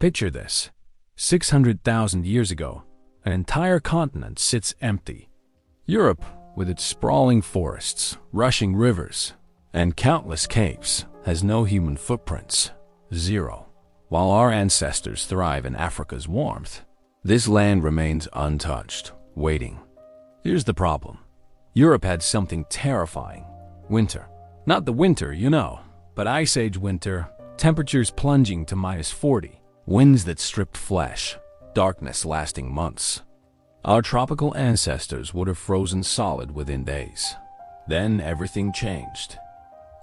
Picture this. 600,000 years ago, an entire continent sits empty. Europe, with its sprawling forests, rushing rivers, and countless caves, has no human footprints. Zero. While our ancestors thrive in Africa's warmth, this land remains untouched, waiting. Here's the problem. Europe had something terrifying. Winter. Not the winter, you know, but Ice Age winter, temperatures plunging to -40, winds that stripped flesh, darkness lasting months. Our tropical ancestors would have frozen solid within days. Then everything changed.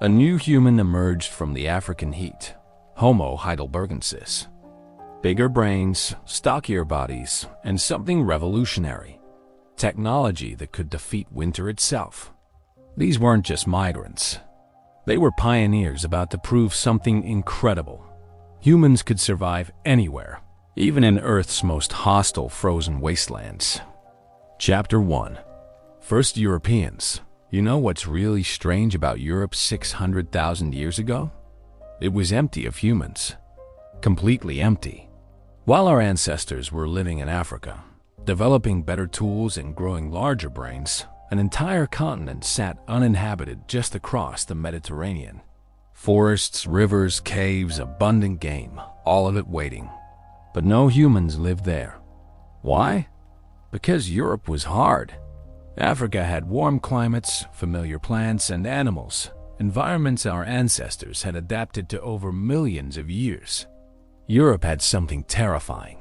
A new human emerged from the African heat, Homo Heidelbergensis. Bigger brains, stockier bodies, and something revolutionary. Technology that could defeat winter itself. These weren't just migrants. They were pioneers about to prove something incredible. Humans could survive anywhere, even in Earth's most hostile frozen wastelands. Chapter 1. First Europeans. You know what's really strange about Europe 600,000 years ago? It was empty of humans. Completely empty. While our ancestors were living in Africa, developing better tools and growing larger brains, an entire continent sat uninhabited just across the Mediterranean. Forests, rivers, caves, abundant game, all of it waiting. But no humans lived there. Why? Because Europe was hard. Africa had warm climates, familiar plants and animals, environments our ancestors had adapted to over millions of years. Europe had something terrifying.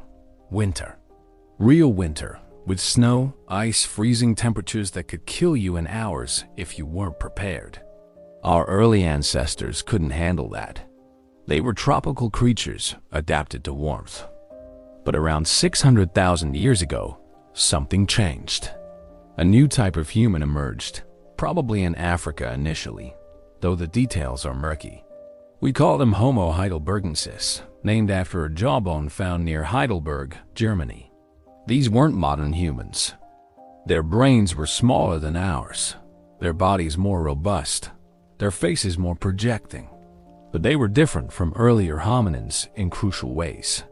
Winter. Real winter, with snow, ice, freezing temperatures that could kill you in hours if you weren't prepared. Our early ancestors couldn't handle that. They were tropical creatures adapted to warmth. But around 600,000 years ago, something changed. A new type of human emerged, probably in Africa initially, though the details are murky. We call them Homo Heidelbergensis, named after a jawbone found near Heidelberg, Germany. These weren't modern humans. Their brains were smaller than ours, their bodies more robust, their faces more projecting. But they were different from earlier hominins in crucial ways.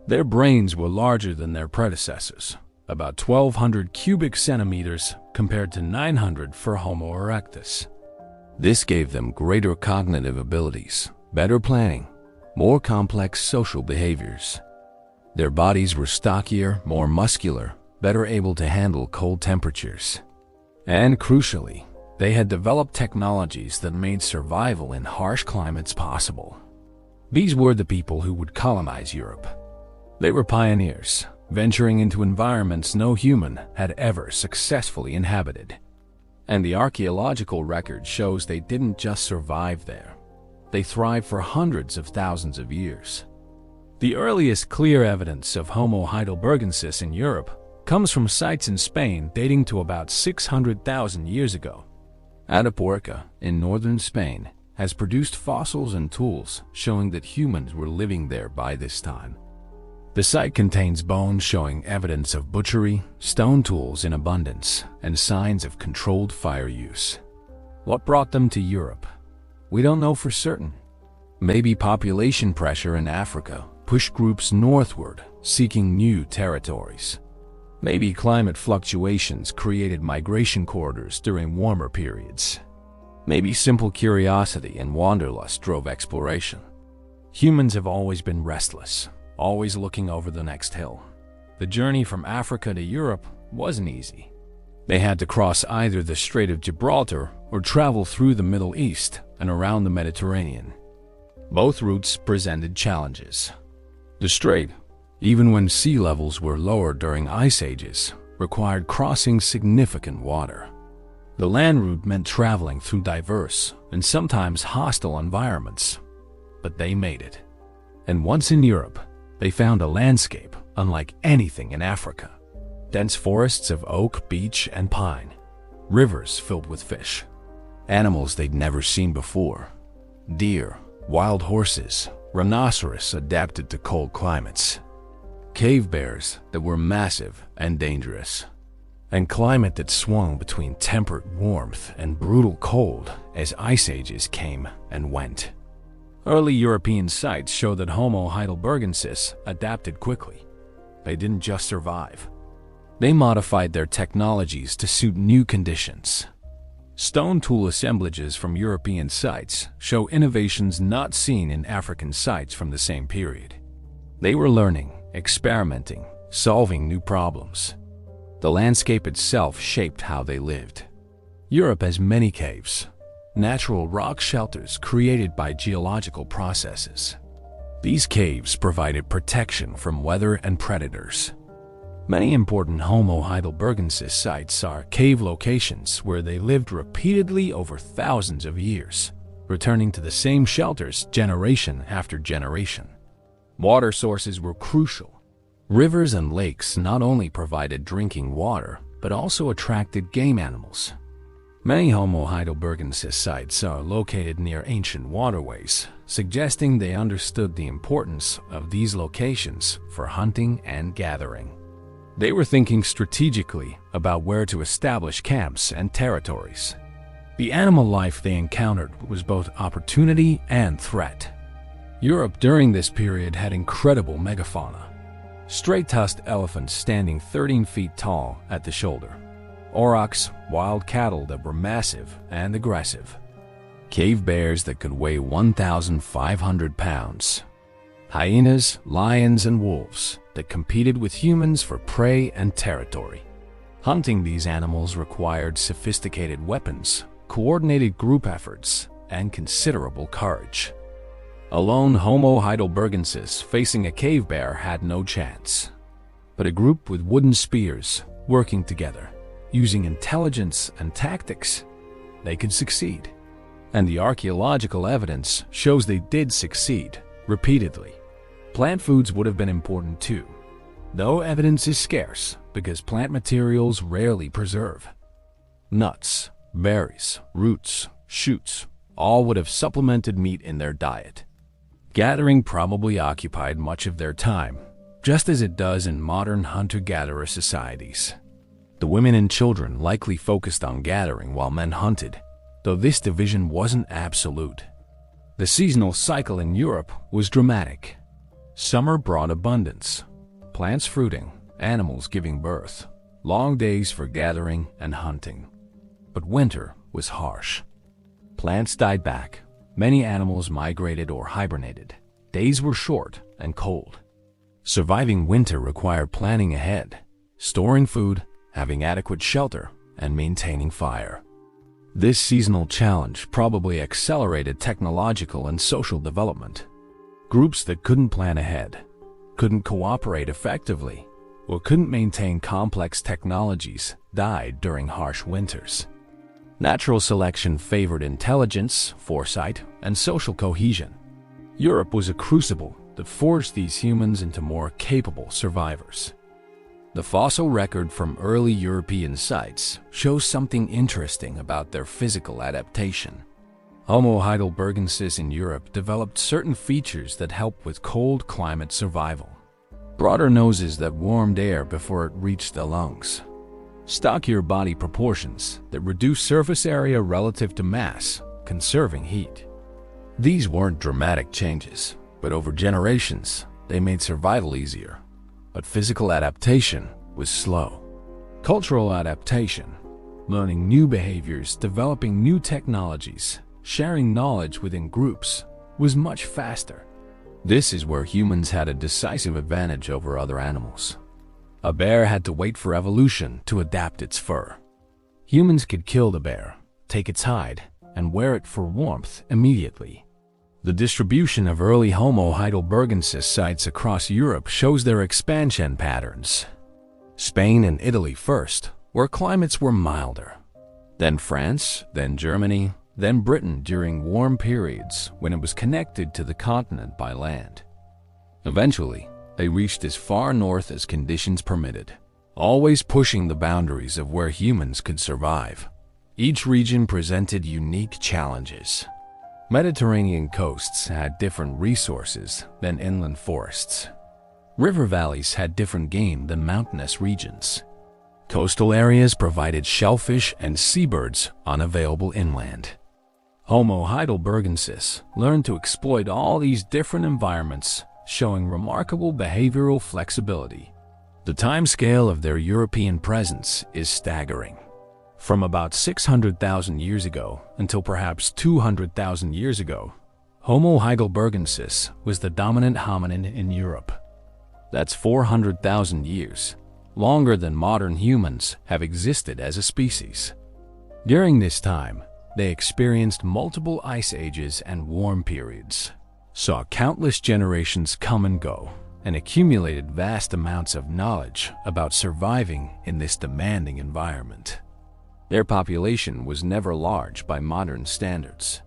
Their brains were larger than their predecessors, about 1,200 cubic centimeters compared to 900 for Homo erectus. This gave them greater cognitive abilities, better planning, more complex social behaviors. Their bodies were stockier, more muscular, better able to handle cold temperatures. And crucially, they had developed technologies that made survival in harsh climates possible. These were the people who would colonize Europe. They were pioneers, venturing into environments no human had ever successfully inhabited. And the archaeological record shows they didn't just survive there. They thrived for hundreds of thousands of years. The earliest clear evidence of Homo Heidelbergensis in Europe comes from sites in Spain dating to about 600,000 years ago. Atapuerca, in northern Spain, has produced fossils and tools showing that humans were living there by this time. The site contains bones showing evidence of butchery, stone tools in abundance, and signs of controlled fire use. What brought them to Europe? We don't know for certain. Maybe population pressure in Africa pushed groups northward, seeking new territories. Maybe climate fluctuations created migration corridors during warmer periods. Maybe simple curiosity and wanderlust drove exploration. Humans have always been restless, always looking over the next hill. The journey from Africa to Europe wasn't easy. They had to cross either the Strait of Gibraltar or travel through the Middle East and around the Mediterranean. Both routes presented challenges. The strait, even when sea levels were lower during ice ages, required crossing significant water. The land route meant traveling through diverse and sometimes hostile environments, but they made it. And once in Europe, they found a landscape unlike anything in Africa. Dense forests of oak, beech, and pine, rivers filled with fish, animals they'd never seen before, deer, wild horses, rhinoceros adapted to cold climates, cave bears that were massive and dangerous, and climate that swung between temperate warmth and brutal cold as ice ages came and went. Early European sites show that Homo Heidelbergensis adapted quickly. They didn't just survive. They modified their technologies to suit new conditions. Stone tool assemblages from European sites show innovations not seen in African sites from the same period. They were learning, experimenting, solving new problems. The landscape itself shaped how they lived. Europe has many caves, natural rock shelters created by geological processes. These caves provided protection from weather and predators. Many important Homo Heidelbergensis sites are cave locations where they lived repeatedly over thousands of years, returning to the same shelters generation after generation. Water sources were crucial. Rivers and lakes not only provided drinking water, but also attracted game animals. Many Homo Heidelbergensis sites are located near ancient waterways, suggesting they understood the importance of these locations for hunting and gathering. They were thinking strategically about where to establish camps and territories. The animal life they encountered was both opportunity and threat. Europe during this period had incredible megafauna. Straight-tusked elephants standing 13 feet tall at the shoulder. Aurochs, wild cattle that were massive and aggressive. Cave bears that could weigh 1,500 pounds. Hyenas, lions, and wolves that competed with humans for prey and territory. Hunting these animals required sophisticated weapons, coordinated group efforts, and considerable courage. A lone Homo Heidelbergensis facing a cave bear had no chance. But a group with wooden spears, working together, using intelligence and tactics, they could succeed. And the archaeological evidence shows they did succeed, repeatedly. Plant foods would have been important too, though evidence is scarce because plant materials rarely preserve. Nuts, berries, roots, shoots, all would have supplemented meat in their diet. Gathering probably occupied much of their time, just as it does in modern hunter-gatherer societies. The women and children likely focused on gathering while men hunted, though this division wasn't absolute. The seasonal cycle in Europe was dramatic. Summer brought abundance, plants fruiting, animals giving birth, long days for gathering and hunting. But winter was harsh. Plants died back, many animals migrated or hibernated, days were short and cold. Surviving winter required planning ahead, storing food, having adequate shelter, and maintaining fire. This seasonal challenge probably accelerated technological and social development. Groups that couldn't plan ahead, couldn't cooperate effectively, or couldn't maintain complex technologies died during harsh winters. Natural selection favored intelligence, foresight, and social cohesion. Europe was a crucible that forged these humans into more capable survivors. The fossil record from early European sites shows something interesting about their physical adaptation. Homo Heidelbergensis in Europe developed certain features that help with cold climate survival. Broader noses that warmed air before it reached the lungs. Stockier body proportions that reduce surface area relative to mass, conserving heat. These weren't dramatic changes, but over generations, they made survival easier. But physical adaptation was slow. Cultural adaptation, learning new behaviors, developing new technologies, sharing knowledge within groups, was much faster. This is where humans had a decisive advantage over other animals. A bear had to wait for evolution to adapt its fur. Humans could kill the bear, take its hide, and wear it for warmth immediately. The distribution of early Homo Heidelbergensis sites across Europe shows their expansion patterns. Spain and Italy first, where climates were milder. Then France, then Germany, then Britain during warm periods when it was connected to the continent by land. Eventually, they reached as far north as conditions permitted, always pushing the boundaries of where humans could survive. Each region presented unique challenges. Mediterranean coasts had different resources than inland forests. River valleys had different game than mountainous regions. Coastal areas provided shellfish and seabirds unavailable inland. Homo Heidelbergensis learned to exploit all these different environments, showing remarkable behavioral flexibility. The timescale of their European presence is staggering. From about 600,000 years ago until perhaps 200,000 years ago, Homo heidelbergensis was the dominant hominin in Europe. That's 400,000 years, longer than modern humans have existed as a species. During this time, they experienced multiple ice ages and warm periods, saw countless generations come and go, and accumulated vast amounts of knowledge about surviving in this demanding environment. Their population was never large by modern standards.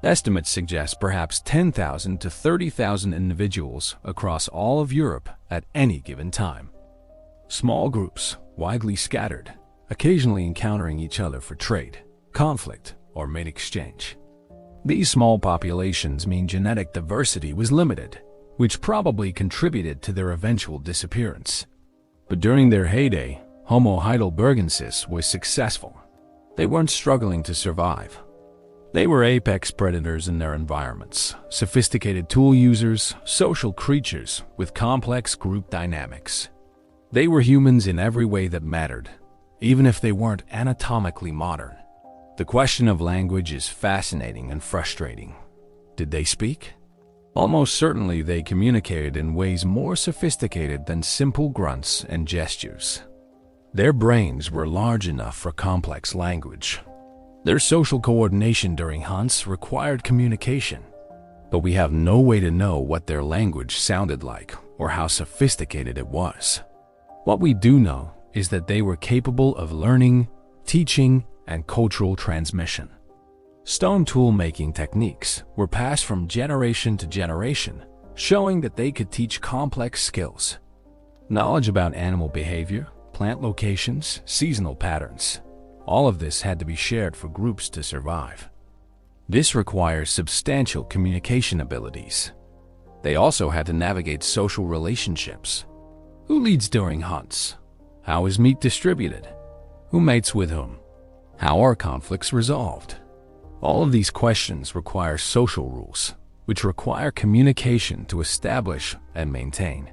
Estimates suggest perhaps 10,000 to 30,000 individuals across all of Europe at any given time. Small groups, widely scattered, occasionally encountering each other for trade, conflict, or mate exchange. These small populations mean genetic diversity was limited, which probably contributed to their eventual disappearance. But during their heyday, Homo heidelbergensis was successful. They weren't struggling to survive. They were apex predators in their environments, sophisticated tool users, social creatures with complex group dynamics. They were humans in every way that mattered, even if they weren't anatomically modern. The question of language is fascinating and frustrating. Did they speak? Almost certainly they communicated in ways more sophisticated than simple grunts and gestures. Their brains were large enough for complex language. Their social coordination during hunts required communication, but we have no way to know what their language sounded like or how sophisticated it was. What we do know is that they were capable of learning, teaching, and cultural transmission. Stone tool-making techniques were passed from generation to generation, showing that they could teach complex skills. Knowledge about animal behavior, plant locations, seasonal patterns. All of this had to be shared for groups to survive. This requires substantial communication abilities. They also had to navigate social relationships. Who leads during hunts? How is meat distributed? Who mates with whom? How are conflicts resolved? All of these questions require social rules, which require communication to establish and maintain.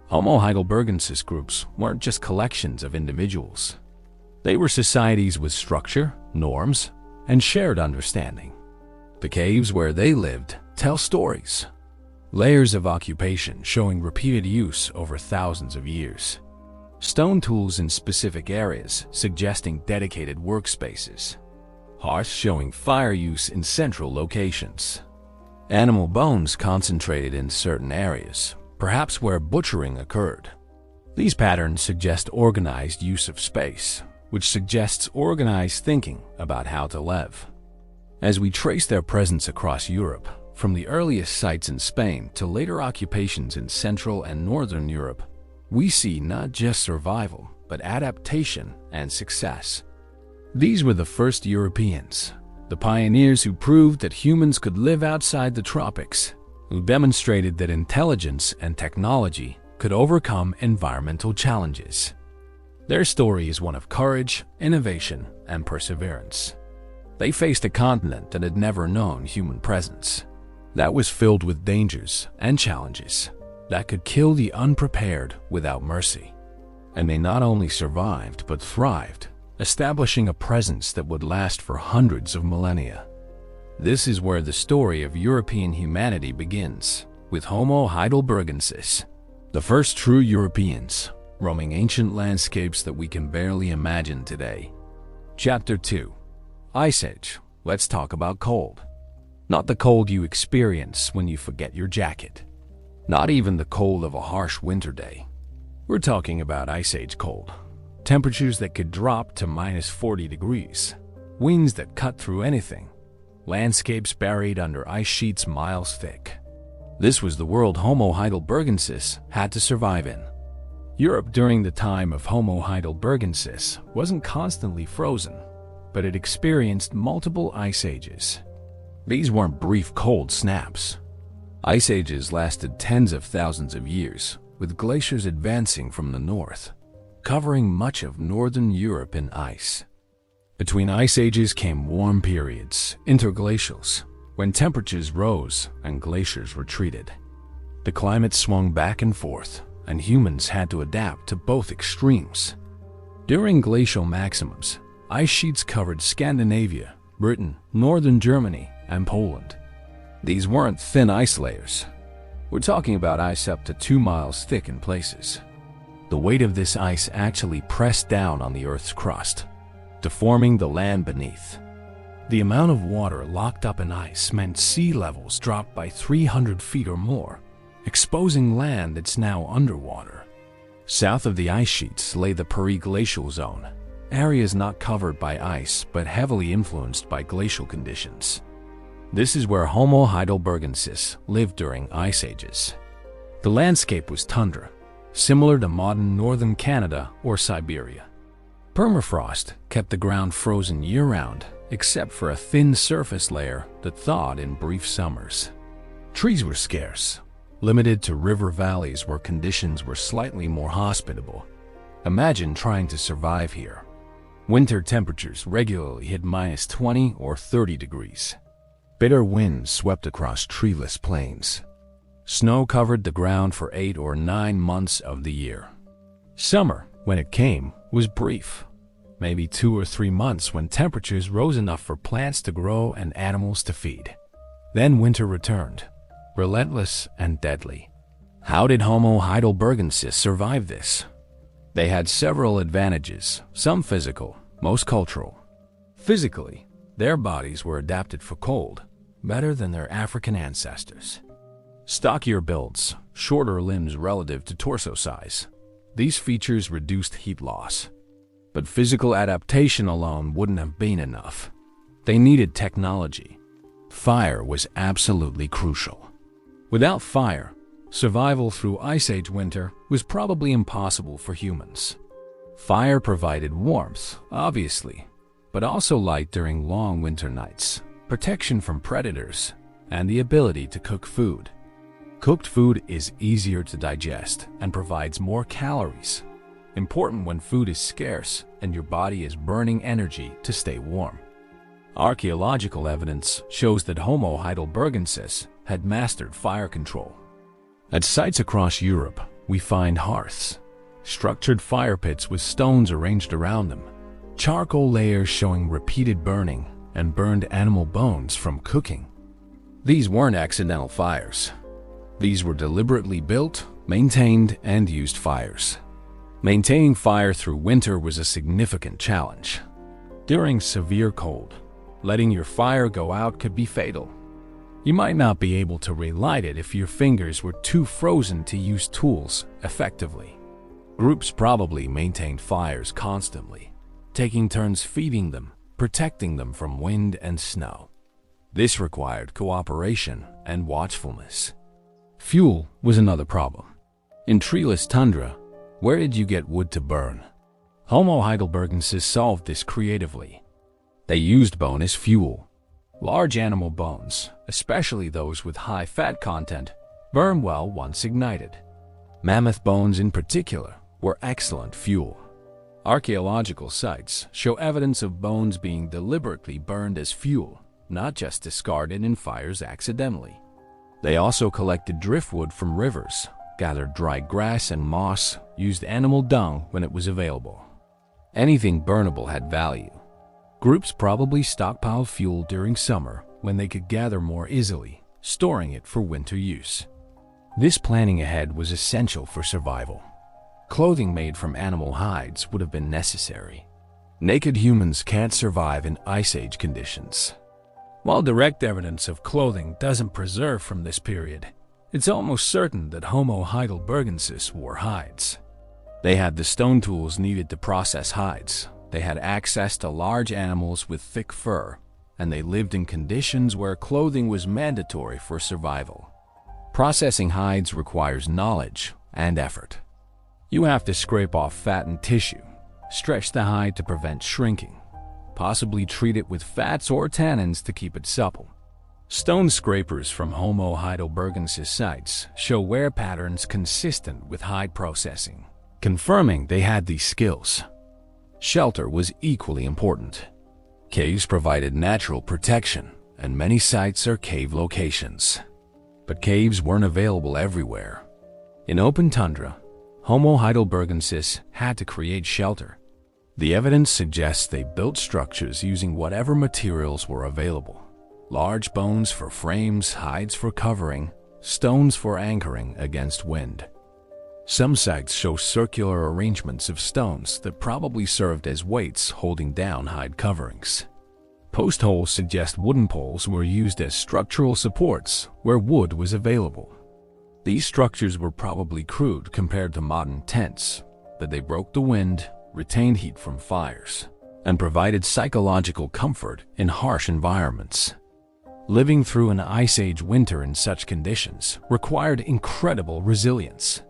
Homo heidelbergensis groups weren't just collections of individuals. They were societies with structure, norms, and shared understanding. The caves where they lived tell stories. Layers of occupation showing repeated use over thousands of years. Stone tools in specific areas suggesting dedicated workspaces. Hearths showing fire use in central locations. Animal bones concentrated in certain areas, perhaps where butchering occurred. These patterns suggest organized use of space, which suggests organized thinking about how to live. As we trace their presence across Europe, from the earliest sites in Spain to later occupations in Central and Northern Europe, we see not just survival, but adaptation and success. These were the first Europeans, the pioneers who proved that humans could live outside the tropics, who demonstrated that intelligence and technology could overcome environmental challenges. Their story is one of courage, innovation, and perseverance. They faced a continent that had never known human presence, that was filled with dangers and challenges that could kill the unprepared without mercy. And they not only survived but thrived, establishing a presence that would last for hundreds of millennia. This is where the story of European humanity begins, with Homo heidelbergensis, the first true Europeans, roaming ancient landscapes that we can barely imagine today. Chapter 2. Ice Age. Let's talk about cold. Not the cold you experience when you forget your jacket. Not even the cold of a harsh winter day. We're talking about Ice Age cold. Temperatures that could drop to -40 degrees. Winds that cut through anything. Landscapes buried under ice sheets miles thick. This was the world Homo heidelbergensis had to survive in. Europe during the time of Homo heidelbergensis wasn't constantly frozen, but it experienced multiple ice ages. These weren't brief cold snaps. Ice ages lasted tens of thousands of years, with glaciers advancing from the north, covering much of northern Europe in ice. Between ice ages came warm periods, interglacials, when temperatures rose and glaciers retreated. The climate swung back and forth, and humans had to adapt to both extremes. During glacial maximums, ice sheets covered Scandinavia, Britain, northern Germany, and Poland. These weren't thin ice layers. We're talking about ice up to 2 miles thick in places. The weight of this ice actually pressed down on the Earth's crust, deforming the land beneath. The amount of water locked up in ice meant sea levels dropped by 300 feet or more, exposing land that's now underwater. South of the ice sheets lay the periglacial zone, areas not covered by ice but heavily influenced by glacial conditions. This is where Homo Heidelbergensis lived during ice ages. The landscape was tundra, similar to modern northern Canada or Siberia. Permafrost kept the ground frozen year-round, except for a thin surface layer that thawed in brief summers. Trees were scarce, limited to river valleys where conditions were slightly more hospitable. Imagine trying to survive here. Winter temperatures regularly hit -20 or 30 degrees. Bitter winds swept across treeless plains. Snow covered the ground for 8 or 9 months of the year. Summer, when it came, was brief. Maybe 2 or 3 months when temperatures rose enough for plants to grow and animals to feed. Then winter returned, relentless and deadly. How did Homo Heidelbergensis survive this? They had several advantages, some physical, most cultural. Physically, their bodies were adapted for cold, better than their African ancestors. Stockier builds, shorter limbs relative to torso size. These features reduced heat loss. But physical adaptation alone wouldn't have been enough. They needed technology. Fire was absolutely crucial. Without fire, survival through Ice Age winter was probably impossible for humans. Fire provided warmth, obviously, but also light during long winter nights, protection from predators, and the ability to cook food. Cooked food is easier to digest and provides more calories, important when food is scarce and your body is burning energy to stay warm. Archaeological evidence shows that Homo Heidelbergensis had mastered fire control. At sites across Europe, we find hearths, structured fire pits with stones arranged around them, charcoal layers showing repeated burning, and burned animal bones from cooking. These weren't accidental fires. These were deliberately built, maintained, and used fires. Maintaining fire through winter was a significant challenge. During severe cold, letting your fire go out could be fatal. You might not be able to relight it if your fingers were too frozen to use tools effectively. Groups probably maintained fires constantly, taking turns feeding them, protecting them from wind and snow. This required cooperation and watchfulness. Fuel was another problem. In treeless tundra, where did you get wood to burn? Homo Heidelbergensis solved this creatively. They used bone as fuel. Large animal bones, especially those with high fat content, burn well once ignited. Mammoth bones in particular were excellent fuel. Archaeological sites show evidence of bones being deliberately burned as fuel, not just discarded in fires accidentally. They also collected driftwood from rivers, gathered dry grass and moss, used animal dung when it was available. Anything burnable had value. Groups probably stockpiled fuel during summer when they could gather more easily, storing it for winter use. This planning ahead was essential for survival. Clothing made from animal hides would have been necessary. Naked humans can't survive in Ice Age conditions. While direct evidence of clothing doesn't preserve from this period, it's almost certain that Homo Heidelbergensis wore hides. They had the stone tools needed to process hides. They had access to large animals with thick fur, and they lived in conditions where clothing was mandatory for survival. Processing hides requires knowledge and effort. You have to scrape off fat and tissue, stretch the hide to prevent shrinking, possibly treat it with fats or tannins to keep it supple. Stone scrapers from Homo Heidelbergensis sites show wear patterns consistent with hide processing, confirming they had these skills. Shelter was equally important. Caves provided natural protection, and many sites are cave locations. But caves weren't available everywhere. In open tundra, Homo Heidelbergensis had to create shelter. The evidence suggests they built structures using whatever materials were available. Large bones for frames, hides for covering, stones for anchoring against wind. Some sites show circular arrangements of stones that probably served as weights holding down hide coverings. Post holes suggest wooden poles were used as structural supports where wood was available. These structures were probably crude compared to modern tents, but they broke the wind, retained heat from fires, and provided psychological comfort in harsh environments. Living through an Ice Age winter in such conditions required incredible resilience.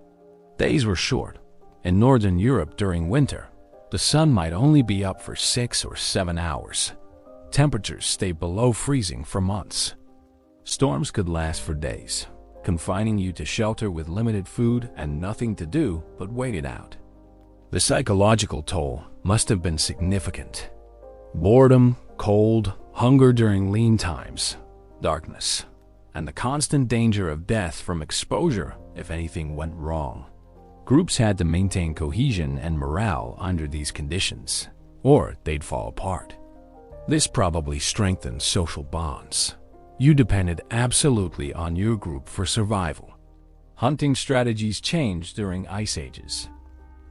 Days were short. In northern Europe during winter, the sun might only be up for 6 or 7 hours. Temperatures stayed below freezing for months. Storms could last for days, confining you to shelter with limited food and nothing to do but wait it out. The psychological toll must have been significant. Boredom, cold, hunger during lean times, darkness, and the constant danger of death from exposure if anything went wrong. Groups had to maintain cohesion and morale under these conditions, or they'd fall apart. This probably strengthened social bonds. You depended absolutely on your group for survival. Hunting strategies changed during ice ages.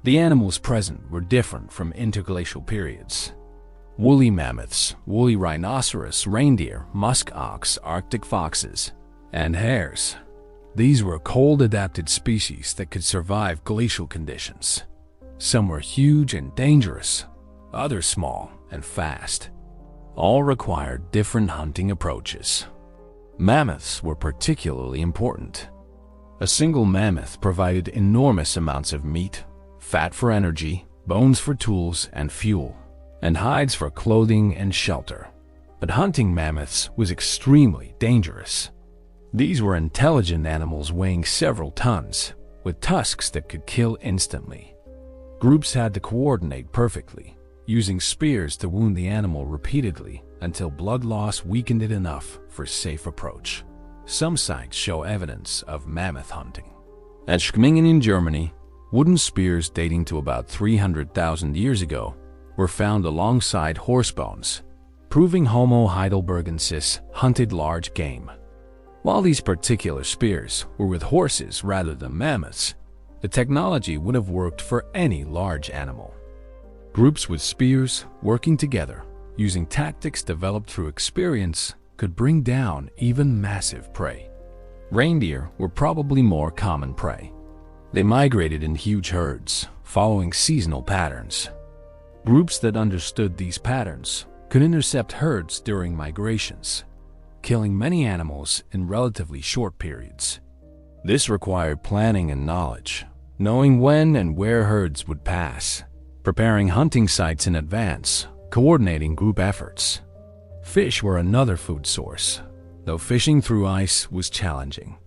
The animals present were different from interglacial periods. Woolly mammoths, woolly rhinoceros, reindeer, musk ox, Arctic foxes, and hares. These were cold-adapted species that could survive glacial conditions. Some were huge and dangerous, others small and fast. All required different hunting approaches. Mammoths were particularly important. A single mammoth provided enormous amounts of meat, fat for energy, bones for tools and fuel, and hides for clothing and shelter. But hunting mammoths was extremely dangerous. These were intelligent animals weighing several tons, with tusks that could kill instantly. Groups had to coordinate perfectly, using spears to wound the animal repeatedly until blood loss weakened it enough for safe approach. Some sites show evidence of mammoth hunting. At Cavemen in Germany, wooden spears dating to about 300,000 years ago were found alongside horse bones, proving Homo Heidelbergensis hunted large game. While these particular spears were with horses rather than mammoths, the technology would have worked for any large animal. Groups with spears working together, using tactics developed through experience, could bring down even massive prey. Reindeer were probably more common prey. They migrated in huge herds, following seasonal patterns. Groups that understood these patterns could intercept herds during migrations, killing many animals in relatively short periods. This required planning and knowledge, knowing when and where herds would pass, preparing hunting sites in advance, coordinating group efforts. Fish were another food source, though fishing through ice was challenging.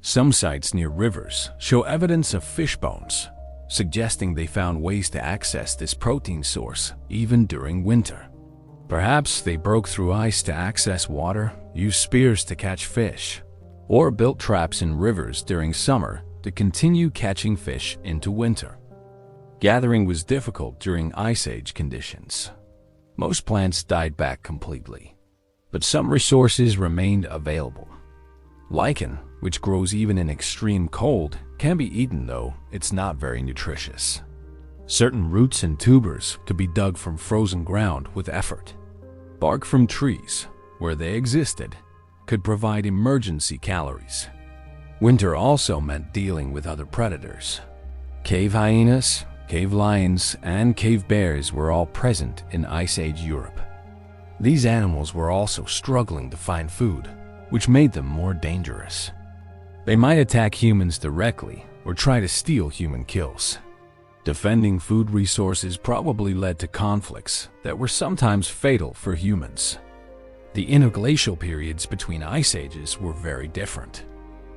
Some sites near rivers show evidence of fish bones, suggesting they found ways to access this protein source even during winter. Perhaps they broke through ice to access water, used spears to catch fish, or built traps in rivers during summer to continue catching fish into winter. Gathering was difficult during Ice Age conditions. Most plants died back completely, but some resources remained available. Lichen, which grows even in extreme cold, can be eaten, though it's not very nutritious. Certain roots and tubers could be dug from frozen ground with effort. Bark from trees, where they existed, could provide emergency calories. Winter also meant dealing with other predators. Cave hyenas, cave lions, and cave bears were all present in Ice Age Europe. These animals were also struggling to find food, which made them more dangerous. They might attack humans directly or try to steal human kills. Defending food resources probably led to conflicts that were sometimes fatal for humans. The interglacial periods between ice ages were very different.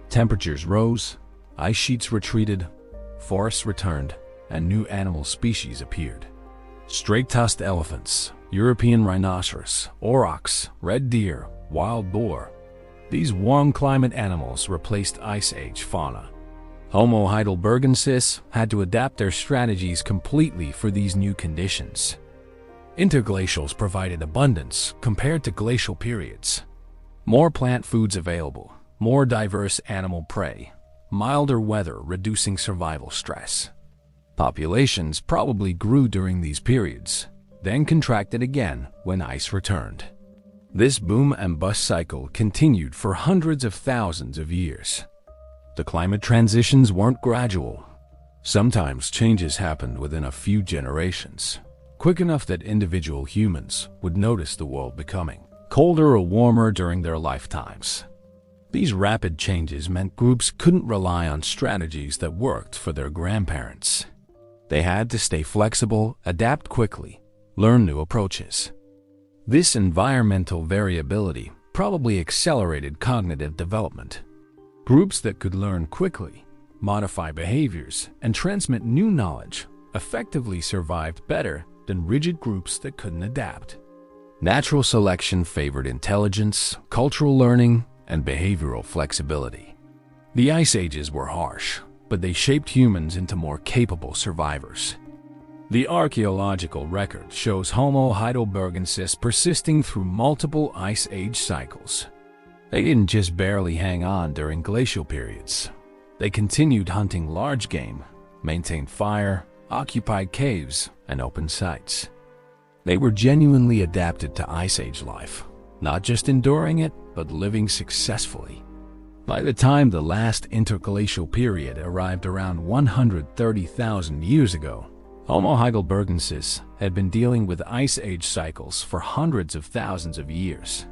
Temperatures rose, ice sheets retreated, forests returned, and new animal species appeared. Straight-tusked elephants, European rhinoceros, aurochs, red deer, wild boar. These warm climate animals replaced Ice Age fauna. Homo Heidelbergensis had to adapt their strategies completely for these new conditions. Interglacials provided abundance compared to glacial periods. More plant foods available, more diverse animal prey, milder weather reducing survival stress. Populations probably grew during these periods, then contracted again when ice returned. This boom and bust cycle continued for hundreds of thousands of years. The climate transitions weren't gradual. Sometimes changes happened within a few generations, quick enough that individual humans would notice the world becoming colder or warmer during their lifetimes. These rapid changes meant groups couldn't rely on strategies that worked for their grandparents. They had to stay flexible, adapt quickly, learn new approaches. This environmental variability probably accelerated cognitive development. Groups that could learn quickly, modify behaviors, and transmit new knowledge effectively survived better than rigid groups that couldn't adapt. Natural selection favored intelligence, cultural learning, and behavioral flexibility. The Ice Ages were harsh, but they shaped humans into more capable survivors. The archaeological record shows Homo Heidelbergensis persisting through multiple Ice Age cycles. They didn't just barely hang on during glacial periods. They continued hunting large game, maintained fire, occupied caves, and open sites. They were genuinely adapted to Ice Age life, not just enduring it, but living successfully. By the time the last interglacial period arrived around 130,000 years ago, Homo Heidelbergensis had been dealing with Ice Age cycles for hundreds of thousands of years.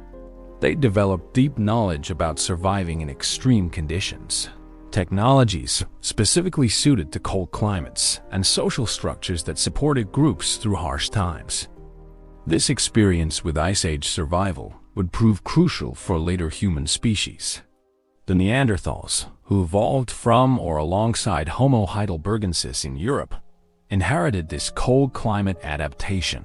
They developed deep knowledge about surviving in extreme conditions, technologies specifically suited to cold climates, and social structures that supported groups through harsh times. This experience with Ice Age survival would prove crucial for later human species. The Neanderthals, who evolved from or alongside Homo Heidelbergensis in Europe, inherited this cold climate adaptation.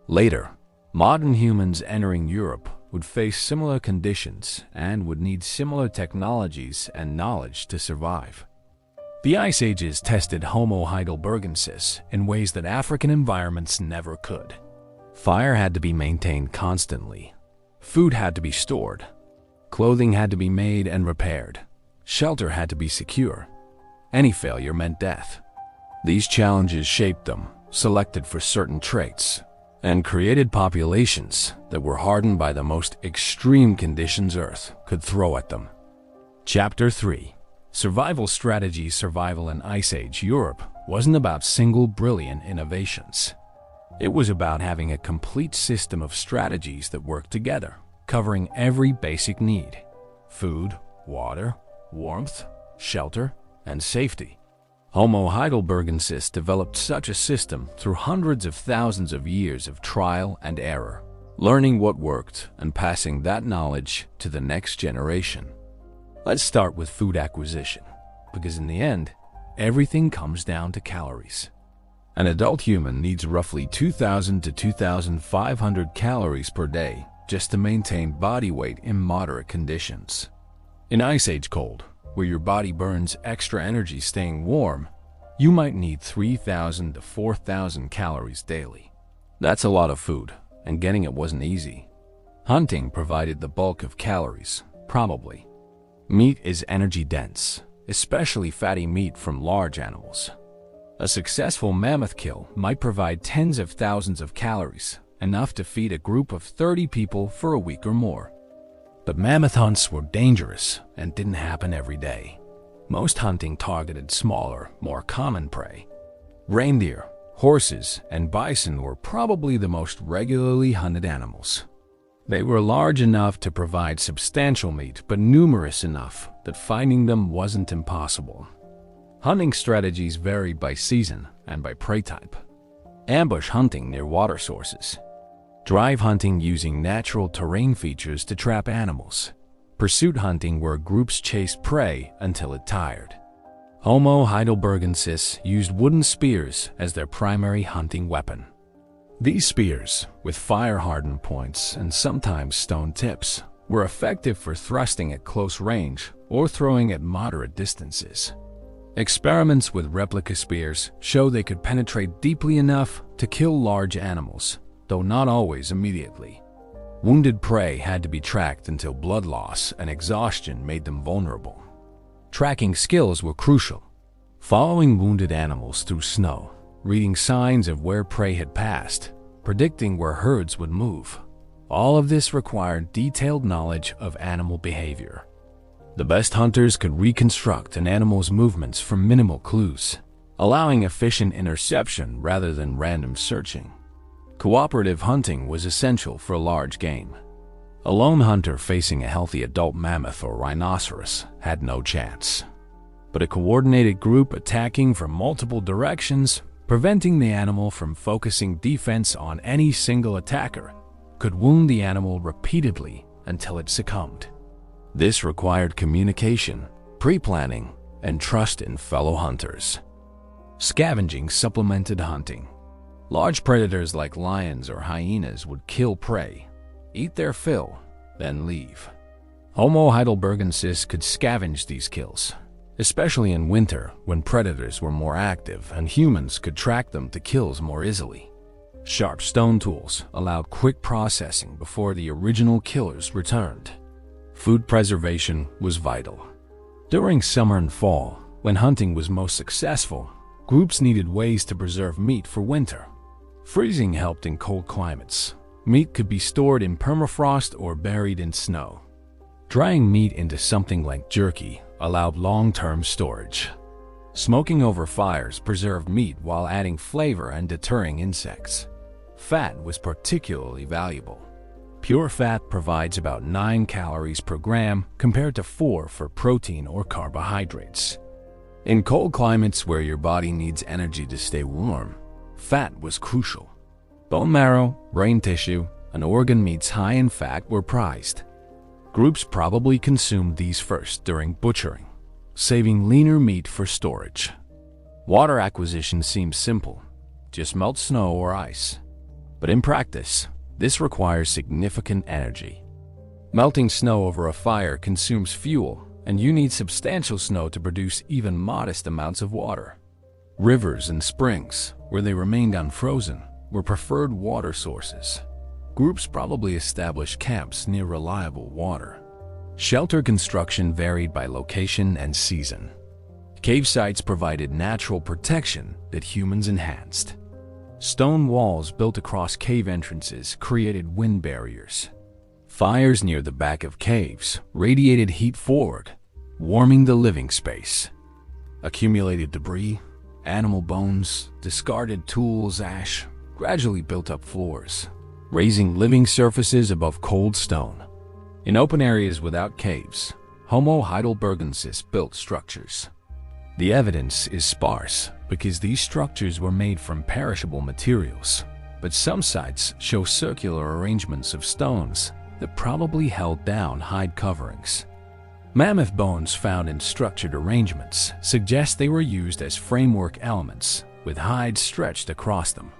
Later, modern humans entering Europe would face similar conditions and would need similar technologies and knowledge to survive. The Ice Ages tested Homo Heidelbergensis in ways that African environments never could. Fire had to be maintained constantly. Food had to be stored. Clothing had to be made and repaired. Shelter had to be secure. Any failure meant death. These challenges shaped them, selected for certain traits, and created populations that were hardened by the most extreme conditions Earth could throw at them. Chapter 3. Survival Strategies. Survival in Ice Age Europe wasn't about single brilliant innovations. It was about having a complete system of strategies that worked together, covering every basic need: food, water, warmth, shelter, and safety. Homo Heidelbergensis developed such a system through hundreds of thousands of years of trial and error, learning what worked and passing that knowledge to the next generation. Let's start with food acquisition, because in the end, everything comes down to calories. An adult human needs roughly 2,000 to 2,500 calories per day just to maintain body weight in moderate conditions. In Ice Age cold, where your body burns extra energy staying warm, you might need 3,000 to 4,000 calories daily. That's a lot of food, and getting it wasn't easy. Hunting provided the bulk of calories, probably. Meat is energy dense, especially fatty meat from large animals. A successful mammoth kill might provide tens of thousands of calories, enough to feed a group of 30 people for a week or more. But mammoth hunts were dangerous and didn't happen every day. Most hunting targeted smaller, more common prey. Reindeer, horses, and bison were probably the most regularly hunted animals. They were large enough to provide substantial meat, but numerous enough that finding them wasn't impossible. Hunting strategies varied by season and by prey type. Ambush hunting near water sources. Drive hunting using natural terrain features to trap animals. Pursuit hunting where groups chased prey until it tired. Homo Heidelbergensis used wooden spears as their primary hunting weapon. These spears, with fire-hardened points and sometimes stone tips, were effective for thrusting at close range or throwing at moderate distances. Experiments with replica spears show they could penetrate deeply enough to kill large animals, though not always immediately. Wounded prey had to be tracked until blood loss and exhaustion made them vulnerable. Tracking skills were crucial. Following wounded animals through snow, reading signs of where prey had passed, predicting where herds would move. All of this required detailed knowledge of animal behavior. The best hunters could reconstruct an animal's movements from minimal clues, allowing efficient interception rather than random searching. Cooperative hunting was essential for large game. A lone hunter facing a healthy adult mammoth or rhinoceros had no chance. But a coordinated group attacking from multiple directions, preventing the animal from focusing defense on any single attacker, could wound the animal repeatedly until it succumbed. This required communication, pre-planning, and trust in fellow hunters. Scavenging supplemented hunting. Large predators like lions or hyenas would kill prey, eat their fill, then leave. Homo Heidelbergensis could scavenge these kills, especially in winter when predators were more active and humans could track them to kills more easily. Sharp stone tools allowed quick processing before the original killers returned. Food preservation was vital. During summer and fall, when hunting was most successful, groups needed ways to preserve meat for winter. Freezing helped in cold climates. Meat could be stored in permafrost or buried in snow. Drying meat into something like jerky allowed long-term storage. Smoking over fires preserved meat while adding flavor and deterring insects. Fat was particularly valuable. Pure fat provides about 9 calories per gram compared to 4 for protein or carbohydrates. In cold climates where your body needs energy to stay warm, fat was crucial. Bone marrow, brain tissue, and organ meats high in fat were prized. Groups probably consumed these first during butchering, saving leaner meat for storage. Water acquisition seems simple. Just melt snow or ice. But in practice, this requires significant energy. Melting snow over a fire consumes fuel, and you need substantial snow to produce even modest amounts of water. Rivers and springs, where they remained unfrozen, were preferred water sources. Groups probably established camps near reliable water. Shelter construction varied by location and season. Cave sites provided natural protection that humans enhanced. Stone walls built across cave entrances created wind barriers. Fires near the back of caves radiated heat forward, warming the living space. Accumulated debris, animal bones, discarded tools, ash, gradually built up floors, raising living surfaces above cold stone. In open areas without caves, Homo Heidelbergensis built structures. The evidence is sparse because these structures were made from perishable materials, but some sites show circular arrangements of stones that probably held down hide coverings. Mammoth bones found in structured arrangements suggest they were used as framework elements, with hides stretched across them.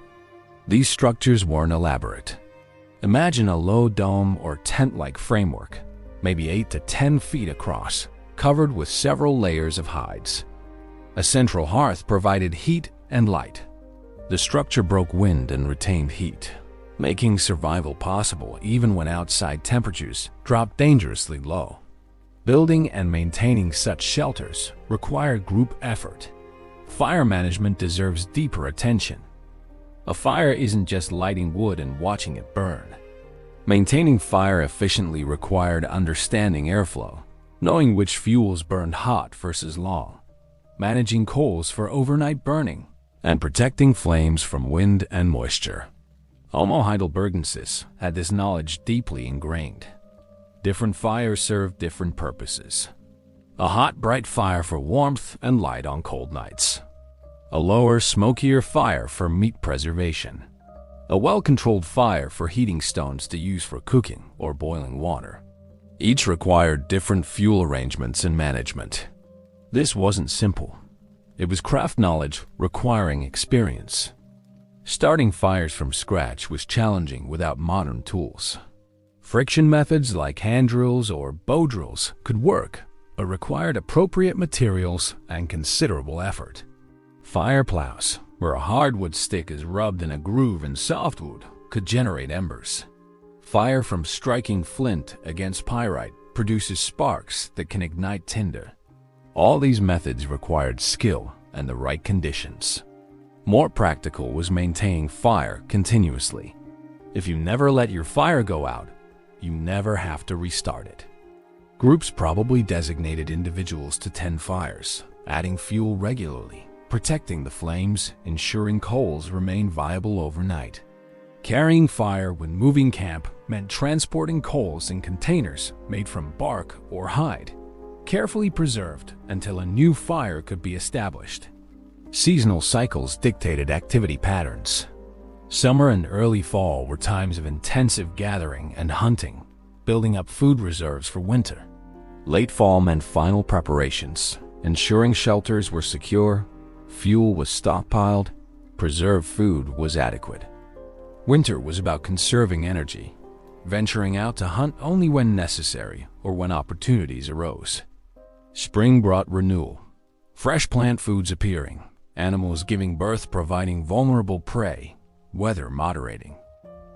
These structures weren't elaborate. Imagine a low dome or tent-like framework, maybe 8 to 10 feet across, covered with several layers of hides. A central hearth provided heat and light. The structure broke wind and retained heat, making survival possible even when outside temperatures dropped dangerously low. Building and maintaining such shelters required group effort. Fire management deserves deeper attention. A fire isn't just lighting wood and watching it burn. Maintaining fire efficiently required understanding airflow, knowing which fuels burned hot versus long, managing coals for overnight burning, and protecting flames from wind and moisture. Homo Heidelbergensis had this knowledge deeply ingrained. Different fires served different purposes. A hot, bright fire for warmth and light on cold nights. A lower, smokier fire for meat preservation. A well-controlled fire for heating stones to use for cooking or boiling water. Each required different fuel arrangements and management. This wasn't simple. It was craft knowledge requiring experience. Starting fires from scratch was challenging without modern tools. Friction methods like hand drills or bow drills could work, but required appropriate materials and considerable effort. Fire plows, where a hardwood stick is rubbed in a groove in softwood, could generate embers. Fire from striking flint against pyrite produces sparks that can ignite tinder. All these methods required skill and the right conditions. More practical was maintaining fire continuously. If you never let your fire go out, you never have to restart it. Groups probably designated individuals to tend fires, adding fuel regularly, protecting the flames, ensuring coals remain viable overnight. Carrying fire when moving camp meant transporting coals in containers made from bark or hide, carefully preserved until a new fire could be established. Seasonal cycles dictated activity patterns. Summer and early fall were times of intensive gathering and hunting, building up food reserves for winter. Late fall meant final preparations, ensuring shelters were secure, fuel was stockpiled, preserved food was adequate. Winter was about conserving energy, venturing out to hunt only when necessary or when opportunities arose. Spring brought renewal, fresh plant foods appearing, animals giving birth providing vulnerable prey, weather moderating.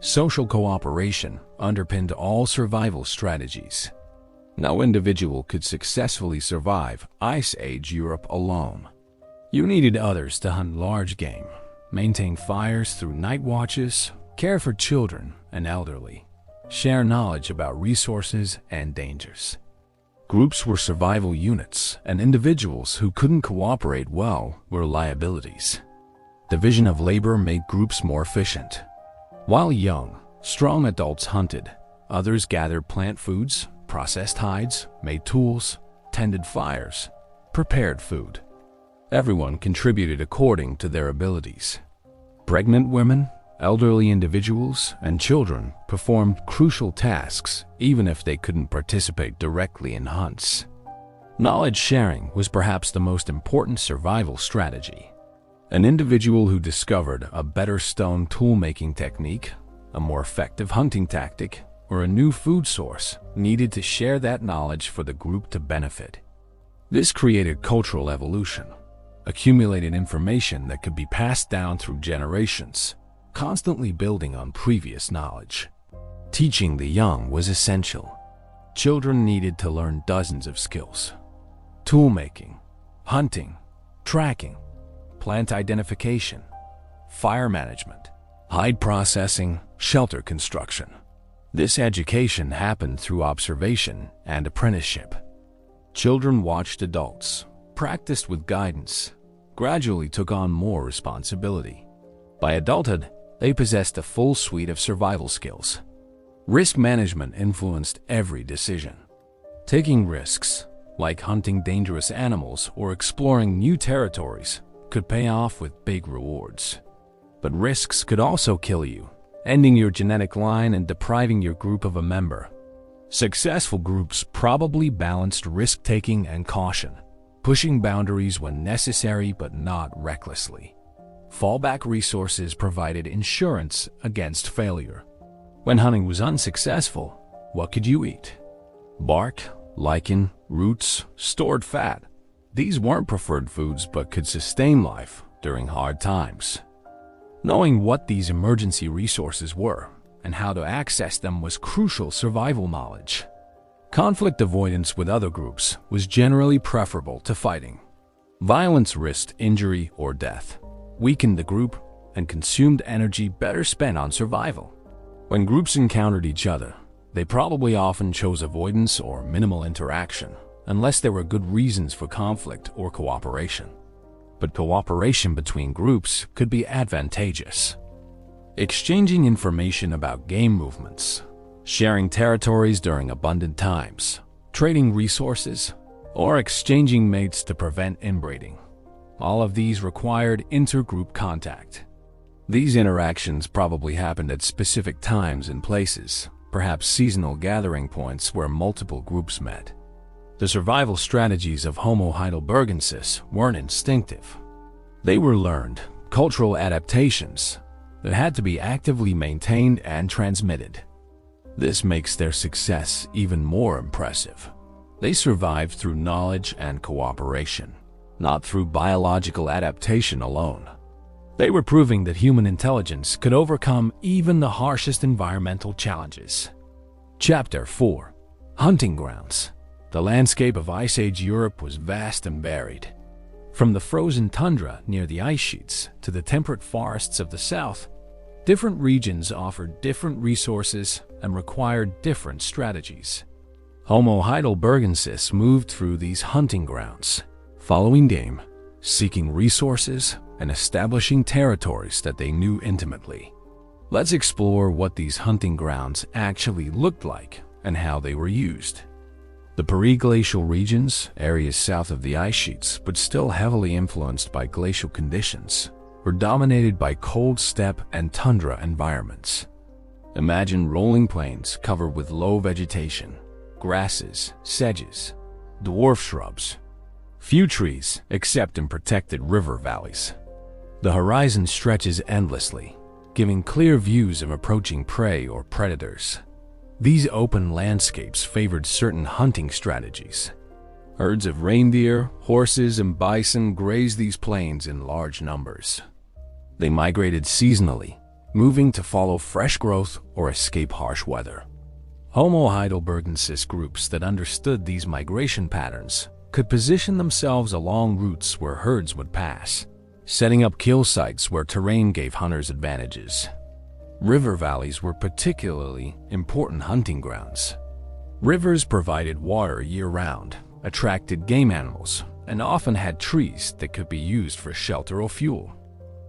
Social cooperation underpinned all survival strategies. No individual could successfully survive Ice Age Europe alone. You needed others to hunt large game, maintain fires through night watches, care for children and elderly, share knowledge about resources and dangers. Groups were survival units, and individuals who couldn't cooperate well were liabilities. Division of labor made groups more efficient. While young, strong adults hunted, others gathered plant foods, processed hides, made tools, tended fires, prepared food. Everyone contributed according to their abilities. Pregnant women, elderly individuals, and children performed crucial tasks even if they couldn't participate directly in hunts. Knowledge sharing was perhaps the most important survival strategy. An individual who discovered a better stone tool-making technique, a more effective hunting tactic, or a new food source needed to share that knowledge for the group to benefit. This created cultural evolution, accumulated information that could be passed down through generations, constantly building on previous knowledge. Teaching the young was essential. Children needed to learn dozens of skills: tool-making, hunting, tracking, plant identification, fire management, hide processing, shelter construction. This education happened through observation and apprenticeship. Children watched adults, practiced with guidance, gradually took on more responsibility. By adulthood, they possessed a full suite of survival skills. Risk management influenced every decision. Taking risks, like hunting dangerous animals or exploring new territories, could pay off with big rewards. But risks could also kill you, ending your genetic line and depriving your group of a member. Successful groups probably balanced risk-taking and caution, pushing boundaries when necessary but not recklessly. Fallback resources provided insurance against failure. When hunting was unsuccessful, what could you eat? Bark, lichen, roots, stored fat. These weren't preferred foods but could sustain life during hard times. Knowing what these emergency resources were and how to access them was crucial survival knowledge. Conflict avoidance with other groups was generally preferable to fighting. Violence risked injury or death, weakened the group, and consumed energy better spent on survival. When groups encountered each other, they probably often chose avoidance or minimal interaction, unless there were good reasons for conflict or cooperation. But cooperation between groups could be advantageous. Exchanging information about game movements, sharing territories during abundant times, trading resources, or exchanging mates to prevent inbreeding. All of these required intergroup contact. These interactions probably happened at specific times and places, perhaps seasonal gathering points where multiple groups met. The survival strategies of Homo Heidelbergensis weren't instinctive. They were learned, cultural adaptations, that had to be actively maintained and transmitted. This makes their success even more impressive. They survived through knowledge and cooperation, not through biological adaptation alone. They were proving that human intelligence could overcome even the harshest environmental challenges. Chapter 4. Hunting Grounds. The landscape of Ice Age Europe was vast and varied. From the frozen tundra near the ice sheets to the temperate forests of the south, different regions offered different resources and required different strategies. Homo Heidelbergensis moved through these hunting grounds, following game, seeking resources, and establishing territories that they knew intimately. Let's explore what these hunting grounds actually looked like and how they were used. The periglacial regions, areas south of the ice sheets but still heavily influenced by glacial conditions, were dominated by cold steppe and tundra environments. Imagine rolling plains covered with low vegetation, grasses, sedges, dwarf shrubs, few trees except in protected river valleys. The horizon stretches endlessly, giving clear views of approaching prey or predators. These open landscapes favored certain hunting strategies. Herds of reindeer, horses, and bison grazed these plains in large numbers. They migrated seasonally, moving to follow fresh growth or escape harsh weather. Homo Heidelbergensis groups that understood these migration patterns could position themselves along routes where herds would pass, setting up kill sites where terrain gave hunters advantages. River valleys were particularly important hunting grounds. Rivers provided water year-round, attracted game animals, and often had trees that could be used for shelter or fuel.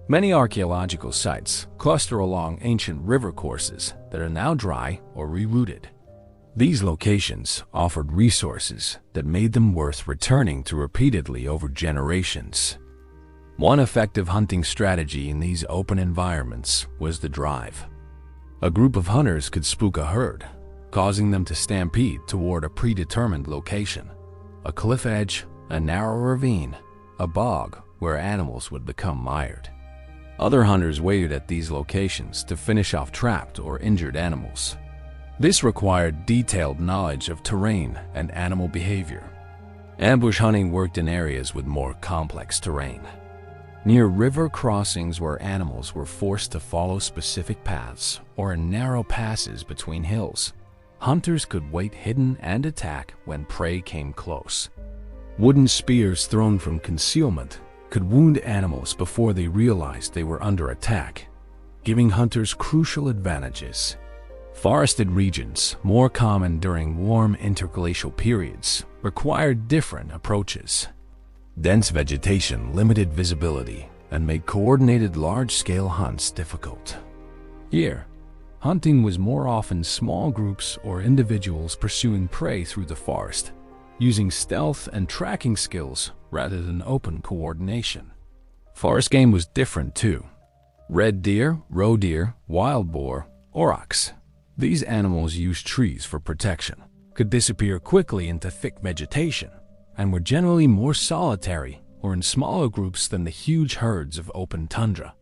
Many archaeological sites cluster along ancient river courses that are now dry or rerouted. These locations offered resources that made them worth returning to repeatedly over generations. One effective hunting strategy in these open environments was the drive. A group of hunters could spook a herd, causing them to stampede toward a predetermined location: a cliff edge, a narrow ravine, a bog where animals would become mired. Other hunters waited at these locations to finish off trapped or injured animals. This required detailed knowledge of terrain and animal behavior. Ambush hunting worked in areas with more complex terrain. Near river crossings where animals were forced to follow specific paths or in narrow passes between hills, hunters could wait hidden and attack when prey came close. Wooden spears thrown from concealment could wound animals before they realized they were under attack, giving hunters crucial advantages. Forested regions, more common during warm interglacial periods, required different approaches. Dense vegetation limited visibility and made coordinated large-scale hunts difficult. Here, hunting was more often small groups or individuals pursuing prey through the forest, using stealth and tracking skills rather than open coordination. Forest game was different too. Red deer, roe deer, wild boar, aurochs. These animals used trees for protection, could disappear quickly into thick vegetation, and were generally more solitary or in smaller groups than the huge herds of open tundra.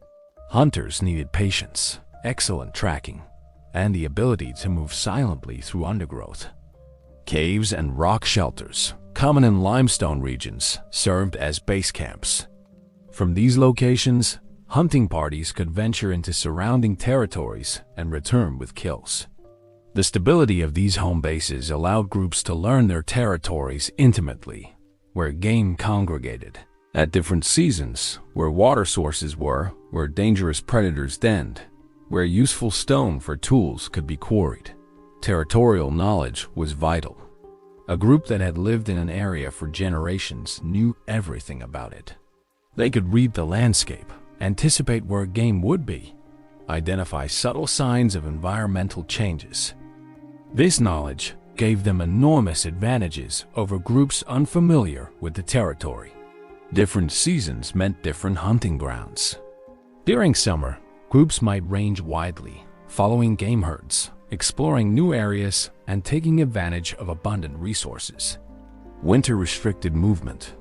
Hunters needed patience, excellent tracking, and the ability to move silently through undergrowth. Caves and rock shelters, common in limestone regions, served as base camps. From these locations, hunting parties could venture into surrounding territories and return with kills. The stability of these home bases allowed groups to learn their territories intimately, where game congregated. At different seasons, where water sources were, where dangerous predators denned, where useful stone for tools could be quarried. Territorial knowledge was vital. A group that had lived in an area for generations knew everything about it. They could read the landscape, anticipate where game would be, identify subtle signs of environmental changes. This knowledge gave them enormous advantages over groups unfamiliar with the territory. Different seasons meant different hunting grounds. During summer, groups might range widely, following game herds, exploring new areas, and taking advantage of abundant resources. Winter restricted movement.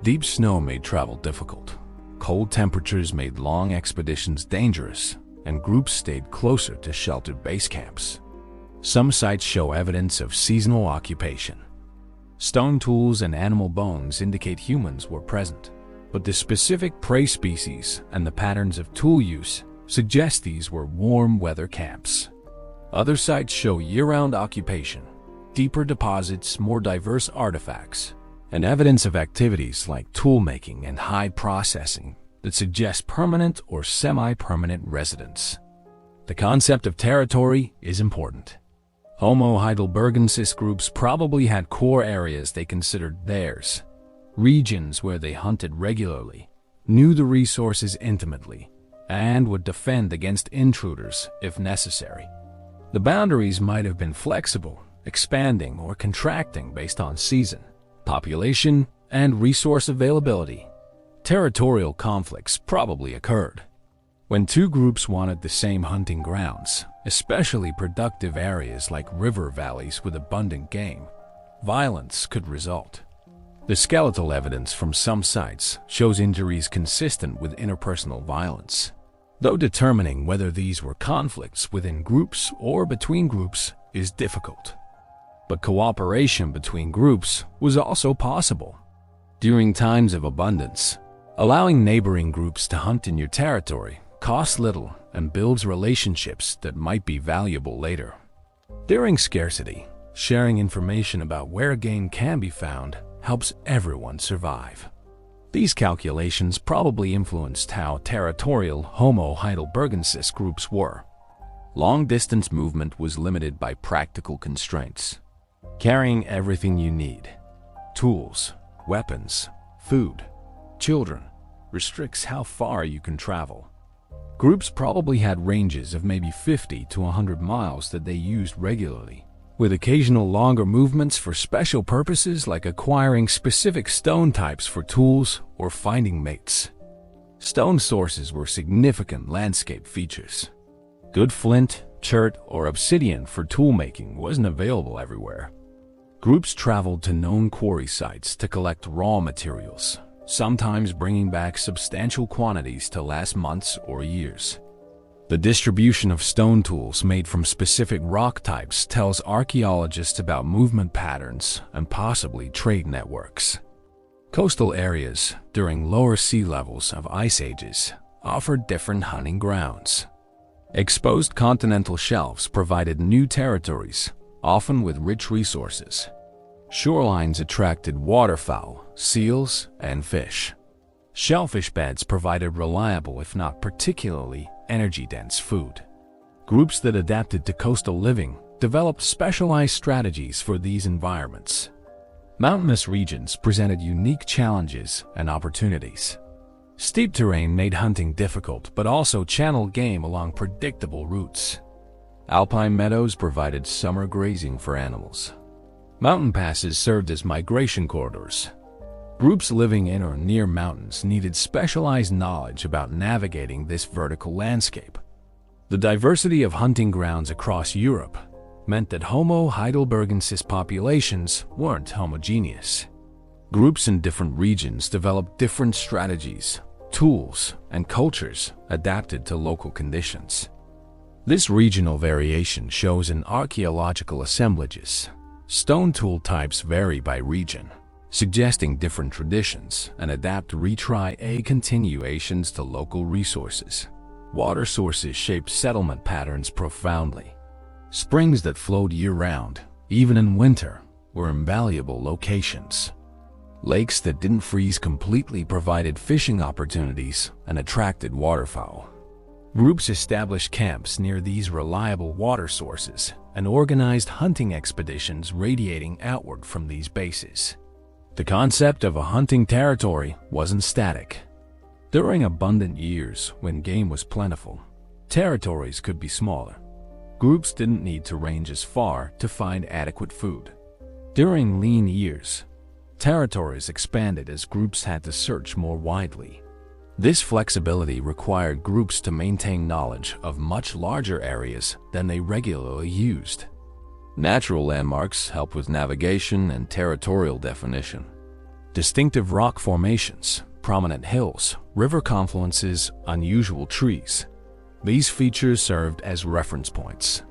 Deep snow made travel difficult. Cold temperatures made long expeditions dangerous, and groups stayed closer to sheltered base camps. Some sites show evidence of seasonal occupation. Stone tools and animal bones indicate humans were present, but the specific prey species and the patterns of tool use suggest these were warm weather camps. Other sites show year-round occupation, deeper deposits, more diverse artifacts, and evidence of activities like tool making and hide processing that suggest permanent or semi-permanent residence. The concept of territory is important. Homo Heidelbergensis groups probably had core areas they considered theirs, regions where they hunted regularly, knew the resources intimately, and would defend against intruders if necessary. The boundaries might have been flexible, expanding or contracting based on season, population, and resource availability. Territorial conflicts probably occurred. When two groups wanted the same hunting grounds, especially productive areas like river valleys with abundant game, violence could result. The skeletal evidence from some sites shows injuries consistent with interpersonal violence, though determining whether these were conflicts within groups or between groups is difficult. But cooperation between groups was also possible. During times of abundance, allowing neighboring groups to hunt in your territory costs little and builds relationships that might be valuable later. During scarcity, sharing information about where game can be found helps everyone survive. These calculations probably influenced how territorial Homo Heidelbergensis groups were. Long-distance movement was limited by practical constraints. Carrying everything you need, tools, weapons, food, children, restricts how far you can travel. Groups probably had ranges of maybe 50 to 100 miles that they used regularly, with occasional longer movements for special purposes like acquiring specific stone types for tools or finding mates. Stone sources were significant landscape features. Good flint, chert, or obsidian for tool making wasn't available everywhere. Groups traveled to known quarry sites to collect raw materials, sometimes bringing back substantial quantities to last months or years. The distribution of stone tools made from specific rock types tells archaeologists about movement patterns and possibly trade networks. Coastal areas during lower sea levels of ice ages offered different hunting grounds. Exposed continental shelves provided new territories, often with rich resources. Shorelines attracted waterfowl, seals, and fish. Shellfish beds provided reliable, if not particularly energy-dense food. Groups that adapted to coastal living developed specialized strategies for these environments. Mountainous regions presented unique challenges and opportunities. Steep terrain made hunting difficult but also channeled game along predictable routes. Alpine meadows provided summer grazing for animals. Mountain passes served as migration corridors. Groups living in or near mountains needed specialized knowledge about navigating this vertical landscape. The diversity of hunting grounds across Europe meant that Homo Heidelbergensis populations weren't homogeneous. Groups in different regions developed different strategies, tools, and cultures adapted to local conditions. This regional variation shows in archaeological assemblages. Stone tool types vary by region, suggesting different traditions and adapt retry continuations to local resources. Water sources shaped settlement patterns profoundly. Springs that flowed year-round, even in winter, were invaluable locations. Lakes that didn't freeze completely provided fishing opportunities and attracted waterfowl. Groups established camps near these reliable water sources and organized hunting expeditions radiating outward from these bases. The concept of a hunting territory wasn't static. During abundant years, when game was plentiful, territories could be smaller. Groups didn't need to range as far to find adequate food. During lean years, territories expanded as groups had to search more widely. This flexibility required groups to maintain knowledge of much larger areas than they regularly used. Natural landmarks help with navigation and territorial definition. Distinctive rock formations, prominent hills, river confluences, unusual trees, These features served as reference points.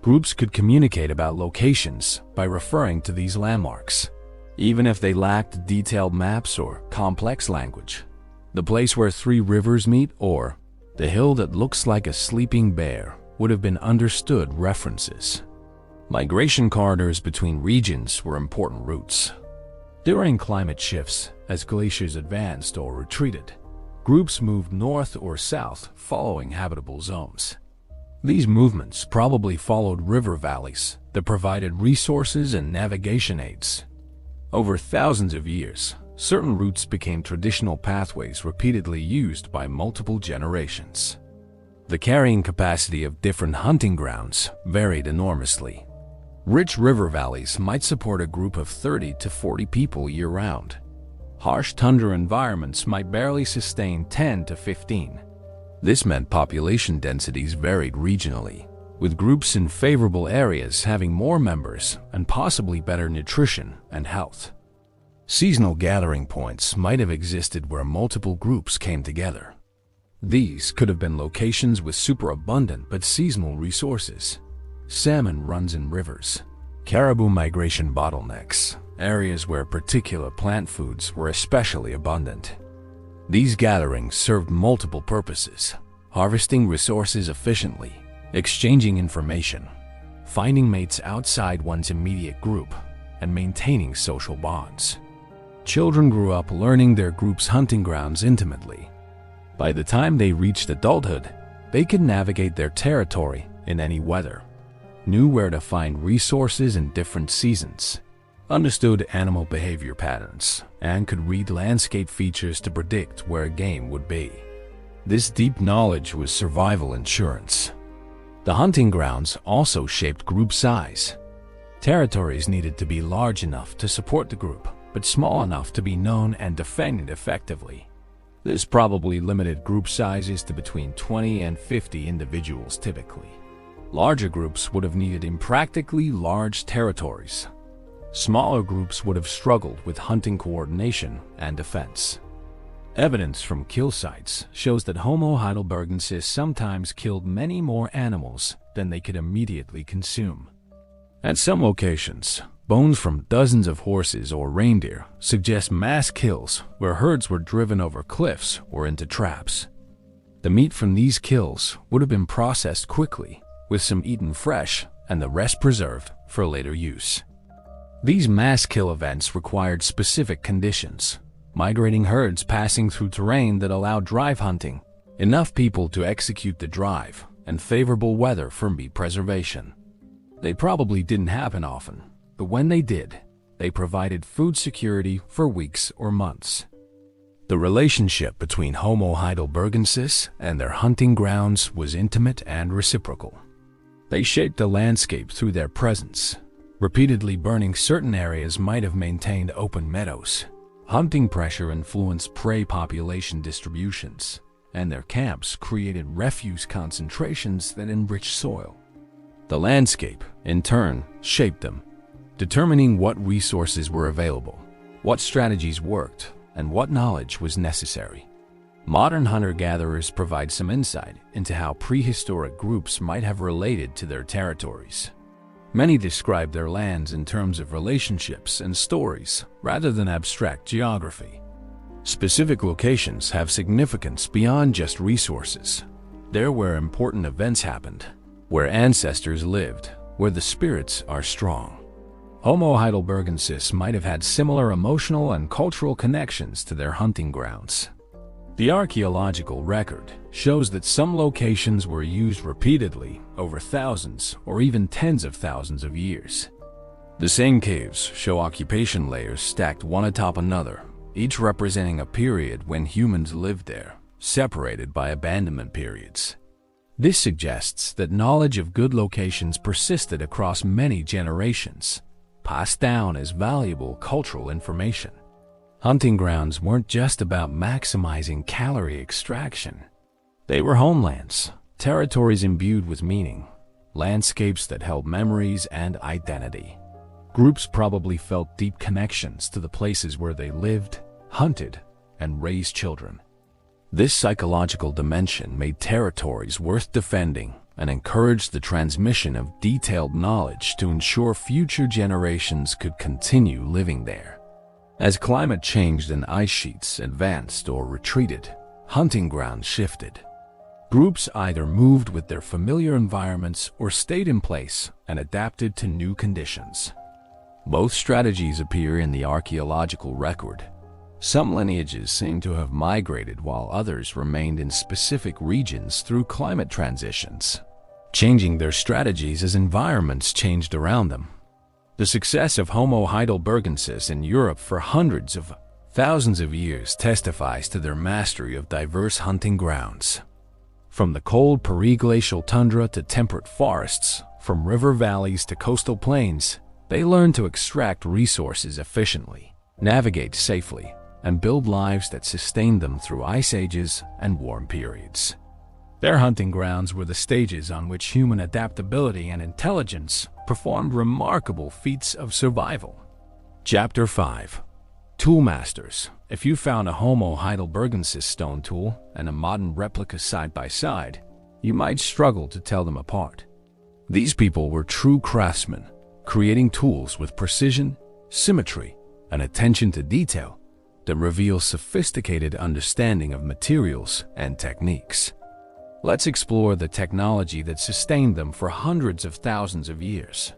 Groups could communicate about locations by referring to these landmarks, even if they lacked detailed maps or complex language. The place where three rivers meet, or the hill that looks like a sleeping bear, would have been understood references. Migration corridors between regions were important routes. During climate shifts, as glaciers advanced or retreated, groups moved north or south following habitable zones. These movements probably followed river valleys that provided resources and navigation aids. Over thousands of years, certain routes became traditional pathways repeatedly used by multiple generations. The carrying capacity of different hunting grounds varied enormously. Rich river valleys might support a group of 30 to 40 people year-round. Harsh tundra environments might barely sustain 10 to 15. This meant population densities varied regionally, with groups in favorable areas having more members and possibly better nutrition and health. Seasonal gathering points might have existed where multiple groups came together. These could have been locations with superabundant but seasonal resources. Salmon runs in rivers, caribou migration bottlenecks, areas where particular plant foods were especially abundant. These gatherings served multiple purposes: harvesting resources efficiently, exchanging information, finding mates outside one's immediate group, and maintaining social bonds. Children grew up learning their group's hunting grounds intimately. By the time they reached adulthood, they could navigate their territory in any weather, knew where to find resources in different seasons, understood animal behavior patterns, and could read landscape features to predict where game would be. This deep knowledge was survival insurance. The hunting grounds also shaped group size. Territories needed to be large enough to support the group, but small enough to be known and defended effectively. This probably limited group sizes to between 20 and 50 individuals typically. Larger groups would have needed impractically large territories. Smaller groups would have struggled with hunting coordination and defense. Evidence from kill sites shows that Homo Heidelbergensis sometimes killed many more animals than they could immediately consume. At some locations, bones from dozens of horses or reindeer suggest mass kills where herds were driven over cliffs or into traps. The meat from these kills would have been processed quickly, with some eaten fresh and the rest preserved for later use. These mass kill events required specific conditions: migrating herds passing through terrain that allowed drive hunting, enough people to execute the drive, and favorable weather for meat preservation. They probably didn't happen often, but when they did, they provided food security for weeks or months. The relationship between Homo Heidelbergensis and their hunting grounds was intimate and reciprocal. They shaped the landscape through their presence. Repeatedly burning certain areas might have maintained open meadows. Hunting pressure influenced prey population distributions, and their camps created refuse concentrations that enriched soil. The landscape, in turn, shaped them, determining what resources were available, what strategies worked, and what knowledge was necessary. Modern hunter-gatherers provide some insight into how prehistoric groups might have related to their territories. Many describe their lands in terms of relationships and stories rather than abstract geography. Specific locations have significance beyond just resources. They're where important events happened, where ancestors lived, where the spirits are strong. Homo Heidelbergensis might have had similar emotional and cultural connections to their hunting grounds. The archaeological record shows that some locations were used repeatedly over thousands or even tens of thousands of years. The same caves show occupation layers stacked one atop another, each representing a period when humans lived there, separated by abandonment periods. This suggests that knowledge of good locations persisted across many generations, passed down as valuable cultural information. Hunting grounds weren't just about maximizing calorie extraction. They were homelands, territories imbued with meaning, landscapes that held memories and identity. Groups probably felt deep connections to the places where they lived, hunted, and raised children. This psychological dimension made territories worth defending and encouraged the transmission of detailed knowledge to ensure future generations could continue living there. As climate changed and ice sheets advanced or retreated, hunting grounds shifted. Groups either moved with their familiar environments or stayed in place and adapted to new conditions. Both strategies appear in the archaeological record. Some lineages seem to have migrated while others remained in specific regions through climate transitions, changing their strategies as environments changed around them. The success of Homo Heidelbergensis in Europe for hundreds of thousands of years testifies to their mastery of diverse hunting grounds. From the cold periglacial tundra to temperate forests, from river valleys to coastal plains, they learned to extract resources efficiently, navigate safely, and build lives that sustained them through ice ages and warm periods. Their hunting grounds were the stages on which human adaptability and intelligence performed remarkable feats of survival. Chapter 5. Toolmasters. If you found a Homo Heidelbergensis stone tool and a modern replica side by side, you might struggle to tell them apart. These people were true craftsmen, creating tools with precision, symmetry, and attention to detail that reveal sophisticated understanding of materials and techniques. Let's explore the technology that sustained them for hundreds of thousands of years.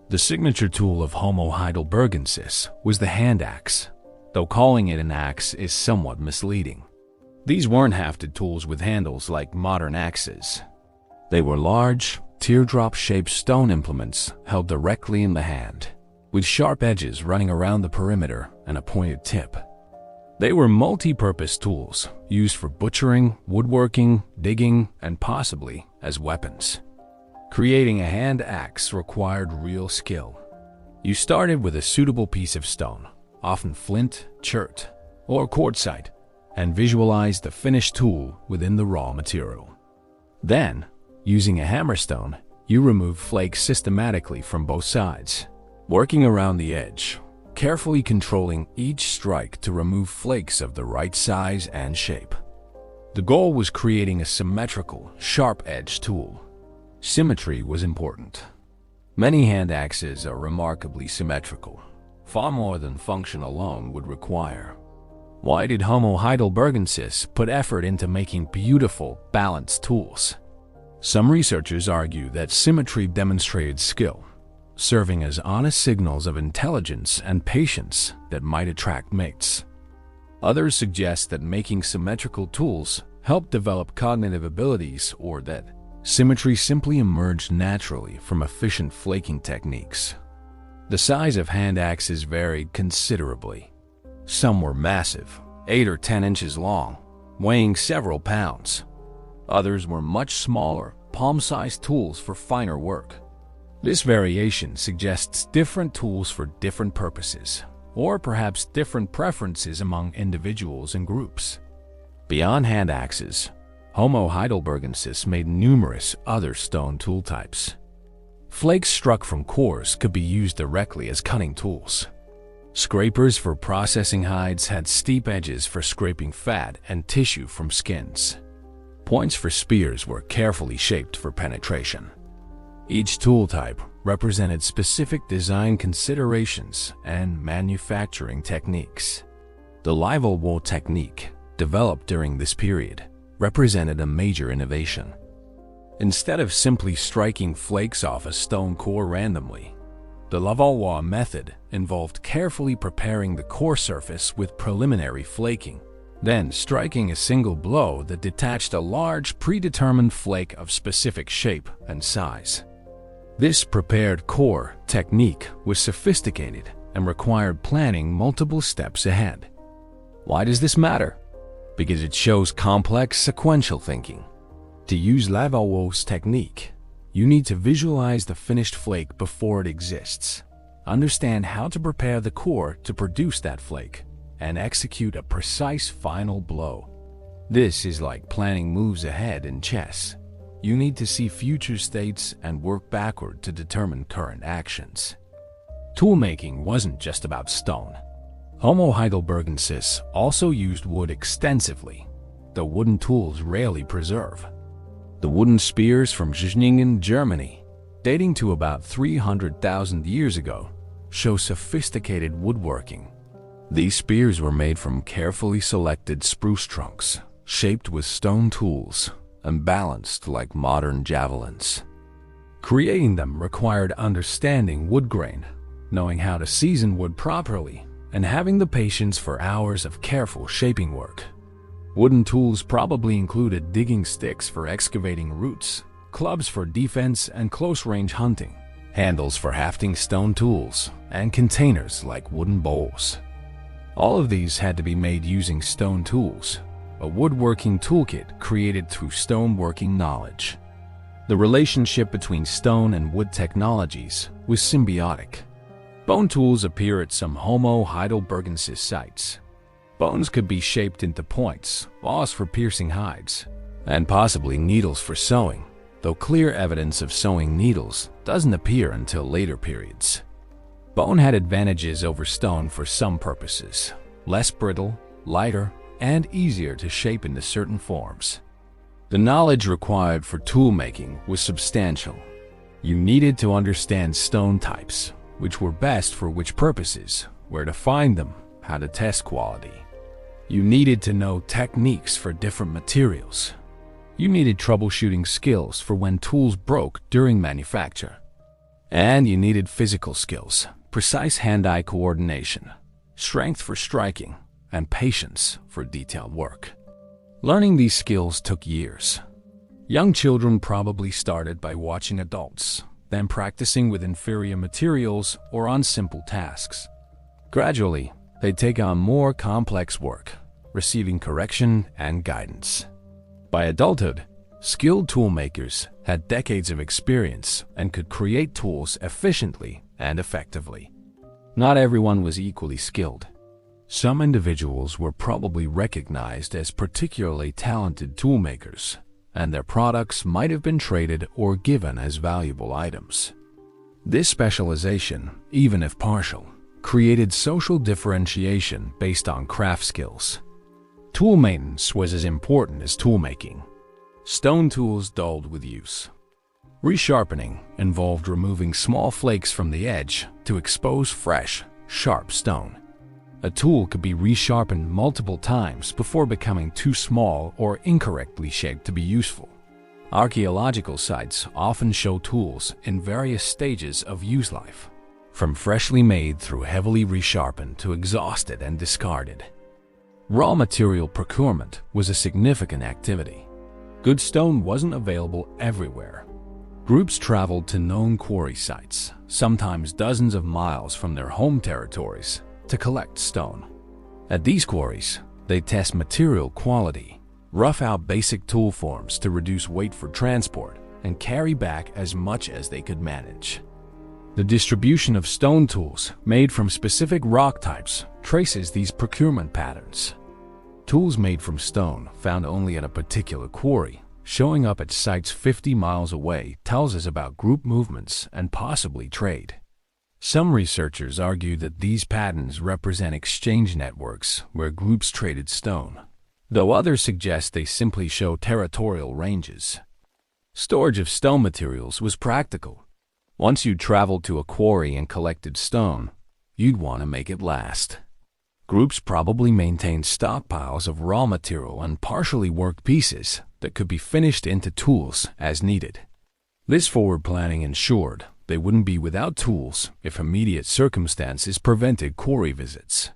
The signature tool of Homo Heidelbergensis was the hand axe, though calling it an axe is somewhat misleading. These weren't hafted tools with handles like modern axes. They were large, teardrop-shaped stone implements held directly in the hand, with sharp edges running around the perimeter and a pointed tip. They were multi-purpose tools used for butchering, woodworking, digging, and possibly as weapons. Creating a hand axe required real skill. You started with a suitable piece of stone, often flint, chert, or quartzite, and visualized the finished tool within the raw material. Then, using a hammerstone, you removed flakes systematically from both sides, working around the edge, carefully controlling each strike to remove flakes of the right size and shape. The goal was creating a symmetrical, sharp-edged tool. Symmetry was important. Many hand axes are remarkably symmetrical, far more than function alone would require. Why did Homo Heidelbergensis put effort into making beautiful, balanced tools? Some researchers argue that symmetry demonstrated skill, serving as honest signals of intelligence and patience that might attract mates. Others suggest that making symmetrical tools helped develop cognitive abilities, or that symmetry simply emerged naturally from efficient flaking techniques. The size of hand axes varied considerably. Some were massive, 8 or 10 inches long, weighing several pounds. Others were much smaller, palm-sized tools for finer work. This variation suggests different tools for different purposes, or perhaps different preferences among individuals and groups. Beyond hand axes, Homo Heidelbergensis made numerous other stone tool types. Flakes struck from cores could be used directly as cutting tools. Scrapers for processing hides had steep edges for scraping fat and tissue from skins. Points for spears were carefully shaped for penetration. Each tool type represented specific design considerations and manufacturing techniques. The Level technique, developed during this period, represented a major innovation. Instead of simply striking flakes off a stone core randomly, the Levallois method involved carefully preparing the core surface with preliminary flaking, then striking a single blow that detached a large predetermined flake of specific shape and size. This prepared core technique was sophisticated and required planning multiple steps ahead. Why does this matter? Because it shows complex sequential thinking. To use Levallois technique, you need to visualize the finished flake before it exists, understand how to prepare the core to produce that flake, and execute a precise final blow. This is like planning moves ahead in chess. You need to see future states and work backward to determine current actions. Toolmaking wasn't just about stone. Homo Heidelbergensis also used wood extensively. though wooden tools rarely preserve. The wooden spears from Zhingen, Germany, dating to about 300,000 years ago, show sophisticated woodworking. These spears were made from carefully selected spruce trunks, shaped with stone tools, and balanced like modern javelins. Creating them required understanding wood grain, knowing how to season wood properly, and having the patience for hours of careful shaping work. Wooden tools probably included digging sticks for excavating roots, clubs for defense and close-range hunting, handles for hafting stone tools, and containers like wooden bowls. All of these had to be made using stone tools, a woodworking toolkit created through stoneworking knowledge. The relationship between stone and wood technologies was symbiotic. Bone tools appear at some Homo Heidelbergensis sites. Bones could be shaped into points, claws for piercing hides, and possibly needles for sewing, though clear evidence of sewing needles doesn't appear until later periods. Bone had advantages over stone for some purposes: less brittle, lighter, and easier to shape into certain forms. The knowledge required for tool making was substantial. You needed to understand stone types, which were best for which purposes, where to find them, how to test quality. You needed to know techniques for different materials. You needed troubleshooting skills for when tools broke during manufacture. And you needed physical skills, precise hand-eye coordination, strength for striking, and patience for detailed work. Learning these skills took years. Young children probably started by watching adults, then practicing with inferior materials or on simple tasks. Gradually, they take on more complex work, receiving correction and guidance. By adulthood, skilled toolmakers had decades of experience and could create tools efficiently and effectively. Not everyone was equally skilled. Some individuals were probably recognized as particularly talented toolmakers, and their products might have been traded or given as valuable items. This specialization, even if partial, created social differentiation based on craft skills. Tool maintenance was as important as toolmaking. Stone tools dulled with use. Resharpening involved removing small flakes from the edge to expose fresh, sharp stone. A tool could be resharpened multiple times before becoming too small or incorrectly shaped to be useful. Archaeological sites often show tools in various stages of use life, from freshly made through heavily resharpened to exhausted and discarded. Raw material procurement was a significant activity. Good stone wasn't available everywhere. Groups traveled to known quarry sites, sometimes dozens of miles from their home territories, to collect stone. At these quarries, they test material quality, rough out basic tool forms to reduce weight for transport, and carry back as much as they could manage. The distribution of stone tools made from specific rock types traces these procurement patterns. Tools made from stone found only at a particular quarry, showing up at sites 50 miles away, tells us about group movements and possibly trade. Some researchers argue that these patterns represent exchange networks where groups traded stone, though others suggest they simply show territorial ranges. Storage of stone materials was practical. Once you traveled to a quarry and collected stone, you'd want to make it last. Groups probably maintained stockpiles of raw material and partially worked pieces that could be finished into tools as needed. This forward planning ensured they wouldn't be without tools if immediate circumstances prevented quarry visits.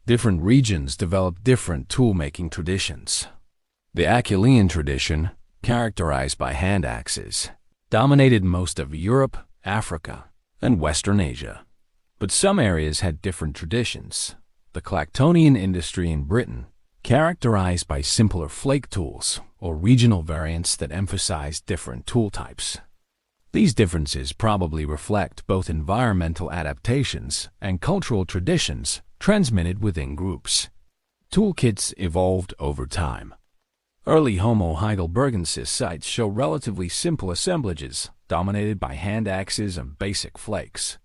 Different regions developed different tool-making traditions. The Acheulean tradition, characterized by hand axes, dominated most of Europe, Africa, and Western Asia. But some areas had different traditions. The Clactonian industry in Britain, characterized by simpler flake tools or regional variants that emphasized different tool types. These differences probably reflect both environmental adaptations and cultural traditions transmitted within groups. Toolkits evolved over time. Early Homo Heidelbergensis sites show relatively simple assemblages dominated by hand axes and basic flakes.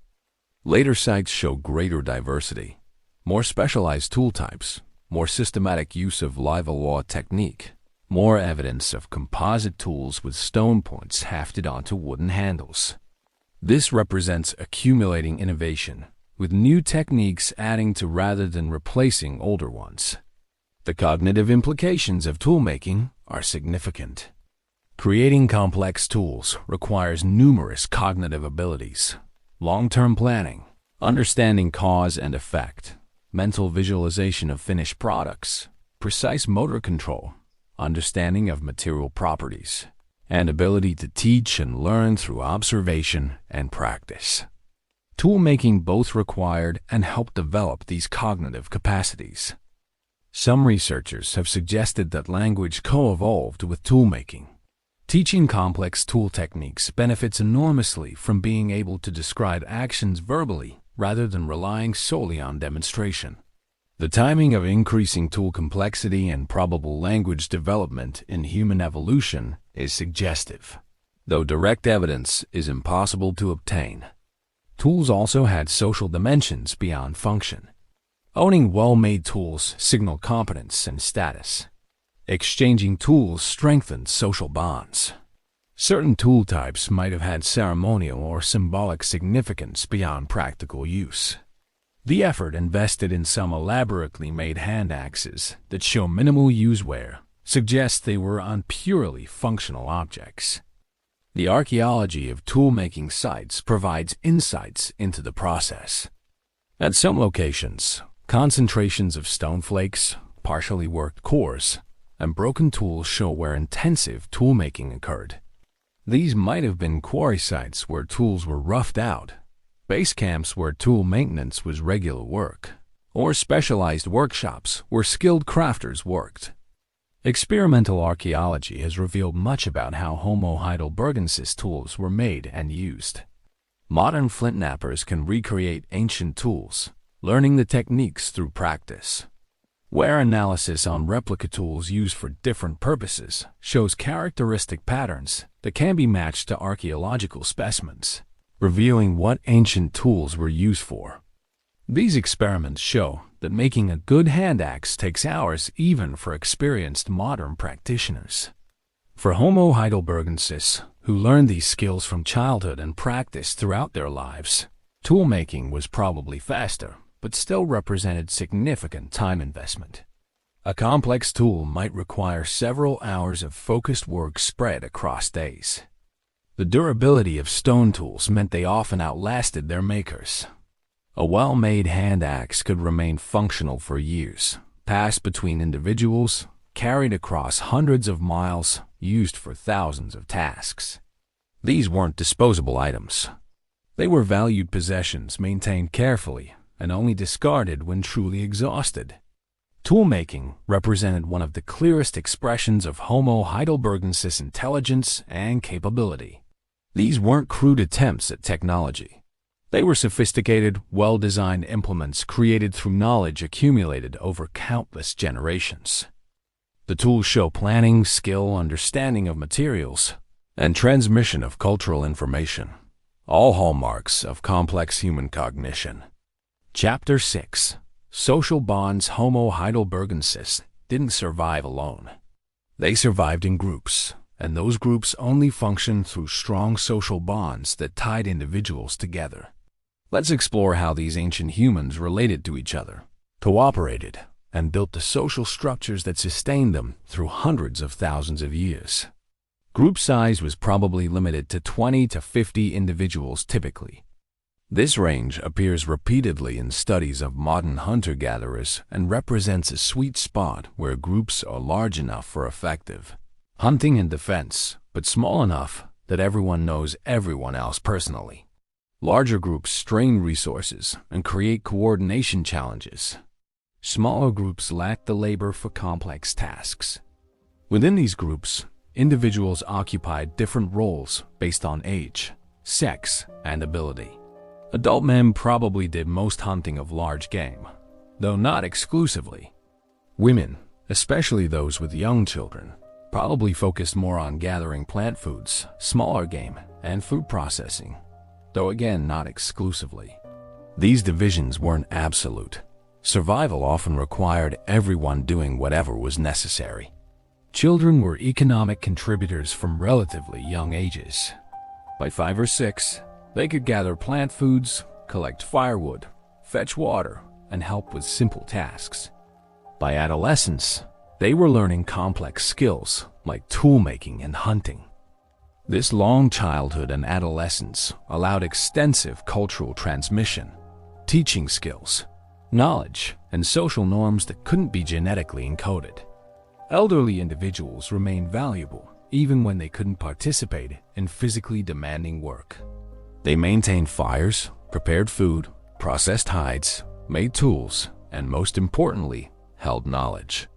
Later sites show greater diversity, more specialized tool types, more systematic use of live-a-law technique, more evidence of composite tools with stone points hafted onto wooden handles. This represents accumulating innovation, with new techniques adding to rather than replacing older ones. The cognitive implications of toolmaking are significant. Creating complex tools requires numerous cognitive abilities: long-term planning, understanding cause and effect, mental visualization of finished products, precise motor control, understanding of material properties, and ability to teach and learn through observation and practice. Toolmaking both required and helped develop these cognitive capacities. Some researchers have suggested that language co-evolved with toolmaking. Teaching complex tool techniques benefits enormously from being able to describe actions verbally rather than relying solely on demonstration. The timing of increasing tool complexity and probable language development in human evolution is suggestive, though direct evidence is impossible to obtain. Tools also had social dimensions beyond function. Owning well-made tools signaled competence and status. Exchanging tools strengthened social bonds. Certain tool types might have had ceremonial or symbolic significance beyond practical use. The effort invested in some elaborately made hand axes that show minimal use wear suggests they were on purely functional objects. The archaeology of tool-making sites provides insights into the process. At some locations, concentrations of stone flakes, partially worked cores, and broken tools show where intensive tool-making occurred. These might have been quarry sites where tools were roughed out, base camps where tool maintenance was regular work, or specialized workshops where skilled crafters worked. Experimental archaeology has revealed much about how Homo Heidelbergensis tools were made and used. Modern flint knappers can recreate ancient tools, learning the techniques through practice. Wear analysis on replica tools used for different purposes shows characteristic patterns that can be matched to archaeological specimens, revealing what ancient tools were used for. These experiments show that making a good hand axe takes hours even for experienced modern practitioners. For Homo Heidelbergensis, who learned these skills from childhood and practiced throughout their lives, toolmaking was probably faster, but still represented significant time investment. A complex tool might require several hours of focused work spread across days. The durability of stone tools meant they often outlasted their makers. A well-made hand axe could remain functional for years, passed between individuals, carried across hundreds of miles, used for thousands of tasks. These weren't disposable items. They were valued possessions maintained carefully and only discarded when truly exhausted. Toolmaking represented one of the clearest expressions of Homo Heidelbergensis' intelligence and capability. These weren't crude attempts at technology. They were sophisticated, well-designed implements created through knowledge accumulated over countless generations. The tools show planning, skill, understanding of materials, and transmission of cultural information, all hallmarks of complex human cognition. Chapter 6. Social bonds. Homo Heidelbergensis didn't survive alone. They survived in groups, and those groups only functioned through strong social bonds that tied individuals together. Let's explore how these ancient humans related to each other, cooperated, and built the social structures that sustained them through hundreds of thousands of years. Group size was probably limited to 20 to 50 individuals typically. This range appears repeatedly in studies of modern hunter-gatherers and represents a sweet spot where groups are large enough for effective hunting and defense, but small enough that everyone knows everyone else personally. Larger groups strain resources and create coordination challenges. Smaller groups lack the labor for complex tasks. Within these groups, individuals occupied different roles based on age, sex, and ability. Adult men probably did most hunting of large game, though not exclusively. Women, especially those with young children, probably focused more on gathering plant foods, smaller game, and food processing, though again not exclusively. These divisions weren't absolute. Survival often required everyone doing whatever was necessary. Children were economic contributors from relatively young ages. By 5 or 6, they could gather plant foods, collect firewood, fetch water, and help with simple tasks. By adolescence, they were learning complex skills like tool-making and hunting. This long childhood and adolescence allowed extensive cultural transmission, teaching skills, knowledge, and social norms that couldn't be genetically encoded. Elderly individuals remained valuable even when they couldn't participate in physically demanding work. They maintained fires, prepared food, processed hides, made tools, and most importantly, held knowledge.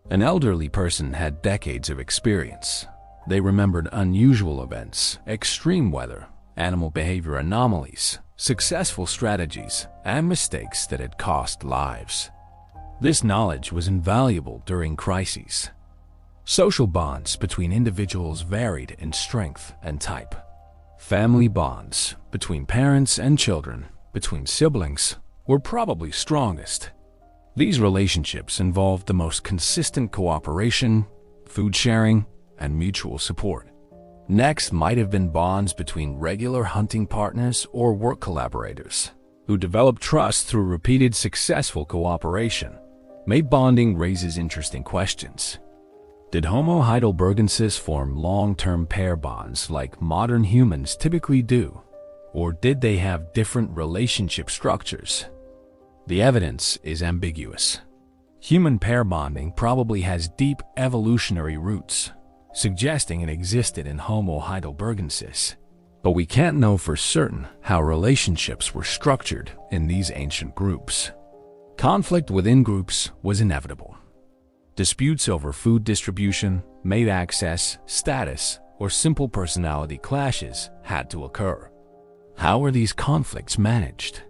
An elderly person had decades of experience. They remembered unusual events, extreme weather, animal behavior anomalies, successful strategies, and mistakes that had cost lives. This knowledge was invaluable during crises. Social bonds between individuals varied in strength and type. Family bonds between parents and children, between siblings, were probably strongest. These relationships involved the most consistent cooperation, food sharing, and mutual support. Next might have been bonds between regular hunting partners or work collaborators, who developed trust through repeated successful cooperation. Mate bonding raises interesting questions. Did Homo Heidelbergensis form long-term pair bonds like modern humans typically do? Or did they have different relationship structures? The evidence is ambiguous. Human pair bonding probably has deep evolutionary roots, suggesting it existed in Homo Heidelbergensis. But we can't know for certain how relationships were structured in these ancient groups. Conflict within groups was inevitable. Disputes over food distribution, mate access, status, or simple personality clashes had to occur. How were these conflicts managed?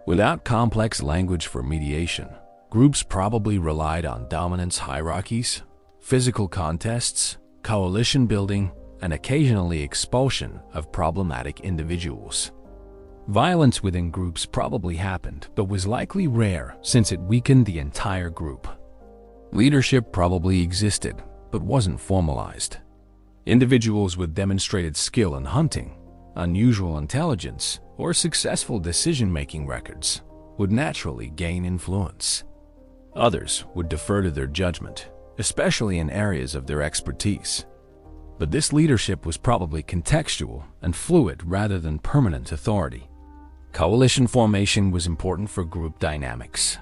Without complex language for mediation, groups probably relied on dominance hierarchies, physical contests, coalition building, and occasionally expulsion of problematic individuals. Violence within groups probably happened, but was likely rare since it weakened the entire group. Leadership probably existed, but wasn't formalized. Individuals with demonstrated skill in hunting, unusual intelligence, or successful decision-making records would naturally gain influence. Others would defer to their judgment, especially in areas of their expertise. But this leadership was probably contextual and fluid rather than permanent authority. Coalition formation was important for group dynamics.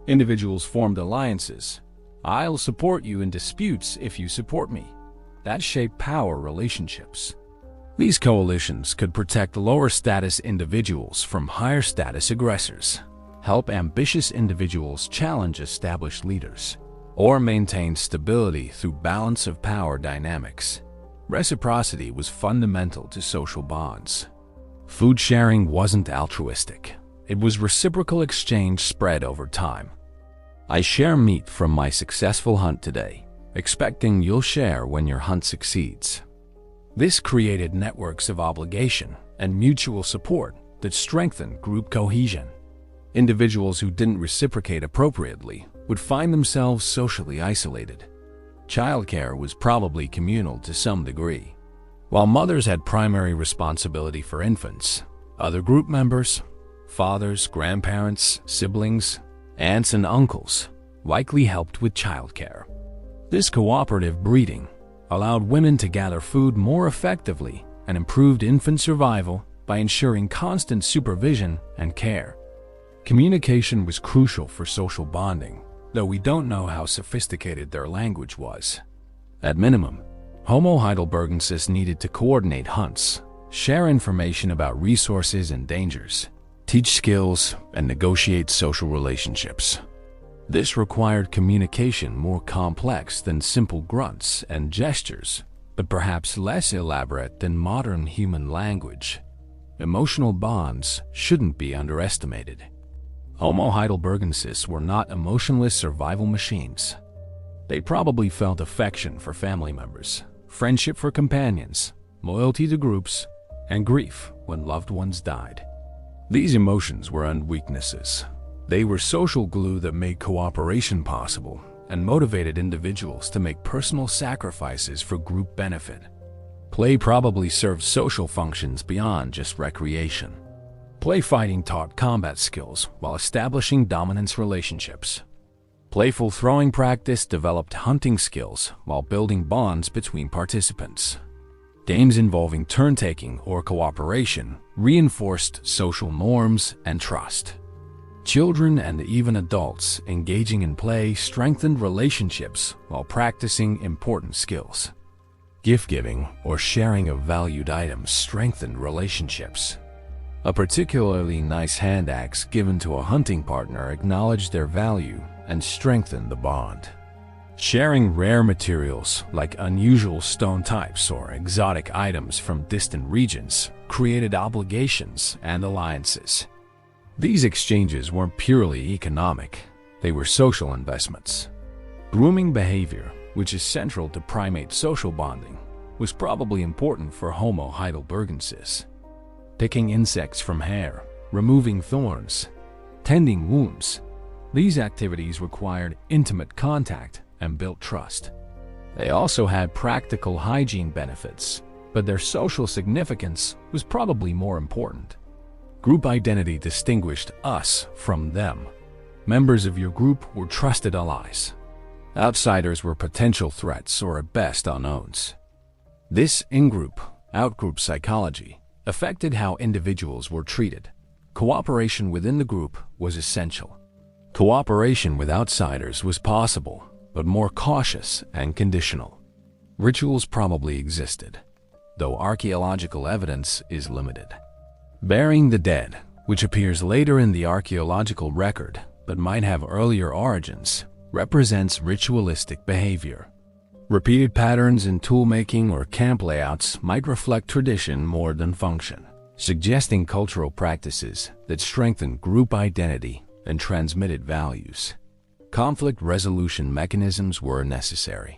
Individuals formed alliances. I'll support you in disputes if you support me. That shaped power relationships. These coalitions could protect lower-status individuals from higher-status aggressors, help ambitious individuals challenge established leaders, or maintain stability through balance of power dynamics. Reciprocity was fundamental to social bonds. Food sharing wasn't altruistic. It was reciprocal exchange spread over time. I share meat from my successful hunt today, expecting you'll share when your hunt succeeds. This created networks of obligation and mutual support that strengthened group cohesion. Individuals who didn't reciprocate appropriately would find themselves socially isolated. Childcare was probably communal to some degree. While mothers had primary responsibility for infants, other group members, fathers, grandparents, siblings, aunts, and uncles likely helped with childcare. This cooperative breeding allowed women to gather food more effectively and improved infant survival by ensuring constant supervision and care. Communication was crucial for social bonding, though we don't know how sophisticated their language was. At minimum, Homo Heidelbergensis needed to coordinate hunts, share information about resources and dangers, teach skills, and negotiate social relationships. This required communication more complex than simple grunts and gestures, but perhaps less elaborate than modern human language. Emotional bonds shouldn't be underestimated. Homo Heidelbergensis were not emotionless survival machines. They probably felt affection for family members, friendship for companions, loyalty to groups, and grief when loved ones died. These emotions weren't weaknesses. They were social glue that made cooperation possible and motivated individuals to make personal sacrifices for group benefit. Play probably served social functions beyond just recreation. Play fighting taught combat skills while establishing dominance relationships. Playful throwing practice developed hunting skills while building bonds between participants. Games involving turn-taking or cooperation reinforced social norms and trust. Children and even adults engaging in play strengthened relationships while practicing important skills. Gift-giving or sharing of valued items strengthened relationships. A particularly nice hand axe given to a hunting partner acknowledged their value and strengthened the bond. Sharing rare materials like unusual stone types or exotic items from distant regions created obligations and alliances. These exchanges weren't purely economic, they were social investments. Grooming behavior, which is central to primate social bonding, was probably important for Homo Heidelbergensis. Picking insects from hair, removing thorns, tending wounds, these activities required intimate contact and built trust. They also had practical hygiene benefits, but their social significance was probably more important. Group identity distinguished us from them. Members of your group were trusted allies. Outsiders were potential threats or at best unknowns. This in-group, out-group psychology affected how individuals were treated. Cooperation within the group was essential. Cooperation with outsiders was possible, but more cautious and conditional. Rituals probably existed, though archaeological evidence is limited. Burying the dead, which appears later in the archaeological record but might have earlier origins, represents ritualistic behavior. Repeated patterns in tool-making or camp layouts might reflect tradition more than function, suggesting cultural practices that strengthen group identity and transmitted values. Conflict resolution mechanisms were necessary.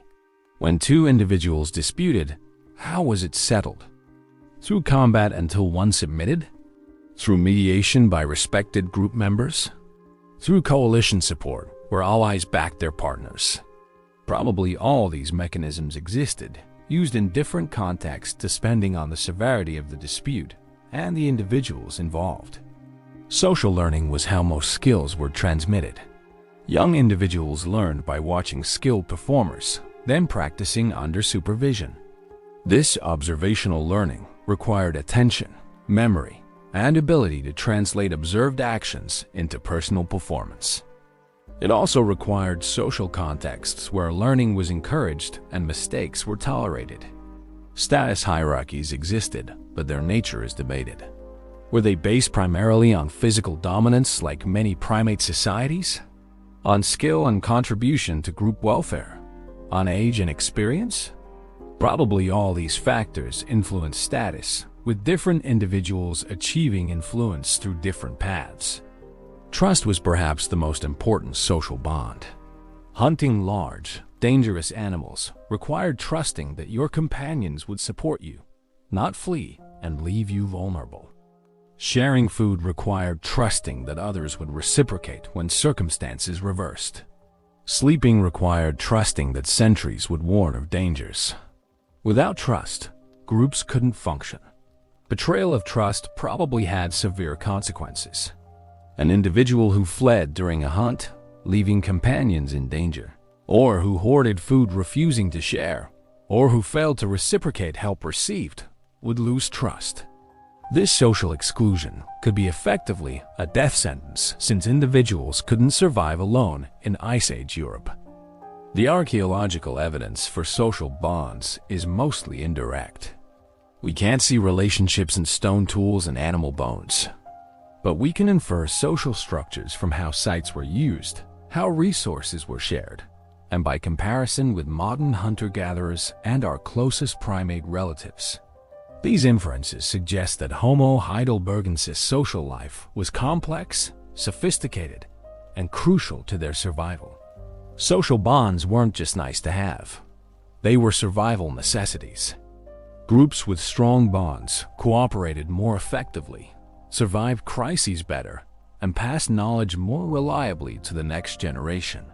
When two individuals disputed, how was it settled? Through combat until one submitted? Through mediation by respected group members? Through coalition support, where allies backed their partners? Probably all these mechanisms existed, used in different contexts depending on the severity of the dispute and the individuals involved. Social learning was how most skills were transmitted. Young individuals learned by watching skilled performers, then practicing under supervision. This observational learning required attention, memory, and ability to translate observed actions into personal performance. It also required social contexts where learning was encouraged and mistakes were tolerated. Status hierarchies existed, but their nature is debated. Were they based primarily on physical dominance like many primate societies? On skill and contribution to group welfare? On age and experience? Probably all these factors influence status, with different individuals achieving influence through different paths. Trust was perhaps the most important social bond. Hunting large, dangerous animals required trusting that your companions would support you, not flee and leave you vulnerable. Sharing food required trusting that others would reciprocate when circumstances reversed. Sleeping required trusting that sentries would warn of dangers. Without trust, groups couldn't function. Betrayal of trust probably had severe consequences. An individual who fled during a hunt, leaving companions in danger, or who hoarded food refusing to share, or who failed to reciprocate help received, would lose trust. This social exclusion could be effectively a death sentence since individuals couldn't survive alone in Ice Age Europe. The archaeological evidence for social bonds is mostly indirect. We can't see relationships in stone tools and animal bones. But we can infer social structures from how sites were used, how resources were shared, and by comparison with modern hunter-gatherers and our closest primate relatives. These inferences suggest that Homo Heidelbergensis' social life was complex, sophisticated, and crucial to their survival. Social bonds weren't just nice to have. They were survival necessities. Groups with strong bonds cooperated more effectively, survived crises better, and pass knowledge more reliably to the next generation.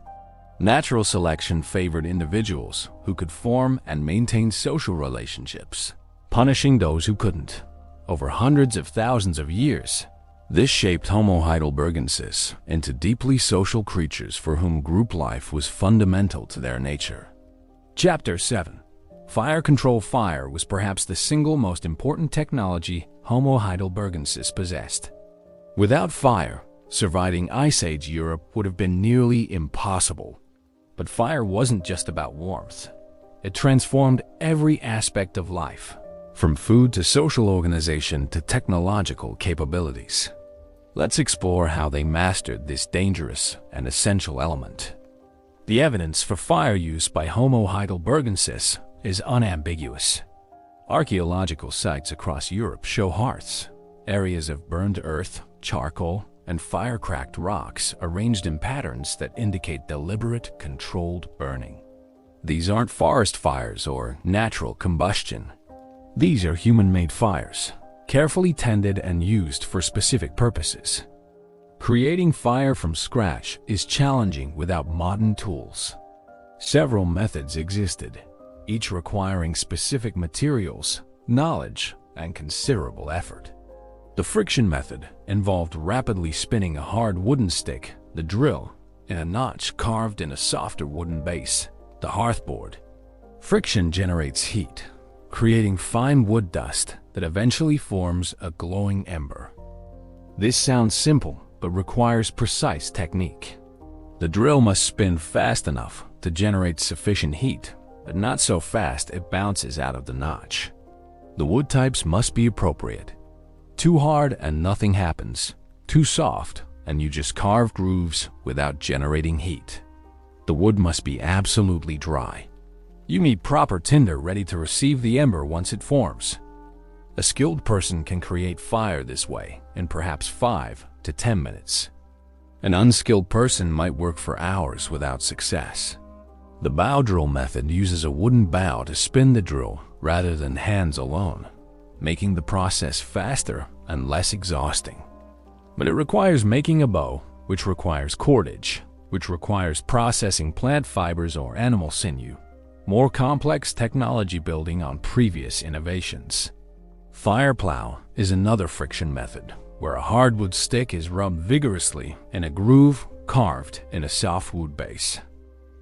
Natural selection favored individuals who could form and maintain social relationships, punishing those who couldn't. Over hundreds of thousands of years, this shaped Homo Heidelbergensis into deeply social creatures for whom group life was fundamental to their nature. Chapter 7. Fire control. Fire was perhaps the single most important technology Homo Heidelbergensis possessed. Without fire, surviving Ice Age Europe would have been nearly impossible. But fire wasn't just about warmth. It transformed every aspect of life, from food to social organization to technological capabilities. Let's explore how they mastered this dangerous and essential element. The evidence for fire use by Homo Heidelbergensis is unambiguous. Archaeological sites across Europe show hearths, areas of burned earth, charcoal, and fire-cracked rocks arranged in patterns that indicate deliberate, controlled burning. These aren't forest fires or natural combustion. These are human-made fires, carefully tended and used for specific purposes. Creating fire from scratch is challenging without modern tools. Several methods existed, each requiring specific materials, knowledge, and considerable effort. The friction method involved rapidly spinning a hard wooden stick, the drill, in a notch carved in a softer wooden base, the hearthboard. Friction generates heat, creating fine wood dust that eventually forms a glowing ember. This sounds simple, but requires precise technique. The drill must spin fast enough to generate sufficient heat, but not so fast it bounces out of the notch. The wood types must be appropriate. Too hard and nothing happens. Too soft and you just carve grooves without generating heat. The wood must be absolutely dry. You need proper tinder ready to receive the ember once it forms. A skilled person can create fire this way in perhaps 5 to 10 minutes. An unskilled person might work for hours without success. The bow drill method uses a wooden bow to spin the drill rather than hands alone, making the process faster and less exhausting. But it requires making a bow, which requires cordage, which requires processing plant fibers or animal sinew. More complex technology building on previous innovations. Fire plow is another friction method, where a hardwood stick is rubbed vigorously in a groove carved in a softwood base.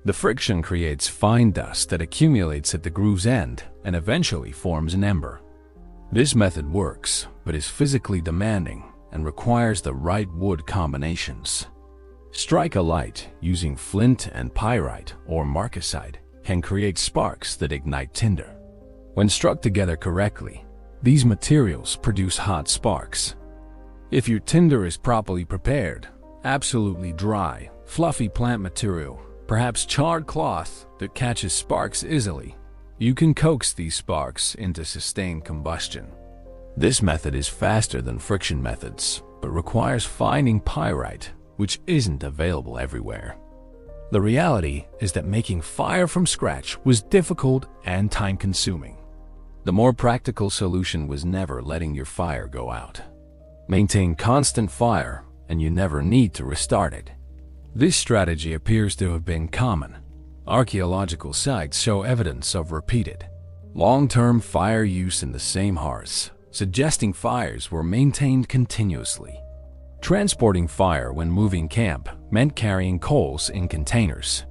The friction creates fine dust that accumulates at the groove's end and eventually forms an ember. This method works, but is physically demanding and requires the right wood combinations. Strike a light using flint and pyrite or marcasite can create sparks that ignite tinder. When struck together correctly, these materials produce hot sparks. If your tinder is properly prepared, absolutely dry, fluffy plant material, perhaps charred cloth that catches sparks easily, you can coax these sparks into sustained combustion. This method is faster than friction methods, but requires finding pyrite, which isn't available everywhere. The reality is that making fire from scratch was difficult and time-consuming. The more practical solution was never letting your fire go out. Maintain constant fire, and you never need to restart it. This strategy appears to have been common. Archaeological sites show evidence of repeated, long-term fire use in the same hearths, suggesting fires were maintained continuously. Transporting fire when moving camp meant carrying coals in containers.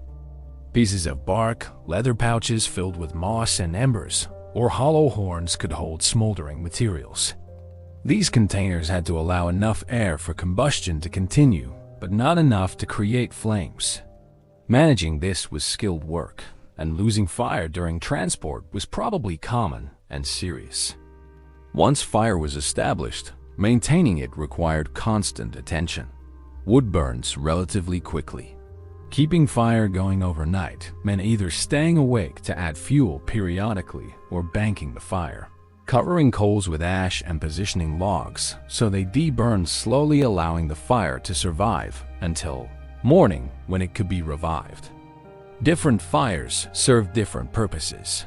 Pieces of bark, leather pouches filled with moss and embers, or hollow horns could hold smoldering materials. These containers had to allow enough air for combustion to continue, but not enough to create flames. Managing this was skilled work, and losing fire during transport was probably common and serious. Once fire was established, maintaining it required constant attention. Wood burns relatively quickly. Keeping fire going overnight meant either staying awake to add fuel periodically or banking the fire. Covering coals with ash and positioning logs so they deburned slowly, allowing the fire to survive until morning when it could be revived. Different fires served different purposes.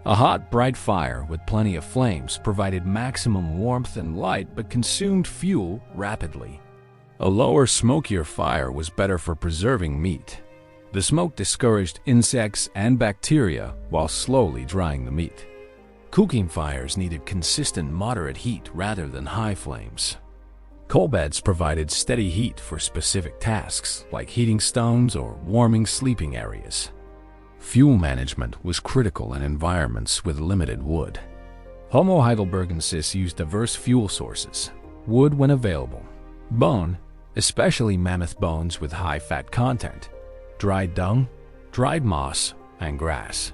A hot, bright fire with plenty of flames provided maximum warmth and light but consumed fuel rapidly. A lower, smokier fire was better for preserving meat. The smoke discouraged insects and bacteria while slowly drying the meat. Cooking fires needed consistent, moderate heat rather than high flames. Coal beds provided steady heat for specific tasks like heating stones or warming sleeping areas. Fuel management was critical in environments with limited wood. Homo Heidelbergensis used diverse fuel sources: wood when available, bone, especially mammoth bones with high fat content, dried dung, dried moss, and grass.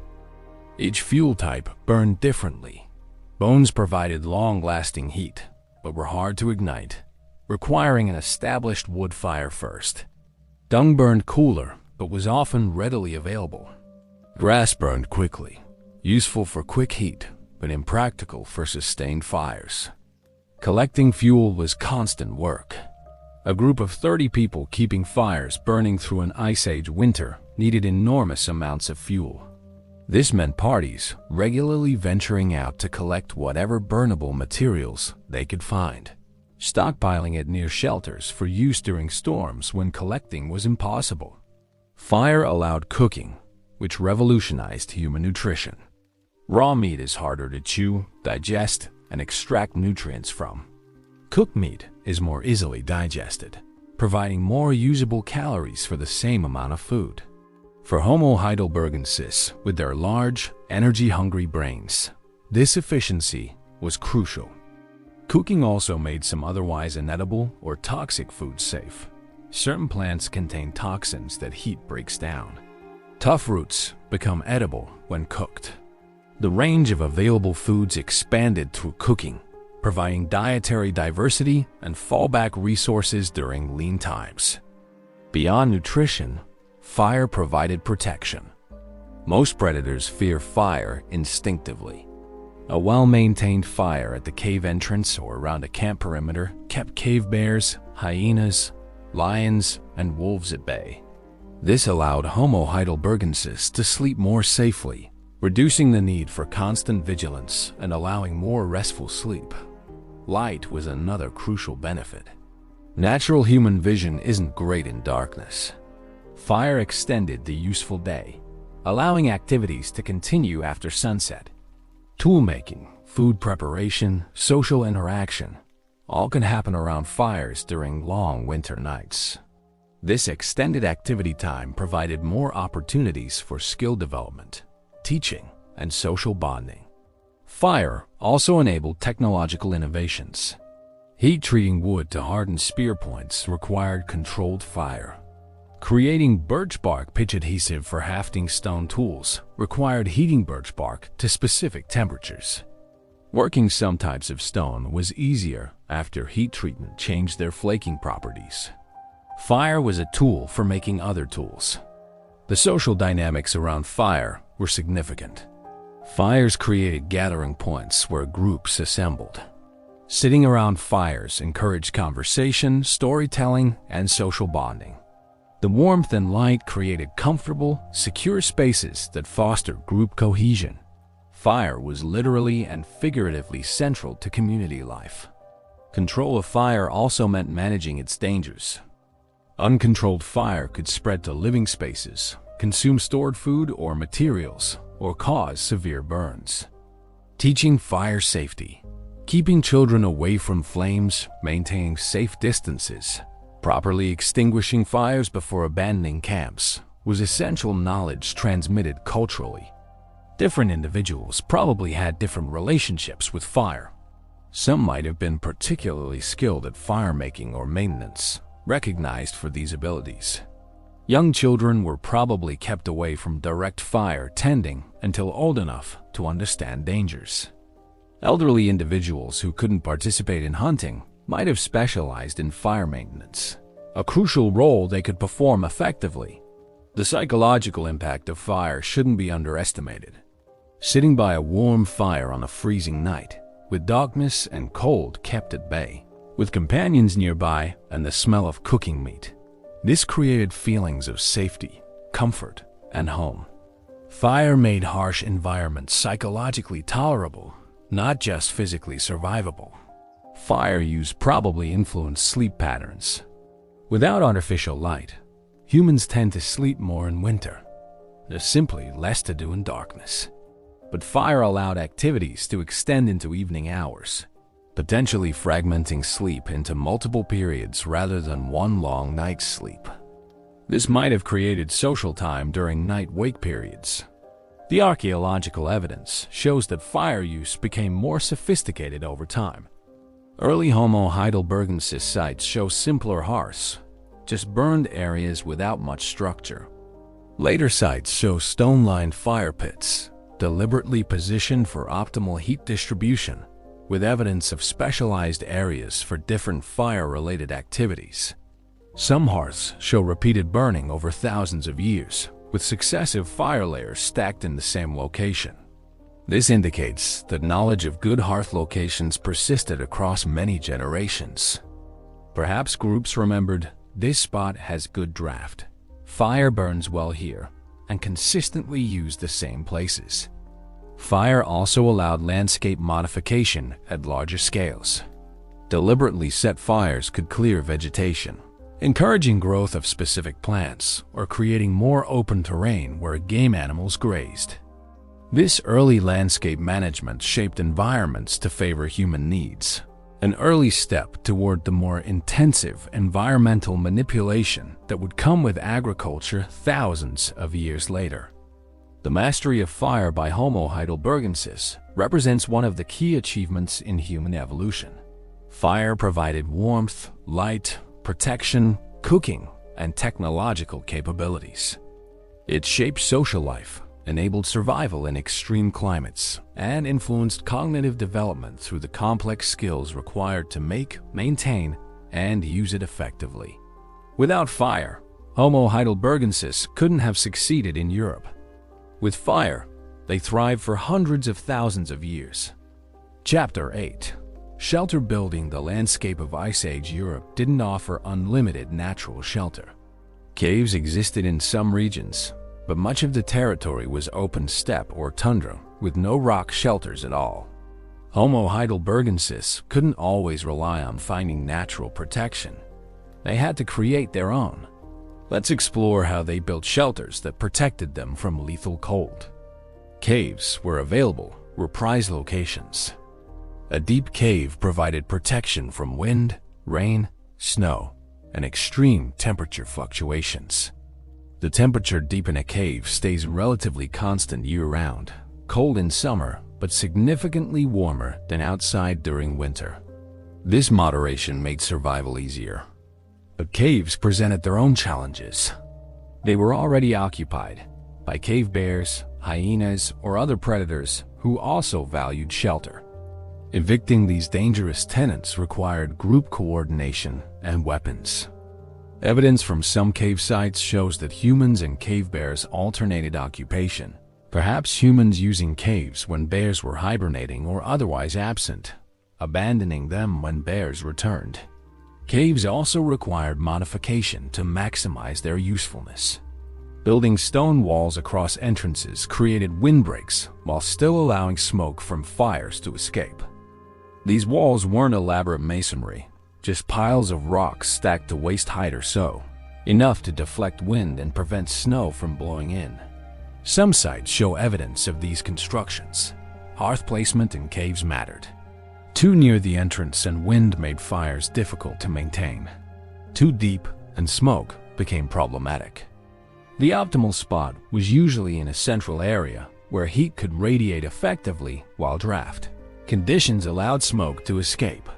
Each fuel type burned differently. Bones provided long-lasting heat, but were hard to ignite, requiring an established wood fire first. Dung burned cooler, but was often readily available. Grass burned quickly, useful for quick heat, but impractical for sustained fires. Collecting fuel was constant work. A group of 30 people keeping fires burning through an Ice Age winter needed enormous amounts of fuel. This meant parties regularly venturing out to collect whatever burnable materials they could find, stockpiling it near shelters for use during storms when collecting was impossible. Fire allowed cooking, which revolutionized human nutrition. Raw meat is harder to chew, digest, and extract nutrients from. Cooked meat is more easily digested, providing more usable calories for the same amount of food. For Homo Heidelbergensis, with their large, energy-hungry brains, this efficiency was crucial. Cooking also made some otherwise inedible or toxic foods safe. Certain plants contain toxins that heat breaks down. Tough roots become edible when cooked. The range of available foods expanded through cooking, providing dietary diversity and fallback resources during lean times. Beyond nutrition, fire provided protection. Most predators fear fire instinctively. A well-maintained fire at the cave entrance or around a camp perimeter kept cave bears, hyenas, lions, and wolves at bay. This allowed Homo Heidelbergensis to sleep more safely, reducing the need for constant vigilance and allowing more restful sleep. Light was another crucial benefit. Natural human vision isn't great in darkness. Fire extended the useful day, allowing activities to continue after sunset. Tool-making, food preparation, social interaction, all can happen around fires during long winter nights. This extended activity time provided more opportunities for skill development, teaching, and social bonding. Fire also enabled technological innovations. Heat-treating wood to harden spear points required controlled fire. Creating birch bark pitch adhesive for hafting stone tools required heating birch bark to specific temperatures. Working some types of stone was easier after heat treatment changed their flaking properties. Fire was a tool for making other tools. The social dynamics around fire were significant. Fires created gathering points where groups assembled. Sitting around fires encouraged conversation, storytelling, and social bonding. The warmth and light created comfortable, secure spaces that fostered group cohesion. Fire was literally and figuratively central to community life. Control of fire also meant managing its dangers. Uncontrolled fire could spread to living spaces, consume stored food or materials, or cause severe burns. Teaching fire safety, keeping children away from flames, maintaining safe distances, properly extinguishing fires before abandoning camps was essential knowledge transmitted culturally. Different individuals probably had different relationships with fire. Some might have been particularly skilled at fire making or maintenance, recognized for these abilities. Young children were probably kept away from direct fire tending until old enough to understand dangers. Elderly individuals who couldn't participate in hunting might have specialized in fire maintenance, a crucial role they could perform effectively. The psychological impact of fire shouldn't be underestimated. Sitting by a warm fire on a freezing night, with darkness and cold kept at bay, with companions nearby and the smell of cooking meat, this created feelings of safety, comfort, and home. Fire made harsh environments psychologically tolerable, not just physically survivable. Fire use probably influenced sleep patterns. Without artificial light, humans tend to sleep more in winter. There's simply less to do in darkness. But fire allowed activities to extend into evening hours, potentially fragmenting sleep into multiple periods rather than one long night's sleep. This might have created social time during night-wake periods. The archaeological evidence shows that fire use became more sophisticated over time. Early Homo Heidelbergensis sites show simpler hearths, just burned areas without much structure. Later sites show stone-lined fire pits, deliberately positioned for optimal heat distribution, with evidence of specialized areas for different fire-related activities. Some hearths show repeated burning over thousands of years, with successive fire layers stacked in the same location. This indicates that knowledge of good hearth locations persisted across many generations. Perhaps groups remembered, this spot has good draft, fire burns well here, and consistently used the same places. Fire also allowed landscape modification at larger scales. Deliberately set fires could clear vegetation, encouraging growth of specific plants or creating more open terrain where game animals grazed. This early landscape management shaped environments to favor human needs, an early step toward the more intensive environmental manipulation that would come with agriculture thousands of years later. The mastery of fire by Homo Heidelbergensis represents one of the key achievements in human evolution. Fire provided warmth, light, protection, cooking, and technological capabilities. It shaped social life, enabled survival in extreme climates, and influenced cognitive development through the complex skills required to make, maintain, and use it effectively. Without fire, Homo Heidelbergensis couldn't have succeeded in Europe. With fire, they thrived for hundreds of thousands of years. Chapter 8. Shelter building. The landscape of Ice Age Europe didn't offer unlimited natural shelter. Caves existed in some regions, but much of the territory was open steppe or tundra, with no rock shelters at all. Homo Heidelbergensis couldn't always rely on finding natural protection. They had to create their own. Let's explore how they built shelters that protected them from lethal cold. Caves, where available, were prized locations. A deep cave provided protection from wind, rain, snow, and extreme temperature fluctuations. The temperature deep in a cave stays relatively constant year-round, cold in summer, but significantly warmer than outside during winter. This moderation made survival easier. But caves presented their own challenges. They were already occupied by cave bears, hyenas, or other predators who also valued shelter. Evicting these dangerous tenants required group coordination and weapons. Evidence from some cave sites shows that humans and cave bears alternated occupation, perhaps humans using caves when bears were hibernating or otherwise absent, abandoning them when bears returned. Caves also required modification to maximize their usefulness. Building stone walls across entrances created windbreaks while still allowing smoke from fires to escape. These walls weren't elaborate masonry, just piles of rocks stacked to waist height or so, enough to deflect wind and prevent snow from blowing in. Some sites show evidence of these constructions. Hearth placement in caves mattered. Too near the entrance and wind made fires difficult to maintain. Too deep and smoke became problematic. The optimal spot was usually in a central area where heat could radiate effectively while draft conditions allowed smoke to escape.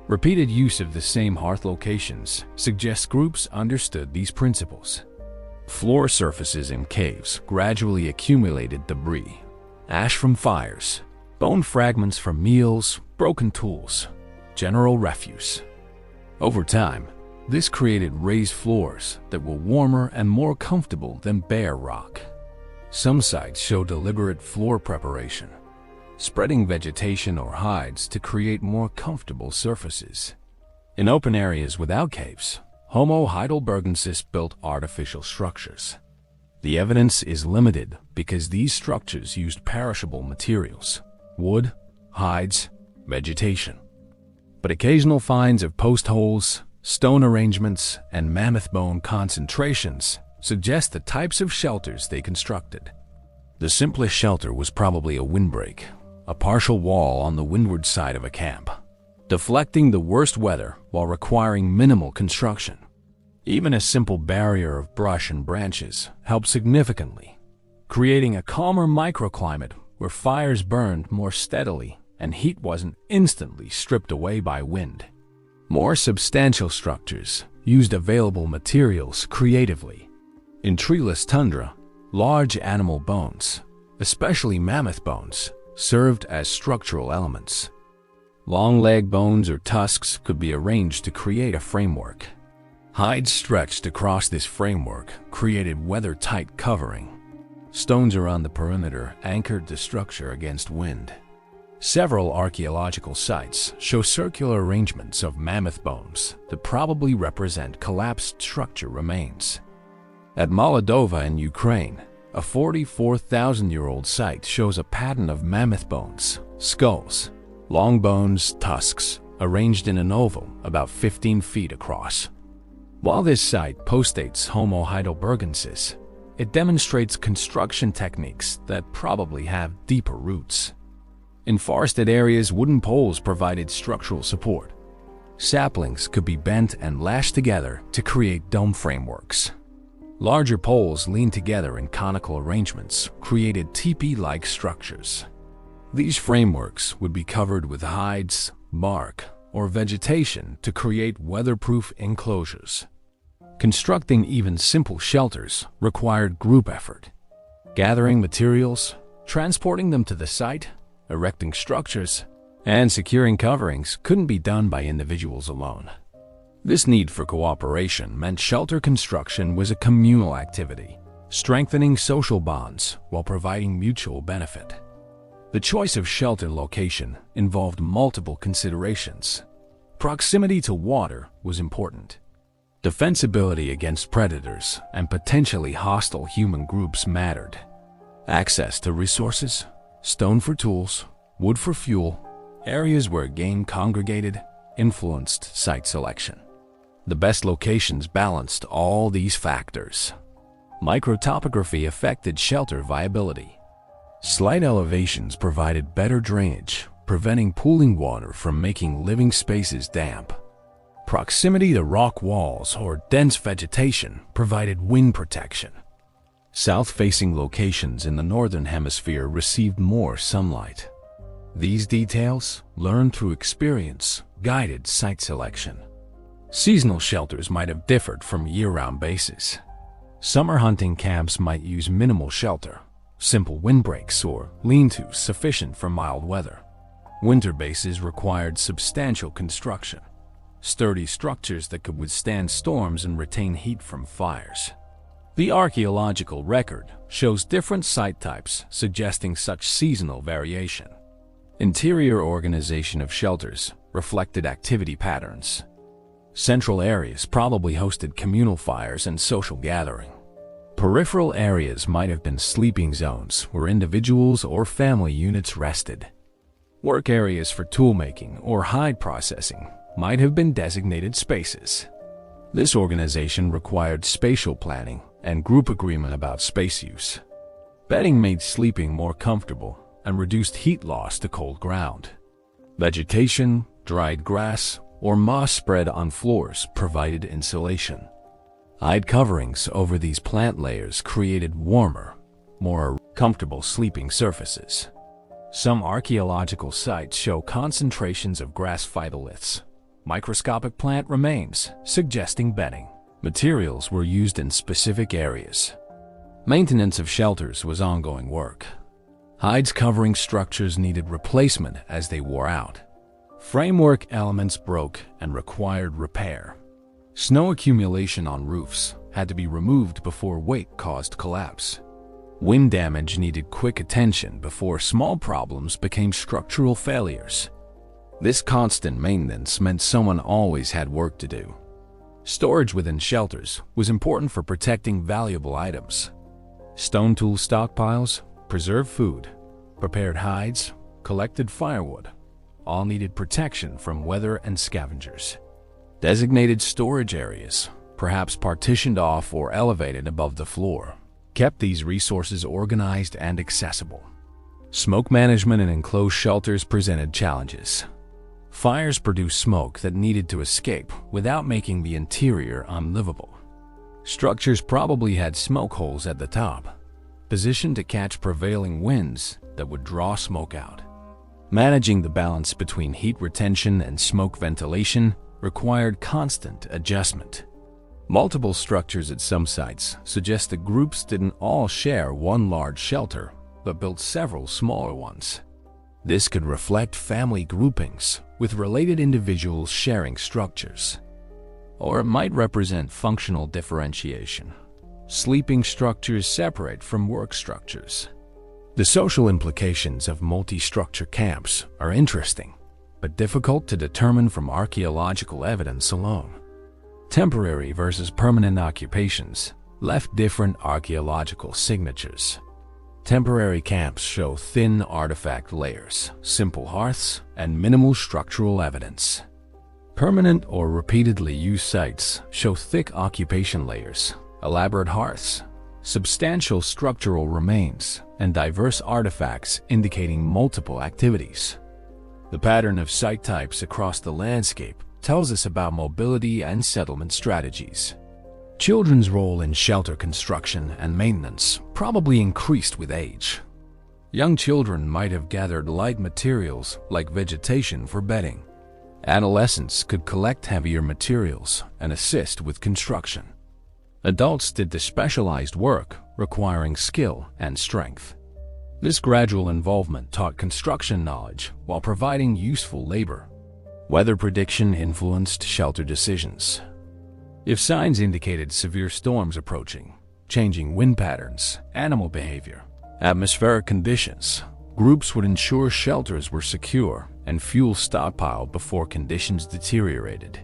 Repeated use of the same hearth locations suggests groups understood these principles. Floor surfaces in caves gradually accumulated debris, ash from fires, bone fragments from meals, broken tools, general refuse. Over time, this created raised floors that were warmer and more comfortable than bare rock. Some sites show deliberate floor preparation, spreading vegetation or hides to create more comfortable surfaces. In open areas without caves, Homo Heidelbergensis built artificial structures. The evidence is limited because these structures used perishable materials, wood, hides, vegetation. But occasional finds of post holes, Stone arrangements and mammoth bone concentrations suggest the types of shelters they constructed. The simplest shelter was probably a windbreak, a partial wall on the windward side of a camp, deflecting the worst weather while requiring minimal construction. Even a simple barrier of brush and branches helped significantly, creating a calmer microclimate where fires burned more steadily and heat wasn't instantly stripped away by wind. More substantial structures used available materials creatively. In treeless tundra, large animal bones, especially mammoth bones, served as structural elements. Long leg bones or tusks could be arranged to create a framework. Hides stretched across this framework created weather-tight covering. Stones around the perimeter anchored the structure against wind. Several archaeological sites show circular arrangements of mammoth bones that probably represent collapsed structure remains. At Moldova in Ukraine, a 44,000-year-old site shows a pattern of mammoth bones, skulls, long bones, tusks, arranged in an oval about 15 feet across. While this site postdates Homo Heidelbergensis, it demonstrates construction techniques that probably have deeper roots. In forested areas, wooden poles provided structural support. Saplings could be bent and lashed together to create dome frameworks. Larger poles leaned together in conical arrangements created teepee-like structures. These frameworks would be covered with hides, bark, or vegetation to create weatherproof enclosures. Constructing even simple shelters required group effort. Gathering materials, transporting them to the site, erecting structures, and securing coverings couldn't be done by individuals alone. This need for cooperation meant shelter construction was a communal activity, strengthening social bonds while providing mutual benefit. The choice of shelter location involved multiple considerations. Proximity to water was important. Defensibility against predators and potentially hostile human groups mattered. Access to resources, stone for tools, wood for fuel, areas where game congregated, influenced site selection. The best locations balanced all these factors. Microtopography affected shelter viability. Slight elevations provided better drainage, preventing pooling water from making living spaces damp. Proximity to rock walls or dense vegetation provided wind protection. South-facing locations in the northern hemisphere received more sunlight. These details, learned through experience, guided site selection. Seasonal shelters might have differed from year-round bases. Summer hunting camps might use minimal shelter, simple windbreaks or lean-tos sufficient for mild weather. Winter bases required substantial construction, sturdy structures that could withstand storms and retain heat from fires. The archaeological record shows different site types suggesting such seasonal variation. Interior organization of shelters reflected activity patterns. Central areas probably hosted communal fires and social gathering. Peripheral areas might have been sleeping zones where individuals or family units rested. Work areas for toolmaking or hide processing might have been designated spaces. This organization required spatial planning and group agreement about space use. Bedding made sleeping more comfortable and reduced heat loss to cold ground. Vegetation, dried grass, or moss spread on floors provided insulation. Hide coverings over these plant layers created warmer, more comfortable sleeping surfaces. Some archaeological sites show concentrations of grass phytoliths, microscopic plant remains, suggesting bedding. Materials were used in specific areas. Maintenance of shelters was ongoing work. Hides covering structures needed replacement as they wore out. Framework elements broke and required repair. Snow accumulation on roofs had to be removed before weight caused collapse. Wind damage needed quick attention before small problems became structural failures. This constant maintenance meant someone always had work to do. Storage within shelters was important for protecting valuable items. Stone tool stockpiles, preserved food, prepared hides, collected firewood, all needed protection from weather and scavengers. Designated storage areas, perhaps partitioned off or elevated above the floor, kept these resources organized and accessible. Smoke management in enclosed shelters presented challenges. Fires produced smoke that needed to escape without making the interior unlivable. Structures probably had smoke holes at the top, positioned to catch prevailing winds that would draw smoke out. Managing the balance between heat retention and smoke ventilation required constant adjustment. Multiple structures at some sites suggest that groups didn't all share one large shelter, but built several smaller ones. This could reflect family groupings with related individuals sharing structures. Or it might represent functional differentiation. Sleeping structures separate from work structures. The social implications of multi-structure camps are interesting, but difficult to determine from archaeological evidence alone. Temporary versus permanent occupations left different archaeological signatures. Temporary camps show thin artifact layers, simple hearths, and minimal structural evidence. Permanent or repeatedly used sites show thick occupation layers, elaborate hearths, substantial structural remains, and diverse artifacts indicating multiple activities. The pattern of site types across the landscape tells us about mobility and settlement strategies. Children's role in shelter construction and maintenance probably increased with age. Young children might have gathered light materials like vegetation for bedding. Adolescents could collect heavier materials and assist with construction. Adults did the specialized work requiring skill and strength. This gradual involvement taught construction knowledge while providing useful labor. Weather prediction influenced shelter decisions. If signs indicated severe storms approaching, changing wind patterns, animal behavior, atmospheric conditions, groups would ensure shelters were secure and fuel stockpiled before conditions deteriorated.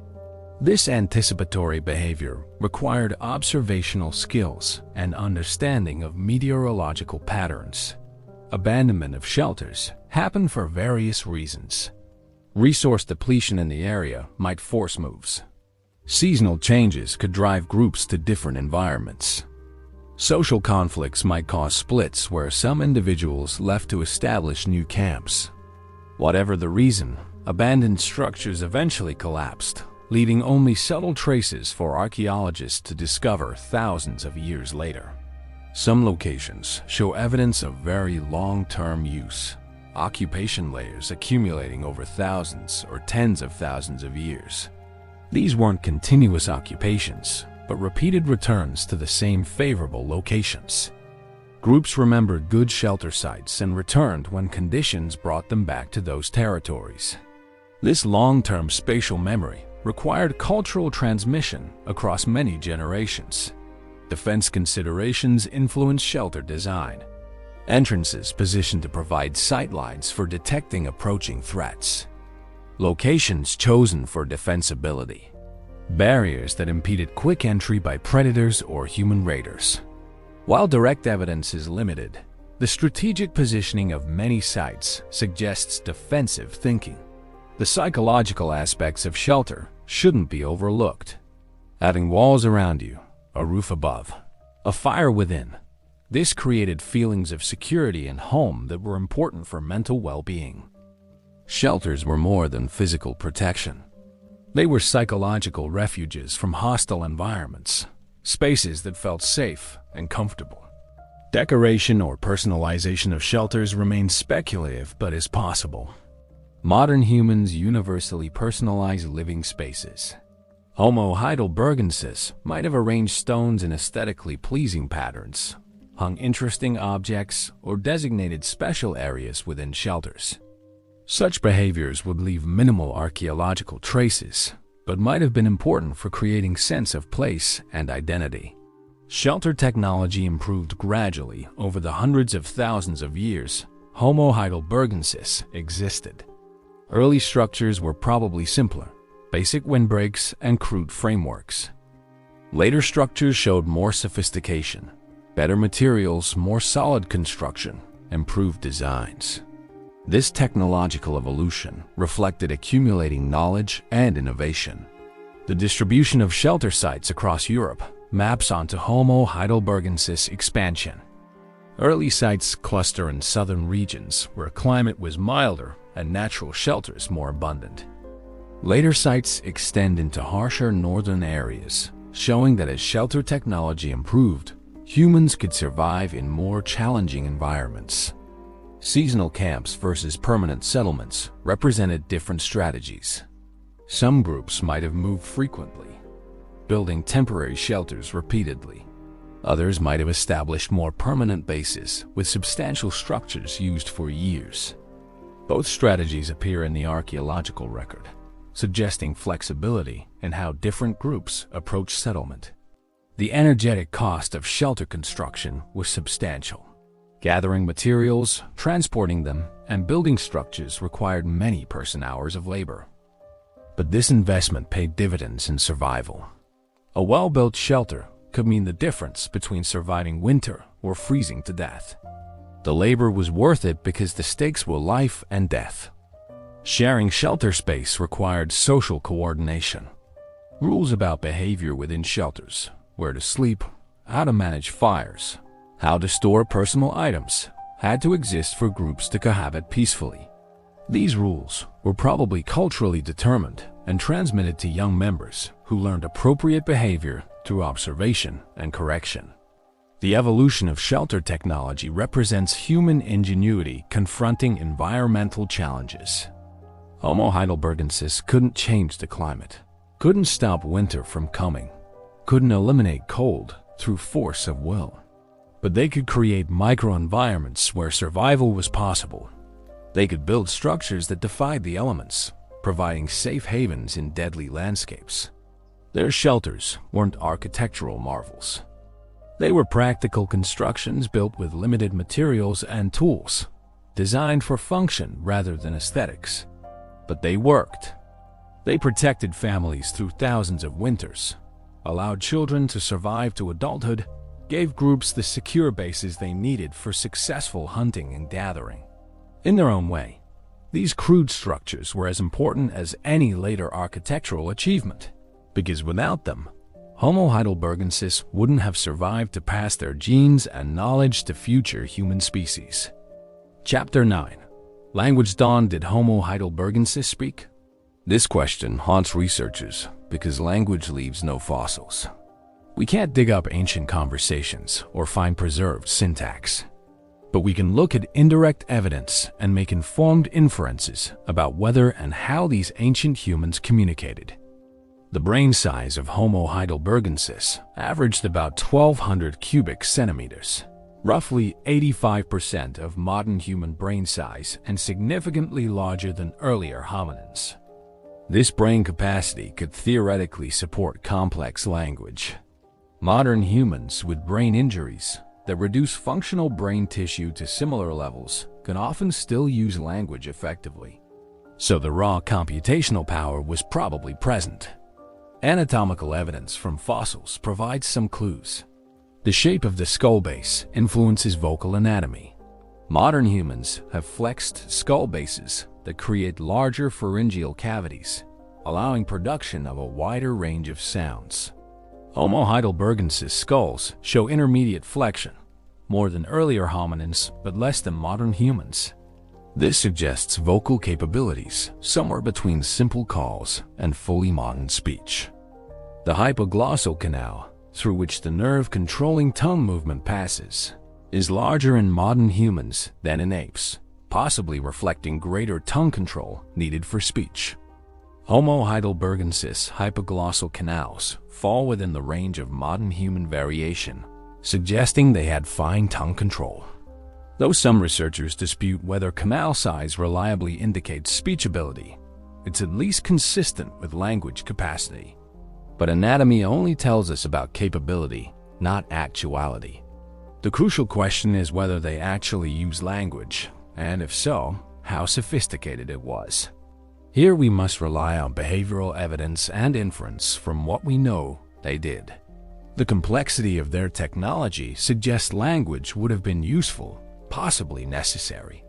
This anticipatory behavior required observational skills and understanding of meteorological patterns. Abandonment of shelters happened for various reasons. Resource depletion in the area might force moves. Seasonal changes could drive groups to different environments. Social conflicts might cause splits where some individuals left to establish new camps. Whatever the reason, abandoned structures eventually collapsed, leaving only subtle traces for archaeologists to discover thousands of years later. Some locations show evidence of very long-term use, occupation layers accumulating over thousands or tens of thousands of years. These weren't continuous occupations, but repeated returns to the same favorable locations. Groups remembered good shelter sites and returned when conditions brought them back to those territories. This long-term spatial memory required cultural transmission across many generations. Defense considerations influenced shelter design. Entrances positioned to provide sightlines for detecting approaching threats. Locations chosen for defensibility. Barriers that impeded quick entry by predators or human raiders. While direct evidence is limited, the strategic positioning of many sites suggests defensive thinking. The psychological aspects of shelter shouldn't be overlooked. Having walls around you, a roof above, a fire within. This created feelings of security and home that were important for mental well-being. Shelters were more than physical protection. They were psychological refuges from hostile environments, spaces that felt safe and comfortable. Decoration or personalization of shelters remains speculative but is possible. Modern humans universally personalize living spaces. Homo Heidelbergensis might have arranged stones in aesthetically pleasing patterns, hung interesting objects, or designated special areas within shelters. Such behaviors would leave minimal archaeological traces, but might have been important for creating sense of place and identity. Shelter technology improved gradually over the hundreds of thousands of years Homo Heidelbergensis existed. Early structures were probably simpler, basic windbreaks and crude frameworks. Later structures showed more sophistication, better materials, more solid construction, improved designs. This technological evolution reflected accumulating knowledge and innovation. The distribution of shelter sites across Europe maps onto Homo Heidelbergensis expansion. Early sites cluster in southern regions where climate was milder and natural shelters more abundant. Later sites extend into harsher northern areas, showing that as shelter technology improved, humans could survive in more challenging environments. Seasonal camps versus permanent settlements represented different strategies. Some groups might have moved frequently, building temporary shelters repeatedly. Others might have established more permanent bases with substantial structures used for years. Both strategies appear in the archaeological record, suggesting flexibility in how different groups approach settlement. The energetic cost of shelter construction was substantial. Gathering materials, transporting them, and building structures required many person-hours of labor. But this investment paid dividends in survival. A well-built shelter could mean the difference between surviving winter or freezing to death. The labor was worth it because the stakes were life and death. Sharing shelter space required social coordination. Rules about behavior within shelters, where to sleep, how to manage fires, how to store personal items, had to exist for groups to cohabit peacefully. These rules were probably culturally determined and transmitted to young members who learned appropriate behavior through observation and correction. The evolution of shelter technology represents human ingenuity confronting environmental challenges. Homo Heidelbergensis couldn't change the climate, couldn't stop winter from coming, couldn't eliminate cold through force of will. But they could create microenvironments where survival was possible. They could build structures that defied the elements, providing safe havens in deadly landscapes. Their shelters weren't architectural marvels. They were practical constructions built with limited materials and tools, designed for function rather than aesthetics. But they worked. They protected families through thousands of winters, allowed children to survive to adulthood, gave groups the secure bases they needed for successful hunting and gathering. In their own way, these crude structures were as important as any later architectural achievement, because without them, Homo Heidelbergensis wouldn't have survived to pass their genes and knowledge to future human species. Chapter 9. Language dawn. Did Homo Heidelbergensis speak? This question haunts researchers because language leaves no fossils. We can't dig up ancient conversations or find preserved syntax. But we can look at indirect evidence and make informed inferences about whether and how these ancient humans communicated. The brain size of Homo Heidelbergensis averaged about 1,200 cubic centimeters, roughly 85% of modern human brain size and significantly larger than earlier hominins. This brain capacity could theoretically support complex language. Modern humans with brain injuries that reduce functional brain tissue to similar levels can often still use language effectively. So the raw computational power was probably present. Anatomical evidence from fossils provides some clues. The shape of the skull base influences vocal anatomy. Modern humans have flexed skull bases that create larger pharyngeal cavities, allowing production of a wider range of sounds. Homo Heidelbergensis skulls show intermediate flexion, more than earlier hominins but less than modern humans. This suggests vocal capabilities somewhere between simple calls and fully modern speech. The hypoglossal canal, through which the nerve controlling tongue movement passes, is larger in modern humans than in apes, possibly reflecting greater tongue control needed for speech. Homo Heidelbergensis hypoglossal canals fall within the range of modern human variation, suggesting they had fine tongue control. Though some researchers dispute whether canal size reliably indicates speech ability, it's at least consistent with language capacity. But anatomy only tells us about capability, not actuality. The crucial question is whether they actually use language, and if so, how sophisticated it was. Here we must rely on behavioral evidence and inference from what we know they did. The complexity of their technology suggests language would have been useful, possibly necessary.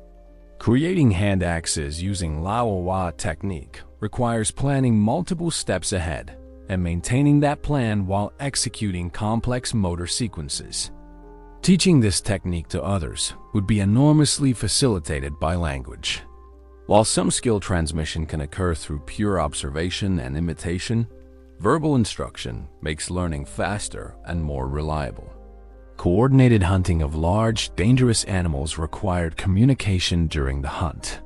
Creating hand axes using Lao technique requires planning multiple steps ahead, and maintaining that plan while executing complex motor sequences. Teaching this technique to others would be enormously facilitated by language. While some skill transmission can occur through pure observation and imitation, verbal instruction makes learning faster and more reliable. Coordinated hunting of large, dangerous animals required communication during the hunt.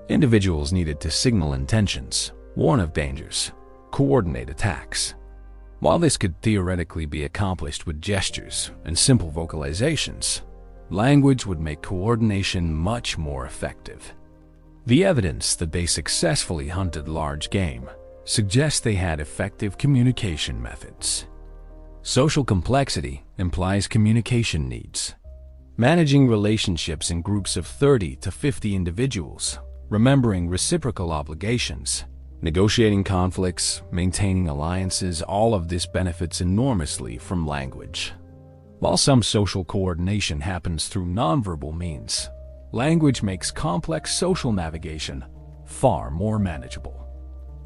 Individuals needed to signal intentions, warn of dangers, coordinate attacks. While this could theoretically be accomplished with gestures and simple vocalizations, language would make coordination much more effective. The evidence that they successfully hunted large game suggests they had effective communication methods. Social complexity implies communication needs. Managing relationships in groups of 30 to 50 individuals, remembering reciprocal obligations, negotiating conflicts, maintaining alliances, all of this benefits enormously from language. While some social coordination happens through nonverbal means, language makes complex social navigation far more manageable.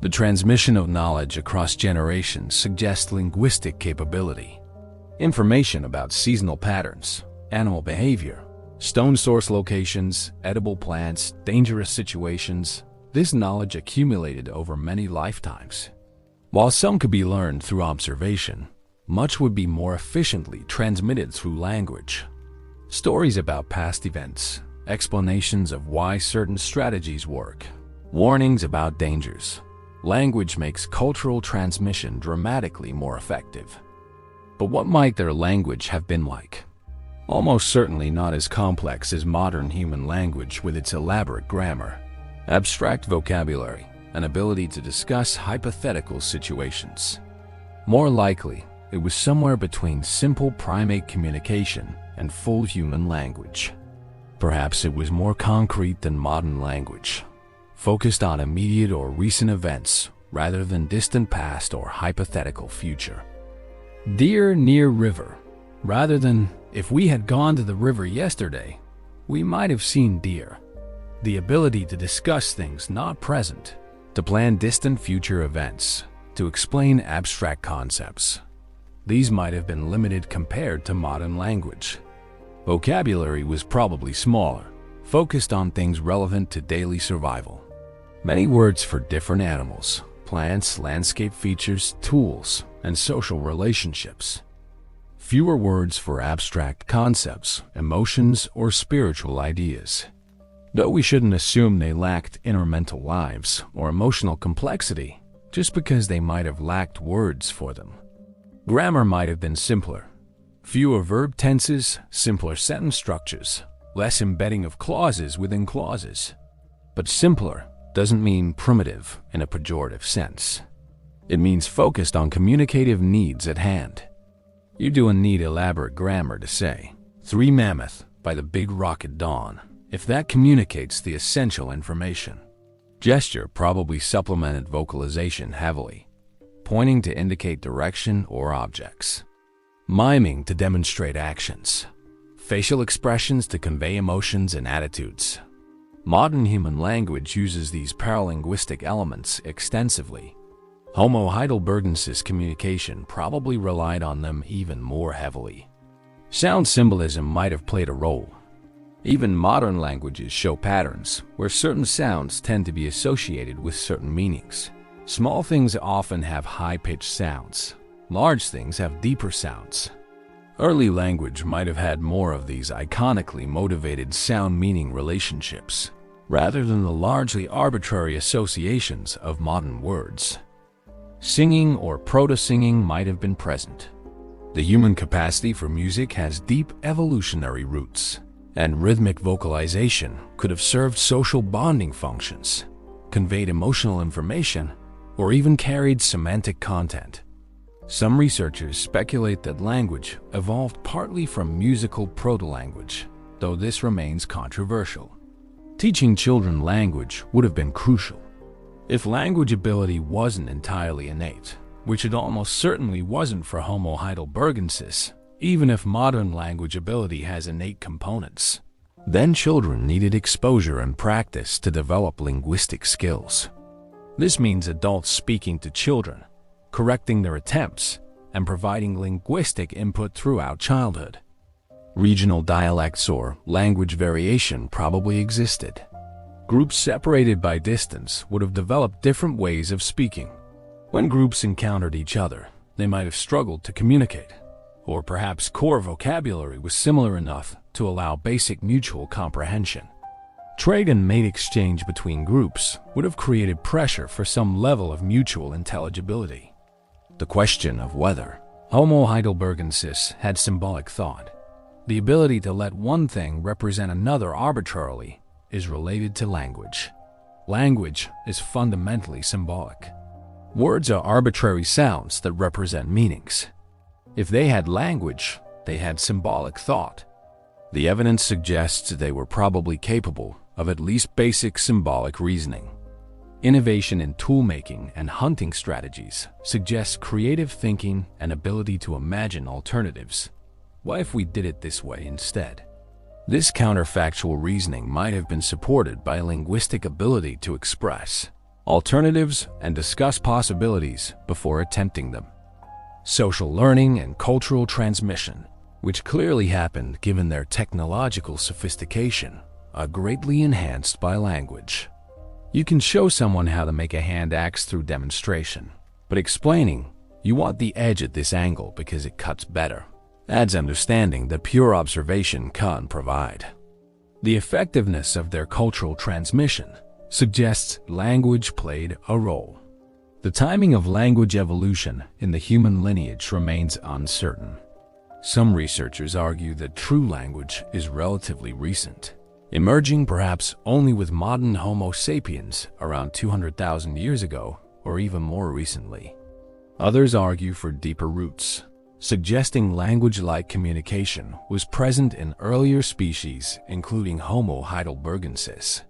The transmission of knowledge across generations suggests linguistic capability. Information about seasonal patterns, animal behavior, stone source locations, edible plants, dangerous situations, this knowledge accumulated over many lifetimes. While some could be learned through observation, much would be more efficiently transmitted through language. Stories about past events, explanations of why certain strategies work, warnings about dangers. Language makes cultural transmission dramatically more effective. But what might their language have been like? Almost certainly not as complex as modern human language with its elaborate grammar, abstract vocabulary, and ability to discuss hypothetical situations. More likely, it was somewhere between simple primate communication and full human language. Perhaps it was more concrete than modern language, focused on immediate or recent events rather than distant past or hypothetical future. Deer near river. Rather than, if we had gone to the river yesterday, we might have seen deer. The ability to discuss things not present, to plan distant future events, to explain abstract concepts. These might have been limited compared to modern language. Vocabulary was probably smaller, focused on things relevant to daily survival. Many words for different animals, plants, landscape features, tools, and social relationships. Fewer words for abstract concepts, emotions, or spiritual ideas. Though we shouldn't assume they lacked inner mental lives or emotional complexity just because they might have lacked words for them. Grammar might have been simpler. Fewer verb tenses, simpler sentence structures, less embedding of clauses within clauses. But simpler doesn't mean primitive in a pejorative sense. It means focused on communicative needs at hand. You don't need elaborate grammar to say, 3 mammoth by the big rock at dawn, if that communicates the essential information. Gesture probably supplemented vocalization heavily, pointing to indicate direction or objects. Miming to demonstrate actions. Facial expressions to convey emotions and attitudes. Modern human language uses these paralinguistic elements extensively. Homo Heidelbergensis communication probably relied on them even more heavily. Sound symbolism might have played a role. Even modern languages show patterns where certain sounds tend to be associated with certain meanings. Small things often have high-pitched sounds. Large things have deeper sounds. Early language might have had more of these iconically motivated sound-meaning relationships, rather than the largely arbitrary associations of modern words. Singing or proto-singing might have been present. The human capacity for music has deep evolutionary roots, and rhythmic vocalization could have served social bonding functions, conveyed emotional information, or even carried semantic content. Some researchers speculate that language evolved partly from musical proto-language, though this remains controversial. Teaching children language would have been crucial. If language ability wasn't entirely innate, which it almost certainly wasn't for Homo Heidelbergensis, even if modern language ability has innate components, then children needed exposure and practice to develop linguistic skills. This means adults speaking to children, correcting their attempts, and providing linguistic input throughout childhood. Regional dialects or language variation probably existed. Groups separated by distance would have developed different ways of speaking. When groups encountered each other, they might have struggled to communicate, or perhaps core vocabulary was similar enough to allow basic mutual comprehension. Trade and mate exchange between groups would have created pressure for some level of mutual intelligibility. The question of whether Homo Heidelbergensis had symbolic thought, the ability to let one thing represent another arbitrarily, is related to language. Language is fundamentally symbolic. Words are arbitrary sounds that represent meanings. If they had language, they had symbolic thought. The evidence suggests they were probably capable of at least basic symbolic reasoning. Innovation in tool-making and hunting strategies suggests creative thinking and ability to imagine alternatives. What if we did it this way instead? This counterfactual reasoning might have been supported by linguistic ability to express alternatives and discuss possibilities before attempting them. Social learning and cultural transmission, which clearly happened given their technological sophistication, are greatly enhanced by language. You can show someone how to make a hand axe through demonstration, but explaining, "You want the edge at this angle because it cuts better," adds understanding that pure observation can't provide. The effectiveness of their cultural transmission suggests language played a role. The timing of language evolution in the human lineage remains uncertain. Some researchers argue that true language is relatively recent, emerging perhaps only with modern Homo sapiens around 200,000 years ago or even more recently. Others argue for deeper roots, suggesting language-like communication was present in earlier species, including Homo Heidelbergensis.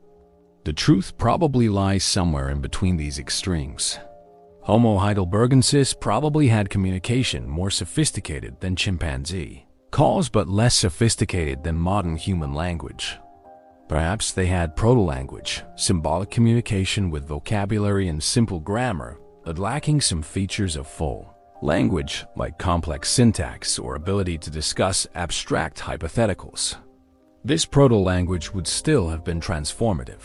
The truth probably lies somewhere in between these extremes. Homo Heidelbergensis probably had communication more sophisticated than chimpanzee, calls but less sophisticated than modern human language. Perhaps they had proto-language, symbolic communication with vocabulary and simple grammar, but lacking some features of full language like complex syntax or ability to discuss abstract hypotheticals. This proto-language would still have been transformative.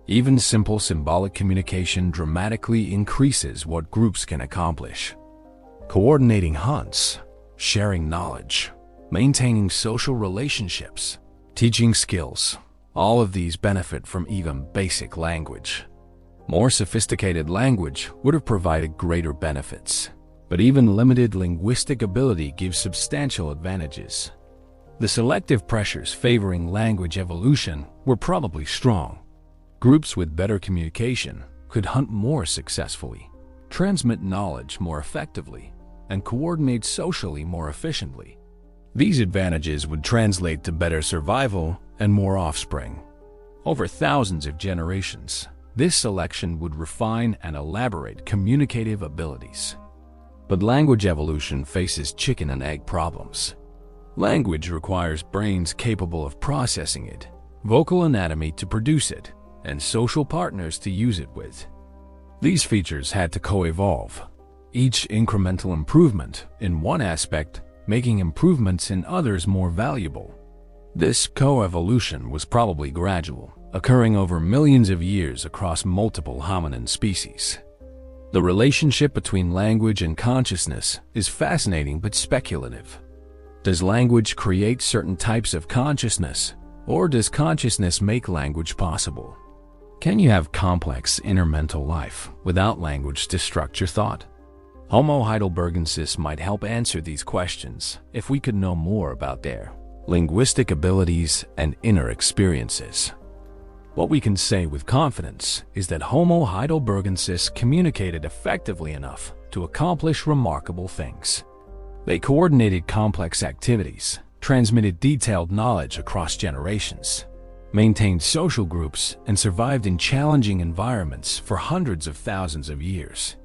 Even simple symbolic communication dramatically increases what groups can accomplish. Coordinating hunts, sharing knowledge, maintaining social relationships, teaching skills, all of these benefit from even basic language. More sophisticated language would have provided greater benefits, but even limited linguistic ability gives substantial advantages. The selective pressures favoring language evolution were probably strong. Groups with better communication could hunt more successfully, transmit knowledge more effectively, and coordinate socially more efficiently. These advantages would translate to better survival and more offspring. Over thousands of generations, this selection would refine and elaborate communicative abilities. But language evolution faces chicken and egg problems. Language requires brains capable of processing it, vocal anatomy to produce it, and social partners to use it with. These features had to co-evolve, each incremental improvement in one aspect making improvements in others more valuable. This co-evolution was probably gradual, occurring over millions of years across multiple hominin species. The relationship between language and consciousness is fascinating but speculative. Does language create certain types of consciousness, or does consciousness make language possible? Can you have complex inner mental life without language to structure thought? Homo Heidelbergensis might help answer these questions if we could know more about their linguistic abilities and inner experiences. What we can say with confidence is that Homo Heidelbergensis communicated effectively enough to accomplish remarkable things. They coordinated complex activities, transmitted detailed knowledge across generations, maintained social groups, and survived in challenging environments for hundreds of thousands of years.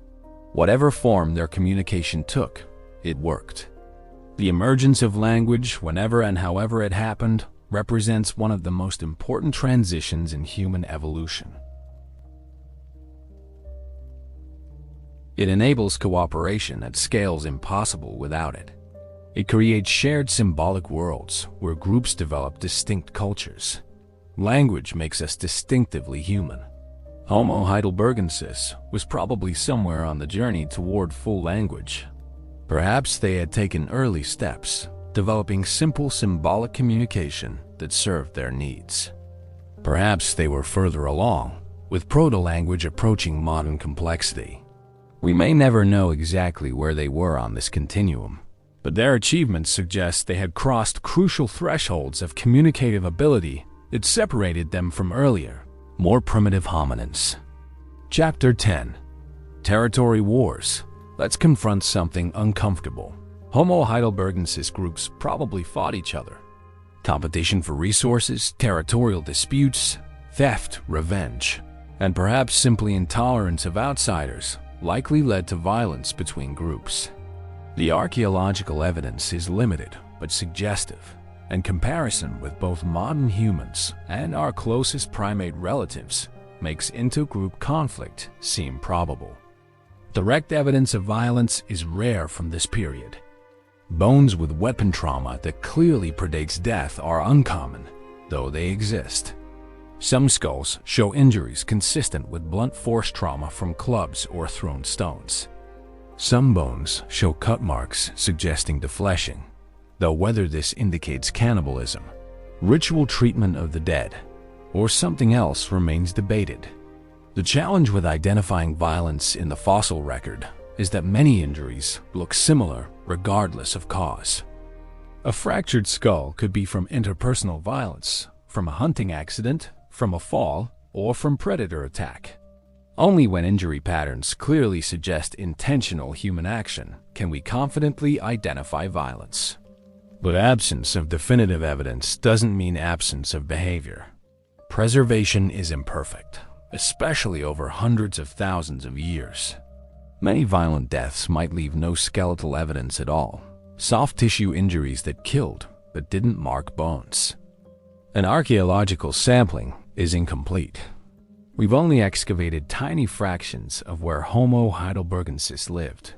Whatever form their communication took, it worked. The emergence of language, whenever and however it happened, represents one of the most important transitions in human evolution. It enables cooperation at scales impossible without it. It creates shared symbolic worlds where groups develop distinct cultures. Language makes us distinctively human. Homo Heidelbergensis was probably somewhere on the journey toward full language. Perhaps they had taken early steps, developing simple symbolic communication that served their needs. Perhaps they were further along, with proto-language approaching modern complexity. We may never know exactly where they were on this continuum, but their achievements suggest they had crossed crucial thresholds of communicative ability that separated them from earlier, more primitive hominins. Chapter 10. Territory Wars. Let's confront something uncomfortable. Homo Heidelbergensis groups probably fought each other. Competition for resources, territorial disputes, theft, revenge, and perhaps simply intolerance of outsiders likely led to violence between groups. The archaeological evidence is limited but suggestive, and comparison with both modern humans and our closest primate relatives makes intergroup conflict seem probable. Direct evidence of violence is rare from this period. Bones with weapon trauma that clearly predates death are uncommon, though they exist. Some skulls show injuries consistent with blunt force trauma from clubs or thrown stones. Some bones show cut marks suggesting defleshing, though whether this indicates cannibalism, ritual treatment of the dead, or something else remains debated. The challenge with identifying violence in the fossil record is that many injuries look similar regardless of cause. A fractured skull could be from interpersonal violence, from a hunting accident, from a fall, or from predator attack. Only when injury patterns clearly suggest intentional human action can we confidently identify violence. But absence of definitive evidence doesn't mean absence of behavior. Preservation is imperfect, especially over hundreds of thousands of years. Many violent deaths might leave no skeletal evidence at all, soft tissue injuries that killed but didn't mark bones. An archaeological sampling is incomplete. We've only excavated tiny fractions of where Homo Heidelbergensis lived.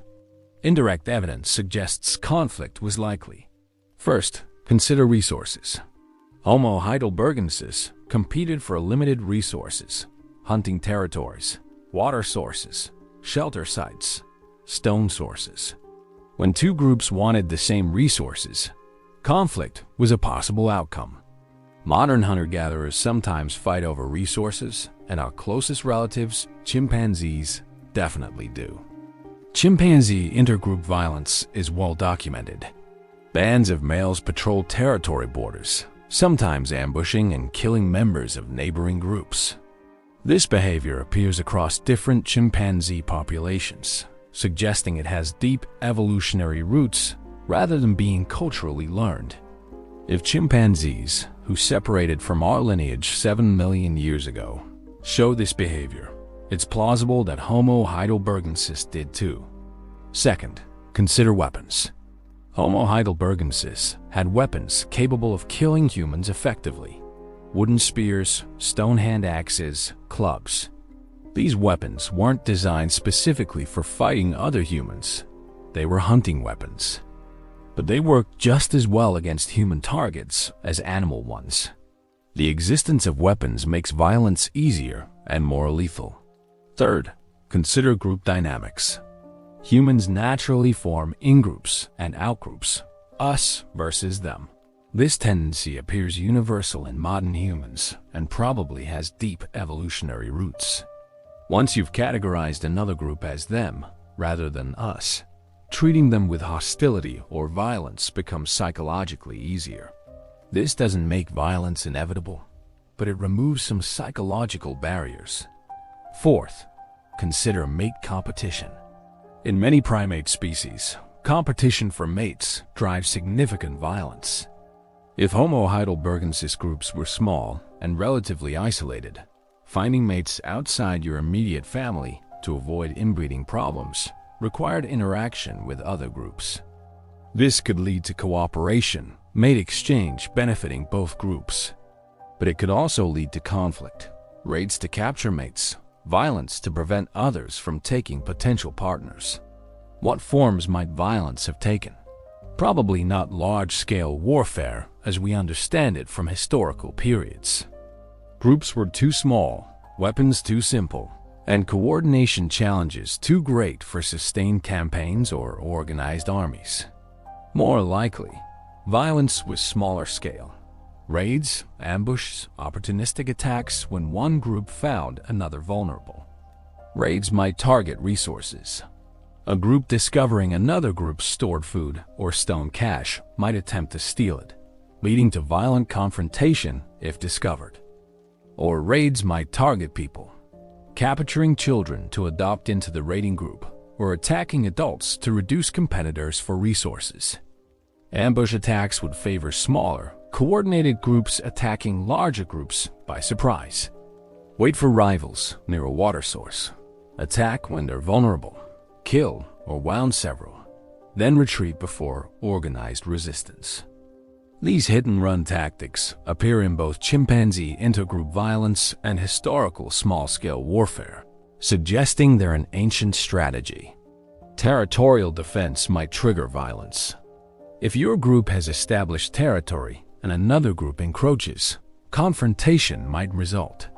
Indirect evidence suggests conflict was likely. First, consider resources. Homo Heidelbergensis competed for limited resources, hunting territories, water sources, shelter sites, stone sources. When two groups wanted the same resources, conflict was a possible outcome. Modern hunter-gatherers sometimes fight over resources, and our closest relatives, chimpanzees, definitely do. Chimpanzee intergroup violence is well documented. Bands of males patrol territory borders, sometimes ambushing and killing members of neighboring groups. This behavior appears across different chimpanzee populations, suggesting it has deep evolutionary roots rather than being culturally learned. If chimpanzees, who separated from our lineage 7 million years ago, show this behavior, it's plausible that Homo Heidelbergensis did too. Second, consider weapons. Homo Heidelbergensis had weapons capable of killing humans effectively. Wooden spears, stone hand axes, clubs. These weapons weren't designed specifically for fighting other humans. They were hunting weapons. But they worked just as well against human targets as animal ones. The existence of weapons makes violence easier and more lethal. Third, consider group dynamics. Humans naturally form in-groups and out-groups, us versus them. This tendency appears universal in modern humans and probably has deep evolutionary roots. Once you've categorized another group as them rather than us, treating them with hostility or violence becomes psychologically easier. This doesn't make violence inevitable, but it removes some psychological barriers. Fourth, consider mate competition. In many primate species, competition for mates drives significant violence. If Homo Heidelbergensis groups were small and relatively isolated, finding mates outside your immediate family to avoid inbreeding problems required interaction with other groups. This could lead to cooperation, mate exchange benefiting both groups. But it could also lead to conflict, raids to capture mates, violence to prevent others from taking potential partners. What forms might violence have taken? Probably not large-scale warfare as we understand it from historical periods. Groups were too small, weapons too simple, and coordination challenges too great for sustained campaigns or organized armies. More likely, violence was smaller scale. Raids, ambushes, opportunistic attacks when one group found another vulnerable. Raids might target resources. A group discovering another group's stored food or stone cache might attempt to steal it, leading to violent confrontation if discovered. Or raids might target people, capturing children to adopt into the raiding group, or attacking adults to reduce competitors for resources. Ambush attacks would favor smaller, coordinated groups attacking larger groups by surprise. Wait for rivals near a water source. Attack when they're vulnerable. Kill or wound several. Then retreat before organized resistance. These hit-and-run tactics appear in both chimpanzee intergroup violence and historical small-scale warfare, suggesting they're an ancient strategy. Territorial defense might trigger violence. If your group has established territory and another group encroaches, confrontation might result.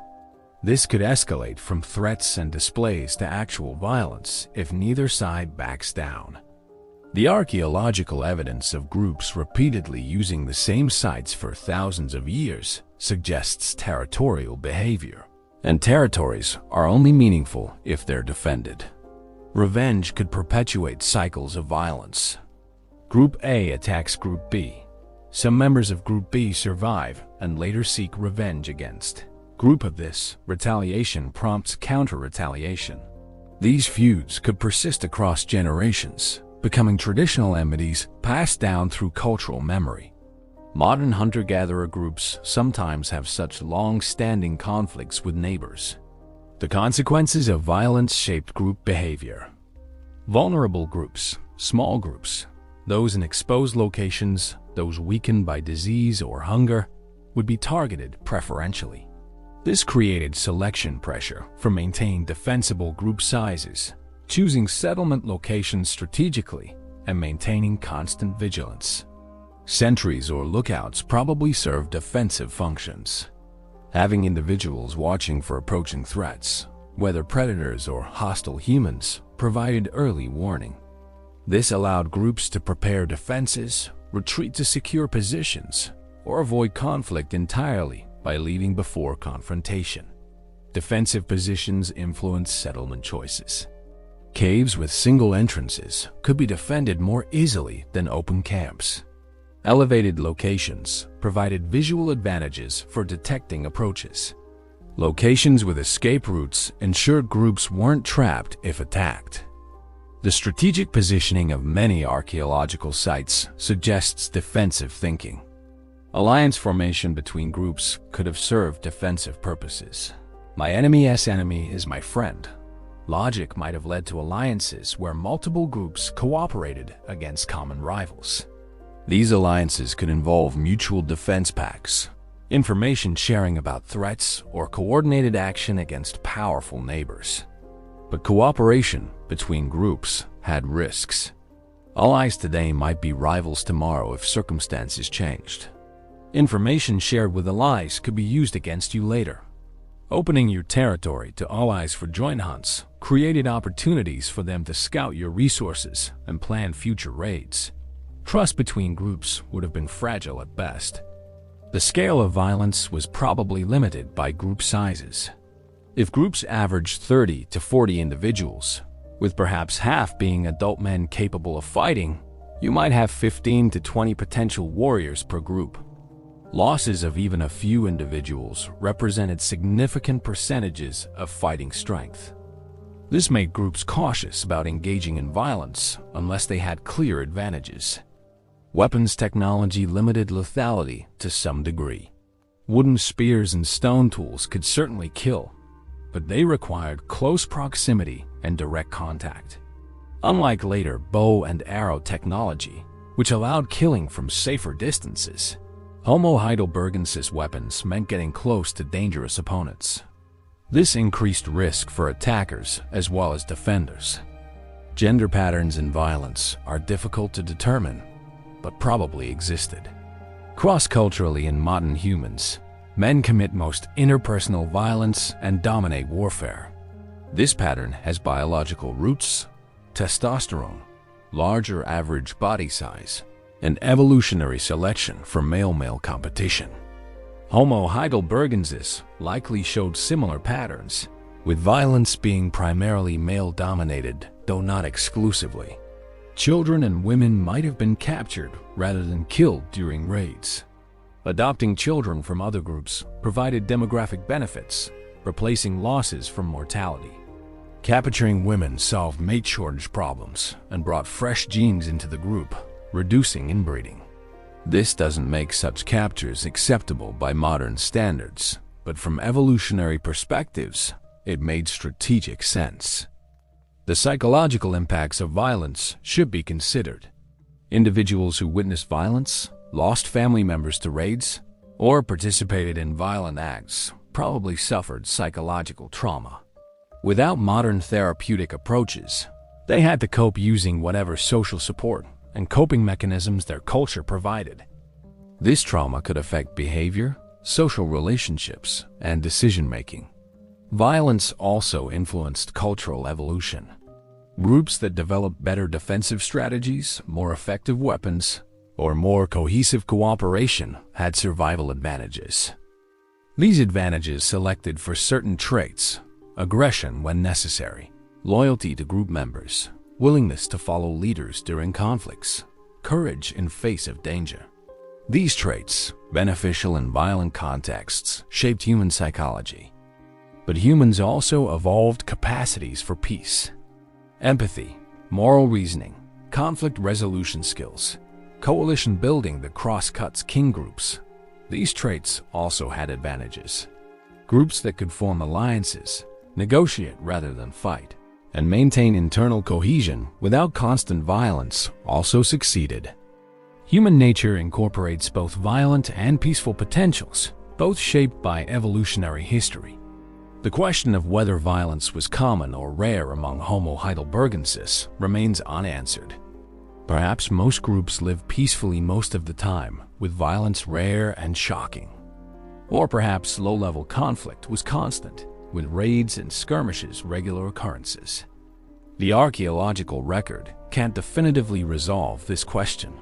This could escalate from threats and displays to actual violence if neither side backs down. The archaeological evidence of groups repeatedly using the same sites for thousands of years suggests territorial behavior, and territories are only meaningful if they're defended. Revenge could perpetuate cycles of violence. Group A attacks Group B. Some members of Group B survive and later seek revenge against group of this. Retaliation prompts counter-retaliation. These feuds could persist across generations, becoming traditional enmities passed down through cultural memory. Modern hunter-gatherer groups sometimes have such long-standing conflicts with neighbors. The consequences of violence shaped group behavior. Vulnerable groups, small groups, those in exposed locations, those weakened by disease or hunger, would be targeted preferentially. This created selection pressure for maintaining defensible group sizes, choosing settlement locations strategically, and maintaining constant vigilance. Sentries or lookouts probably served defensive functions. Having individuals watching for approaching threats, whether predators or hostile humans, provided early warning. This allowed groups to prepare defenses, retreat to secure positions, or avoid conflict entirely by leaving before confrontation. Defensive positions influence settlement choices. Caves with single entrances could be defended more easily than open camps. Elevated locations provided visual advantages for detecting approaches. Locations with escape routes ensured groups weren't trapped if attacked. The strategic positioning of many archaeological sites suggests defensive thinking. Alliance formation between groups could have served defensive purposes. My enemy's enemy is my friend. Logic might have led to alliances where multiple groups cooperated against common rivals. These alliances could involve mutual defense pacts, information sharing about threats, or coordinated action against powerful neighbors. But cooperation between groups had risks. Allies today might be rivals tomorrow if circumstances changed. Information shared with allies could be used against you later. Opening your territory to allies for joint hunts created opportunities for them to scout your resources and plan future raids. Trust between groups would have been fragile at best. The scale of violence was probably limited by group sizes. If groups averaged 30 to 40 individuals, with perhaps half being adult men capable of fighting, you might have 15 to 20 potential warriors per group. Losses of even a few individuals represented significant percentages of fighting strength. This made groups cautious about engaging in violence unless they had clear advantages. Weapons technology limited lethality to some degree. Wooden spears and stone tools could certainly kill, but they required close proximity and direct contact. Unlike later bow and arrow technology, which allowed killing from safer distances, Homo Heidelbergensis weapons meant getting close to dangerous opponents. This increased risk for attackers as well as defenders. Gender patterns in violence are difficult to determine, but probably existed. Cross-culturally in modern humans, men commit most interpersonal violence and dominate warfare. This pattern has biological roots, testosterone, larger average body size, and evolutionary selection for male-male competition. Homo Heidelbergensis likely showed similar patterns, with violence being primarily male-dominated, though not exclusively. Children and women might have been captured rather than killed during raids. Adopting children from other groups provided demographic benefits, replacing losses from mortality. Capturing women solved mate shortage problems and brought fresh genes into the group, reducing inbreeding. This doesn't make such captures acceptable by modern standards, but from evolutionary perspectives, it made strategic sense. The psychological impacts of violence should be considered. Individuals who witnessed violence, lost family members to raids, or participated in violent acts probably suffered psychological trauma. Without modern therapeutic approaches, they had to cope using whatever social support and coping mechanisms their culture provided. This trauma could affect behavior, social relationships, and decision-making. Violence also influenced cultural evolution. Groups that developed better defensive strategies, more effective weapons, or more cohesive cooperation had survival advantages. These advantages selected for certain traits: aggression when necessary, loyalty to group members, willingness to follow leaders during conflicts, courage in face of danger. These traits, beneficial in violent contexts, shaped human psychology. But humans also evolved capacities for peace. Empathy, moral reasoning, conflict resolution skills, coalition building that cross-cuts kin groups. These traits also had advantages. Groups that could form alliances, negotiate rather than fight, and maintain internal cohesion without constant violence also succeeded. Human nature incorporates both violent and peaceful potentials, both shaped by evolutionary history. The question of whether violence was common or rare among Homo Heidelbergensis remains unanswered. Perhaps most groups lived peacefully most of the time, with violence rare and shocking. Or perhaps low-level conflict was constant, with raids and skirmishes regular occurrences. The archaeological record can't definitively resolve this question.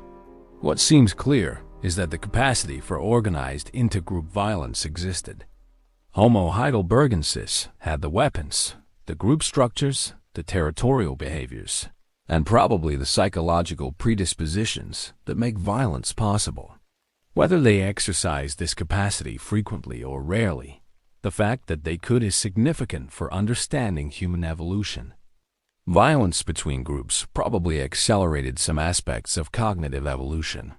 What seems clear is that the capacity for organized intergroup violence existed. Homo Heidelbergensis had the weapons, the group structures, the territorial behaviors, and probably the psychological predispositions that make violence possible. Whether they exercise this capacity frequently or rarely, the fact that they could is significant for understanding human evolution. Violence between groups probably accelerated some aspects of cognitive evolution.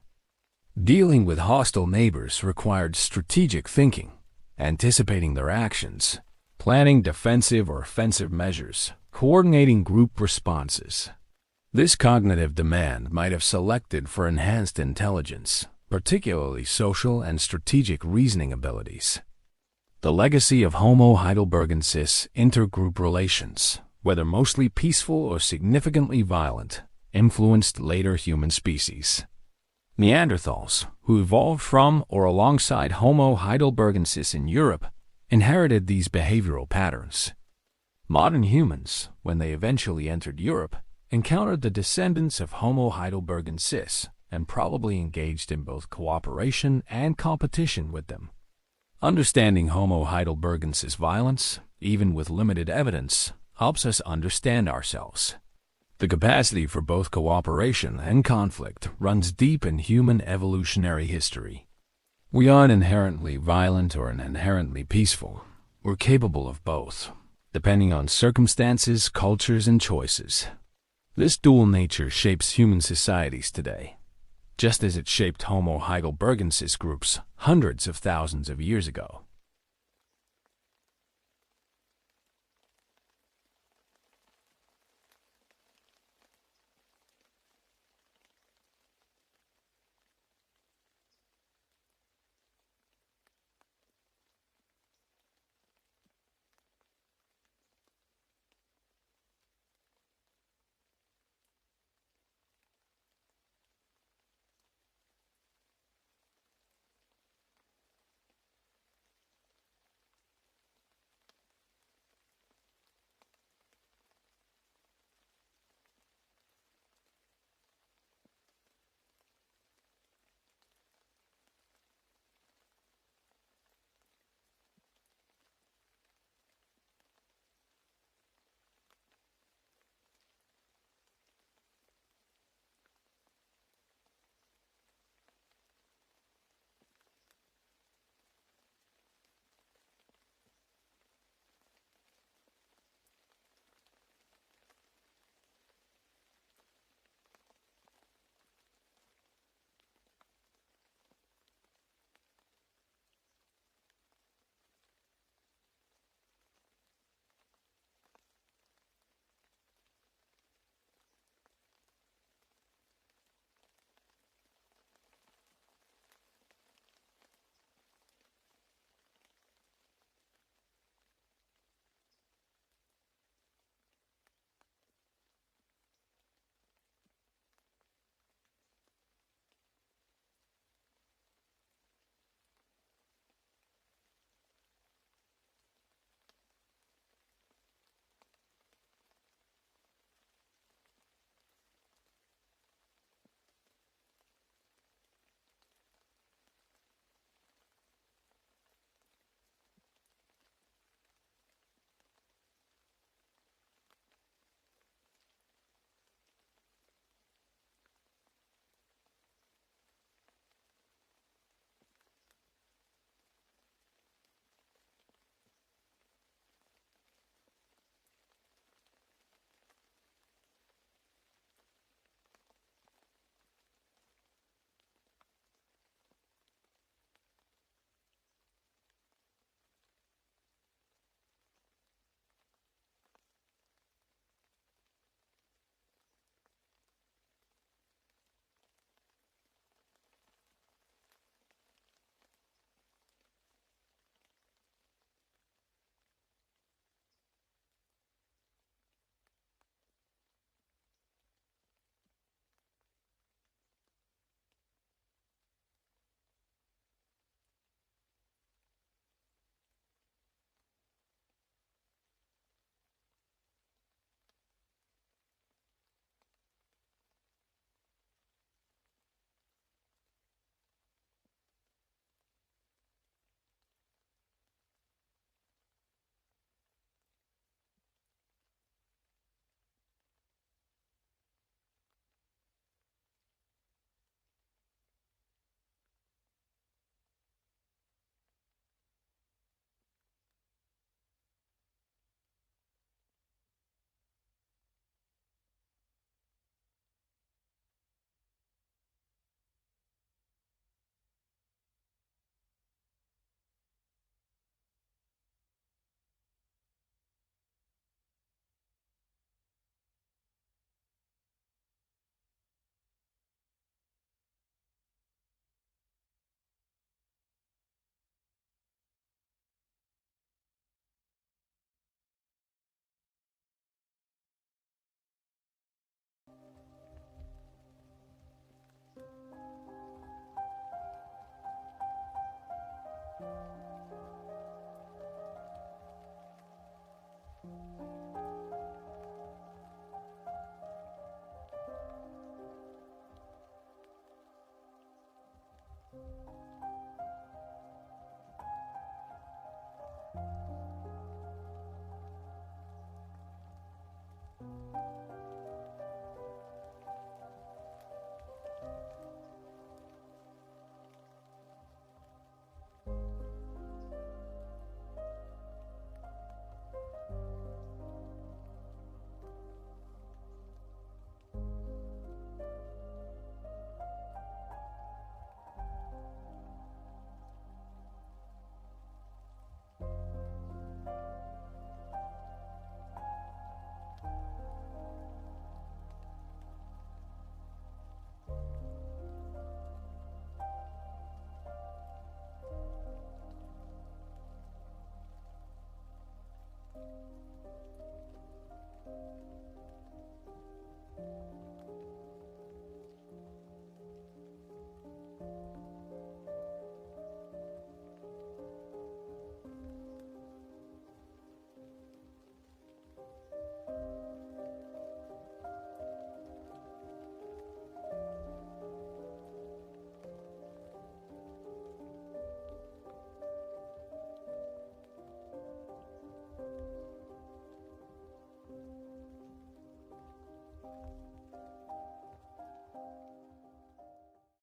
Dealing with hostile neighbors required strategic thinking, anticipating their actions, planning defensive or offensive measures, coordinating group responses. This cognitive demand might have selected for enhanced intelligence, particularly social and strategic reasoning abilities. The legacy of Homo Heidelbergensis intergroup relations, whether mostly peaceful or significantly violent, influenced later human species. Neanderthals, who evolved from or alongside Homo Heidelbergensis in Europe, inherited these behavioral patterns. Modern humans, when they eventually entered Europe, encountered the descendants of Homo Heidelbergensis and probably engaged in both cooperation and competition with them. Understanding Homo Heidelbergensis violence, even with limited evidence, helps us understand ourselves. The capacity for both cooperation and conflict runs deep in human evolutionary history. We aren't inherently violent or inherently peaceful. We're capable of both, depending on circumstances, cultures, and choices. This dual nature shapes human societies today, just as it shaped Homo Heidelbergensis groups hundreds of thousands of years ago.